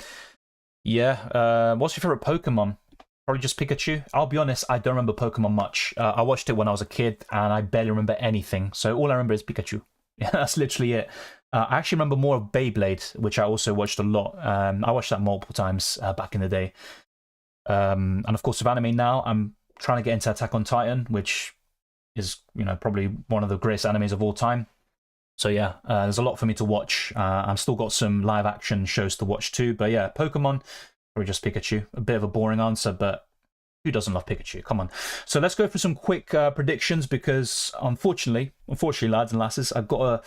Yeah, what's your favorite Pokemon? Probably just Pikachu. I'll be honest, I don't remember Pokemon much. I watched it when I was a kid, and I barely remember anything. So all I remember is Pikachu. Yeah, that's literally it. I actually remember more of Beyblade, which I also watched a lot. I watched that multiple times back in the day. And of course, with anime now, I'm trying to get into Attack on Titan, which is, you know, probably one of the greatest animes of all time. So yeah, there's a lot for me to watch. I've still got some live action shows to watch too. But yeah, Pokemon, probably just Pikachu. A bit of a boring answer, but who doesn't love Pikachu? Come on. So let's go for some quick predictions because unfortunately, lads and lasses, I've got to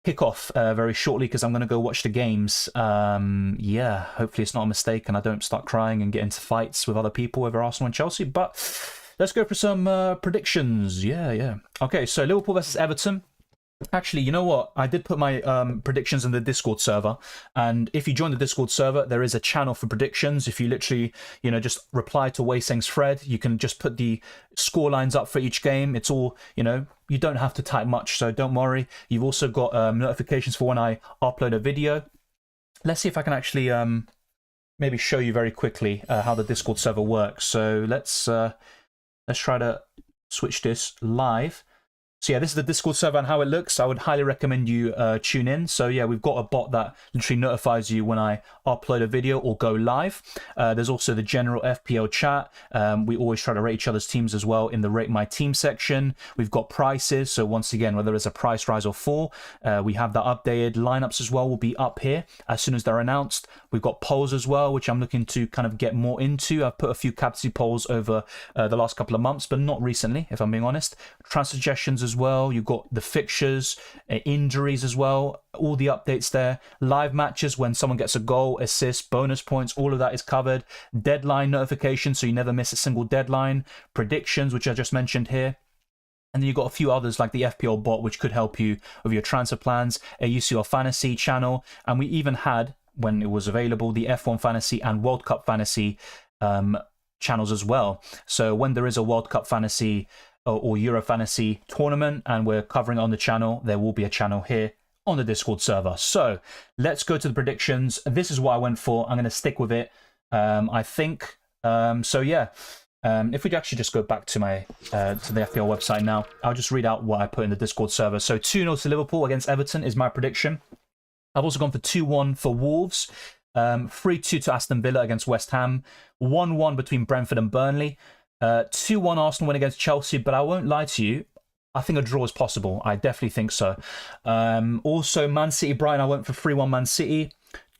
kick off very shortly because I'm going to go watch the games. Yeah, hopefully it's not a mistake and I don't start crying and get into fights with other people over Arsenal and Chelsea. But let's go for some predictions. Yeah. Okay, so Liverpool versus Everton. Actually, you know what? I did put my predictions in the Discord server, and if you join the Discord server, there is a channel for predictions. If you literally, you know, just reply to Weiseng's thread, you can just put the score lines up for each game. It's all, you know, you don't have to type much, so don't worry. You've also got notifications for when I upload a video. Let's see if I can actually maybe show you very quickly how the Discord server works. So let's try to switch this live. So yeah, this is the Discord server and how it looks. I would highly recommend you tune in. So yeah, we've got a bot that literally notifies you when I upload a video or go live. There's also the general FPL chat. We always try to rate each other's teams as well in the Rate My Team section. We've got prices. So once again, whether it's a price rise or fall, we have that updated. Lineups as well will be up here as soon as they're announced. We've got polls as well, which I'm looking to kind of get more into. I've put a few captaincy polls over the last couple of months, but not recently, if I'm being honest. Transfer suggestions as well. You've got the fixtures, injuries as well, all the updates there. Live matches when someone gets a goal, assist, bonus points, all of that is covered. Deadline notifications, so you never miss a single deadline. Predictions, which I just mentioned here. And then you've got a few others like the FPL bot, which could help you with your transfer plans, a UCL fantasy channel. And we even had, when it was available, the F1 fantasy and World Cup fantasy channels as well. So when there is a World Cup fantasy or Euro fantasy tournament and we're covering it on the channel, there will be a channel here on the Discord server. So let's go to the predictions. This is what I went for. I'm going to stick with it, I think. So yeah, if we actually just go back to my to the FPL website now, I'll just read out what I put in the Discord server. So 2-0 to Liverpool against Everton is my prediction. I've also gone for 2-1 for Wolves, 3-2 to Aston Villa against West Ham, 1-1 between Brentford and Burnley, 2-1 Arsenal win against Chelsea, but I won't lie to you, I think a draw is possible. I definitely think so. Also, Man City Brighton, I went for 3-1 Man City,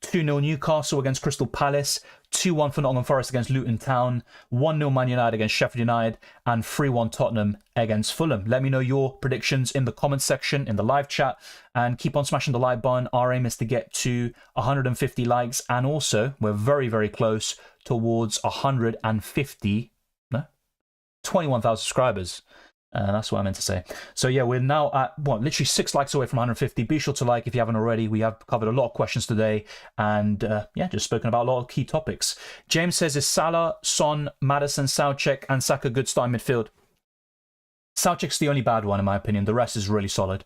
2-0 Newcastle against Crystal Palace, 2-1 for Nottingham Forest against Luton Town, 1-0 Man United against Sheffield United, and 3-1 Tottenham against Fulham. Let me know your predictions in the comments section, in the live chat, and keep on smashing the like button. Our aim is to get to 150 likes, and also, we're very, very close towards 21,000 subscribers. That's what I meant to say. So yeah, we're now at, literally 6 likes away from 150. Be sure to like if you haven't already. We have covered a lot of questions today and yeah, just spoken about a lot of key topics. James says, is Salah, Son, Maddison, Soucek and Saka good starting midfield? Soucek's the only bad one in my opinion. The rest is really solid.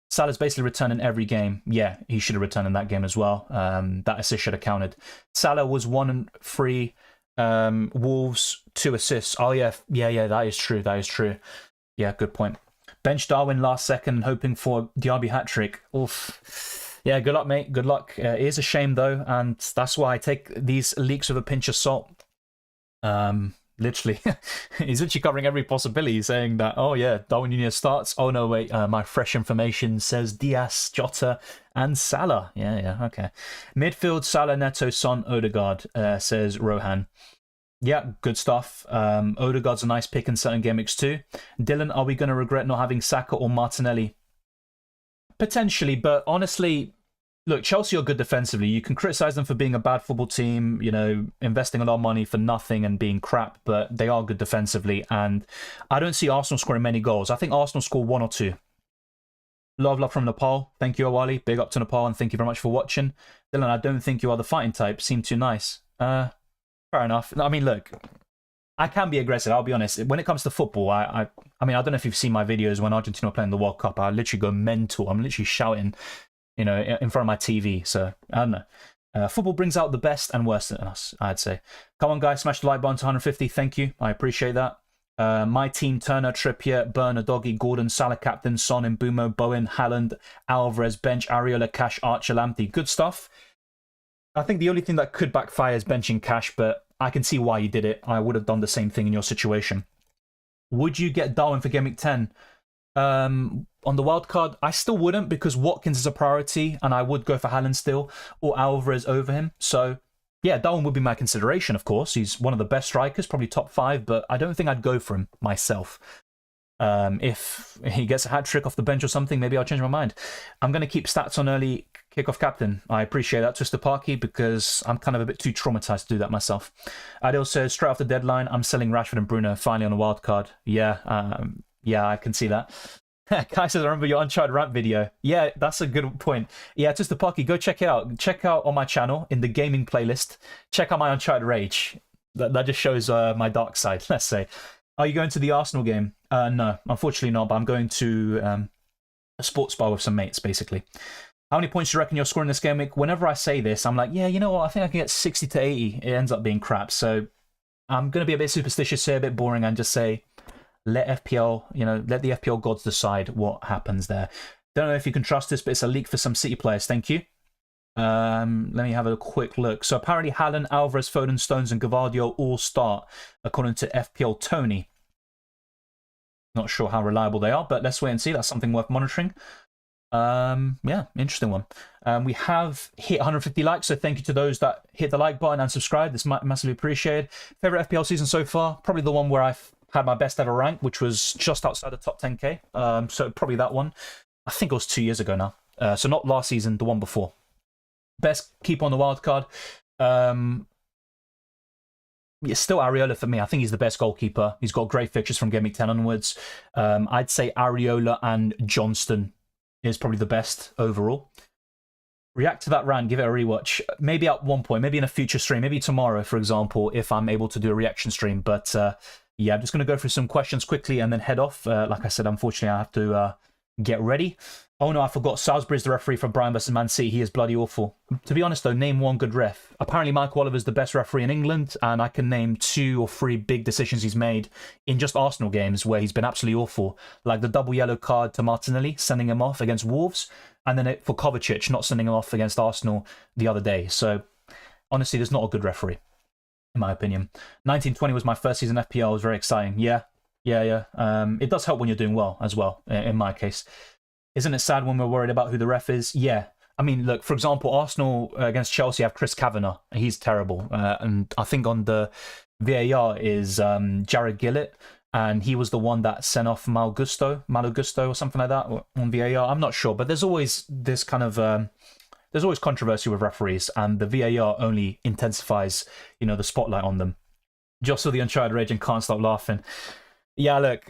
Salah's basically returned in every game. Yeah, he should have returned in that game as well. That assist should have counted. Salah was 1-3. Wolves, 2 assists. Oh yeah, that is true. Yeah, good point. Bench Darwin last second, hoping for Diaby hat-trick. Oof. Yeah, good luck, mate. Good luck. It is a shame, though, and that's why I take these leaks with a pinch of salt. Literally, he's literally covering every possibility, saying that, oh yeah, Darwin Nunez starts. Oh no, wait, my fresh information says Diaz, Jota, and Salah. Yeah, okay. Midfield, Salah, Neto, Son, Odegaard, says Rohan. Yeah, good stuff. Odegaard's a nice pick in certain game weeks too. Dylan, are we going to regret not having Saka or Martinelli? Potentially, but honestly, look, Chelsea are good defensively. You can criticize them for being a bad football team, you know, investing a lot of money for nothing and being crap, but they are good defensively. And I don't see Arsenal scoring many goals. I think Arsenal score 1 or 2. Love from Nepal. Thank you, Awali. Big up to Nepal, and thank you very much for watching. Dylan, I don't think you are the fighting type. Seem too nice. Fair enough. I mean, look, I can be aggressive, I'll be honest. When it comes to football, I mean, I don't know if you've seen my videos when Argentina were playing the World Cup. I literally go mental. I'm literally shouting, you know, in front of my TV. So, I don't know. Football brings out the best and worst in us, I'd say. Come on, guys, smash the like button to 150. Thank you. I appreciate that. My team, Turner, Trippier, Burner, Doggy, Gordon, Salah, Captain, Son, Mbumo, Bowen, Haaland, Alvarez, Bench, Areola, Cash, Archer, Lamptey. Good stuff. I think the only thing that could backfire is benching Cash, but I can see why you did it. I would have done the same thing in your situation. Would you get Darwin for Game Week 10? On the wild card, I still wouldn't, because Watkins is a priority, and I would go for Haaland still, or Alvarez over him. So, yeah, Darwin would be my consideration, of course. He's one of the best strikers, probably top 5, but I don't think I'd go for him myself. If he gets a hat-trick off the bench or something, maybe I'll change my mind. I'm going to keep stats on early kickoff captain. I appreciate that, Twister Parky, because I'm kind of a bit too traumatized to do that myself. Adil says, straight after deadline, I'm selling Rashford and Bruno finally on a wild card. Yeah, I can see that. Kai says, I remember your Uncharted rant video. Yeah, that's a good point. Yeah, Twister Parky, go check it out. Check out on my channel in the gaming playlist. Check out my Uncharted rage. That just shows my dark side, let's say. Are you going to the Arsenal game? No, unfortunately not, but I'm going to a sports bar with some mates, basically. How many points do you reckon you're scoring this game week? Whenever I say this, I'm like, yeah, you know what? I think I can get 60 to 80. It ends up being crap. So I'm going to be a bit superstitious here, a bit boring, and just say, let FPL, you know, let the FPL gods decide what happens there. Don't know if you can trust this, but it's a leak for some City players. Thank you. Let me have a quick look. So apparently Haaland, Alvarez, Foden, Stones, and Gavardio all start, according to FPL Tony. Not sure how reliable they are, but let's wait and see. That's something worth monitoring. Yeah, interesting one. We have hit 150 likes, so thank you to those that hit the like button and subscribe. This might massively appreciated. Favorite FPL season so far? Probably the one where I've had my best ever rank, which was just outside the top 10k. So probably that one. I think it was 2 years ago now. So not last season, the one before. Best keeper on the wild card. It's still Areola for me. I think he's the best goalkeeper. He's got great fixtures from Game Week 10 onwards. I'd say Areola and Johnston is probably the best overall. React to that rant, give it a rewatch. Maybe at one point, maybe in a future stream, maybe tomorrow, for example, if I'm able to do a reaction stream. But yeah, I'm just going to go through some questions quickly and then head off. Like I said, unfortunately, I have to get ready. Oh no, I forgot. Salisbury's the referee for Brighton versus Man City. He is bloody awful. To be honest though, name one good ref. Apparently Mike Oliver's the best referee in England, and I can name 2 or 3 big decisions he's made in just Arsenal games where he's been absolutely awful. Like the double yellow card to Martinelli, sending him off against Wolves, and then for Kovacic, not sending him off against Arsenal the other day. So honestly, there's not a good referee, in my opinion. 1920 was my first season FPL. It was very exciting. Yeah. It does help when you're doing well as well, in my case. Isn't it sad when we're worried about who the ref is? Yeah. I mean, look, for example, Arsenal against Chelsea have Chris Kavanagh. He's terrible. And I think on the VAR is Jared Gillett, and he was the one that sent off Malagusto or something like that on VAR. I'm not sure, but there's always this kind of... there's always controversy with referees, and the VAR only intensifies, you know, the spotlight on them. Just saw the Uncharted rage and can't stop laughing. Yeah, look,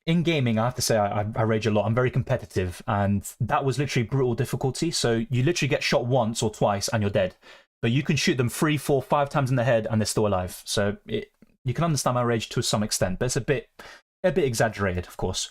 in gaming, I have to say I rage a lot. I'm very competitive, and that was literally brutal difficulty. So you literally get shot once or twice and you're dead. But you can shoot them 3, 4, 5 times in the head and they're still alive. So you can understand my rage to some extent, but it's a bit exaggerated, of course.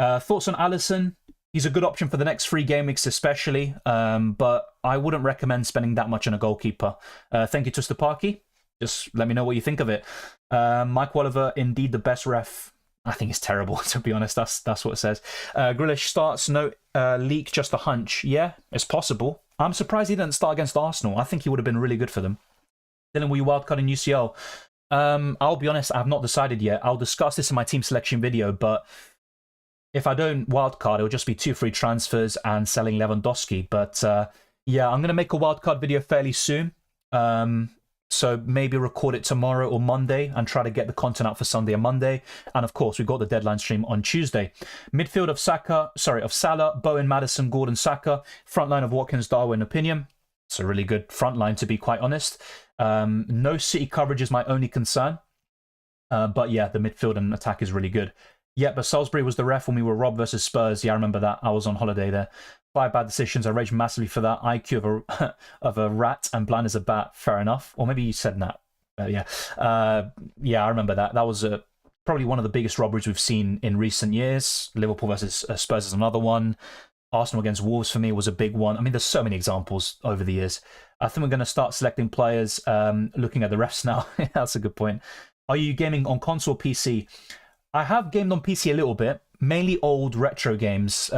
Thoughts on Alisson? He's a good option for the next 3 game weeks especially, but I wouldn't recommend spending that much on a goalkeeper. Thank you, Twister Parky. Just let me know what you think of it. Mike Oliver, indeed the best ref. I think it's terrible, to be honest. That's what it says. Grealish starts, no leak, just a hunch. Yeah, it's possible. I'm surprised he didn't start against Arsenal. I think he would have been really good for them. Dylan, will you wildcard in UCL? I'll be honest, I've not decided yet. I'll discuss this in my team selection video, but if I don't wildcard, it'll just be 2 free transfers and selling Lewandowski. But yeah, I'm going to make a wildcard video fairly soon. So maybe record it tomorrow or Monday and try to get the content out for Sunday and Monday. And of course, we've got the deadline stream on Tuesday. Midfield of Salah, Bowen, Maddison, Gordon, Saka. Front line of Watkins, Darwin, Opinion. It's a really good front line, to be quite honest. No City coverage is my only concern. But yeah, the midfield and attack is really good. Yeah, but Salisbury was the ref when we were robbed versus Spurs. Yeah, I remember that. I was on holiday there. 5 bad decisions. I raged massively for that. IQ of a rat and blind as a bat. Fair enough. Or maybe you said that. Yeah. Yeah, I remember that. That was probably one of the biggest robberies we've seen in recent years. Liverpool versus Spurs is another one. Arsenal against Wolves for me was a big one. I mean, there's so many examples over the years. I think we're going to start selecting players, looking at the refs now. That's a good point. Are you gaming on console or PC? I have gamed on PC a little bit, mainly old retro games.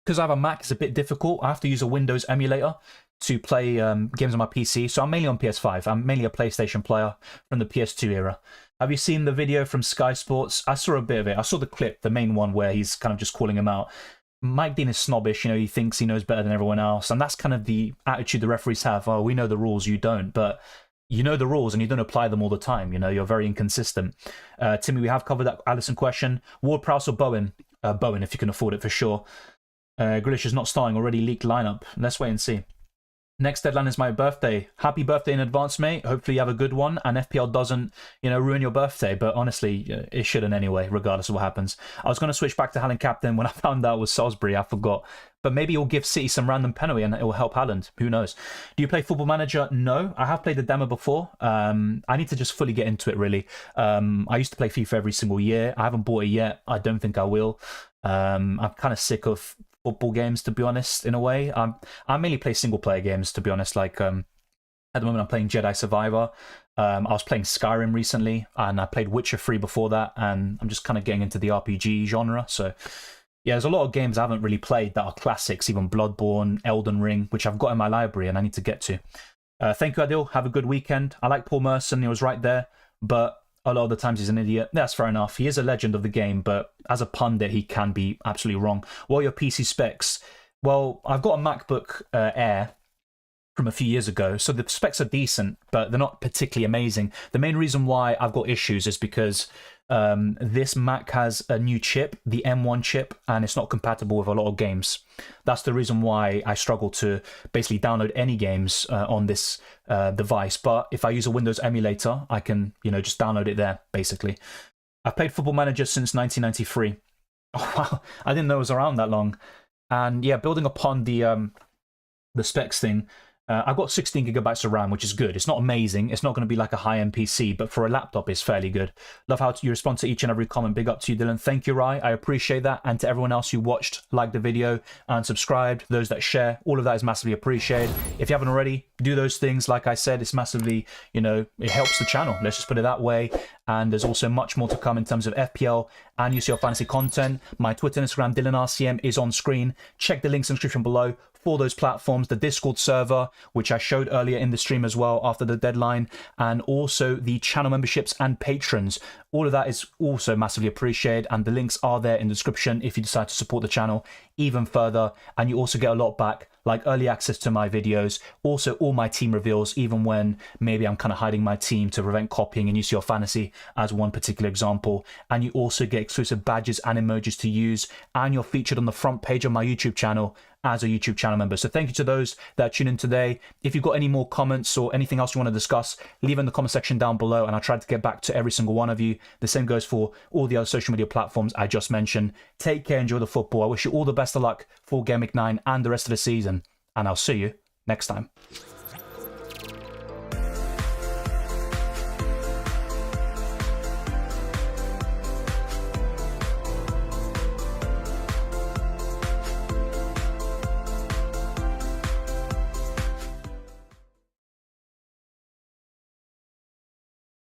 Because I have a Mac, it's a bit difficult. I have to use a Windows emulator to play games on my PC. So I'm mainly on PS5. I'm mainly a PlayStation player from the PS2 era. Have you seen the video from Sky Sports? I saw a bit of it. I saw the clip, the main one, where he's kind of just calling him out. Mike Dean is snobbish, he thinks he knows better than everyone else. And that's kind of the attitude the referees have. Oh, we know the rules, you don't. But you know the rules and you don't apply them all the time. You're very inconsistent. Timmy, we have covered that Allison question. Ward-Prowse or Bowen? Bowen, if you can afford it, for sure. Grealish is not starting, already leaked lineup. Let's wait and see. Next deadline is my birthday. Happy birthday in advance, mate. Hopefully you have a good one and FPL doesn't, ruin your birthday. But honestly, it shouldn't anyway, regardless of what happens. I was going to switch back to Haaland captain when I found out it was Salisbury. I forgot. But maybe he'll give City some random penalty and it will help Haaland. Who knows? Do you play Football Manager? No. I have played the demo before. I need to just fully get into it, really. I used to play FIFA every single year. I haven't bought it yet. I don't think I will. I'm kind of sick of football games, to be honest, in a way. I mainly play single player games, to be honest. Like at the moment I'm playing Jedi Survivor. I was playing Skyrim recently and I played Witcher 3 before that, and I'm just kind of getting into the RPG genre. So yeah, there's a lot of games I haven't really played that are classics, even Bloodborne, Elden Ring, which I've got in my library and I need to get to. Thank you, Adil. Have a good weekend. I like Paul Merson. He was right there, but a lot of the times he's an idiot. That's fair enough. He is a legend of the game, but as a pundit, he can be absolutely wrong. What are your PC specs? Well, I've got a MacBook Air from a few years ago, so the specs are decent, but they're not particularly amazing. The main reason why I've got issues is because this Mac has a new chip, the M1 chip, and it's not compatible with a lot of games. That's the reason why I struggle to basically download any games on this device. But if I use a Windows emulator, I can, just download it there, basically. I've played Football Manager since 1993. Oh, wow, I didn't know it was around that long. And yeah, building upon the specs thing, I've got 16 gigabytes of RAM, which is good. It's not amazing. It's not going to be like a high-end PC, but for a laptop, it's fairly good. Love how you respond to each and every comment. Big up to you, Dylan. Thank you, Rai. I appreciate that. And to everyone else who watched, liked the video, and subscribed, those that share, all of that is massively appreciated. If you haven't already, do those things. Like I said, it's massively, it helps the channel. Let's just put it that way. And there's also much more to come in terms of FPL and UCL fantasy content. My Twitter and Instagram, DylanRCM, is on screen. Check the links in the description below for those platforms, the Discord server, which I showed earlier in the stream as well after the deadline, and also the channel memberships and patrons. All of that is also massively appreciated, and the links are there in the description if you decide to support the channel even further. And you also get a lot back, like early access to my videos, also all my team reveals, even when maybe I'm kind of hiding my team to prevent copying in UCL Fantasy as one particular example. And you also get exclusive badges and emojis to use, and you're featured on the front page of my YouTube channel as a YouTube channel member. So thank you to those that tuned in today. If you've got any more comments or anything else you want to discuss, leave in the comment section down below, and I'll try to get back to every single one of you. The same goes for all the other social media platforms I just mentioned. Take care, enjoy the football. I wish you all the best of luck for Game Week 9 and the rest of the season, and I'll see you next time.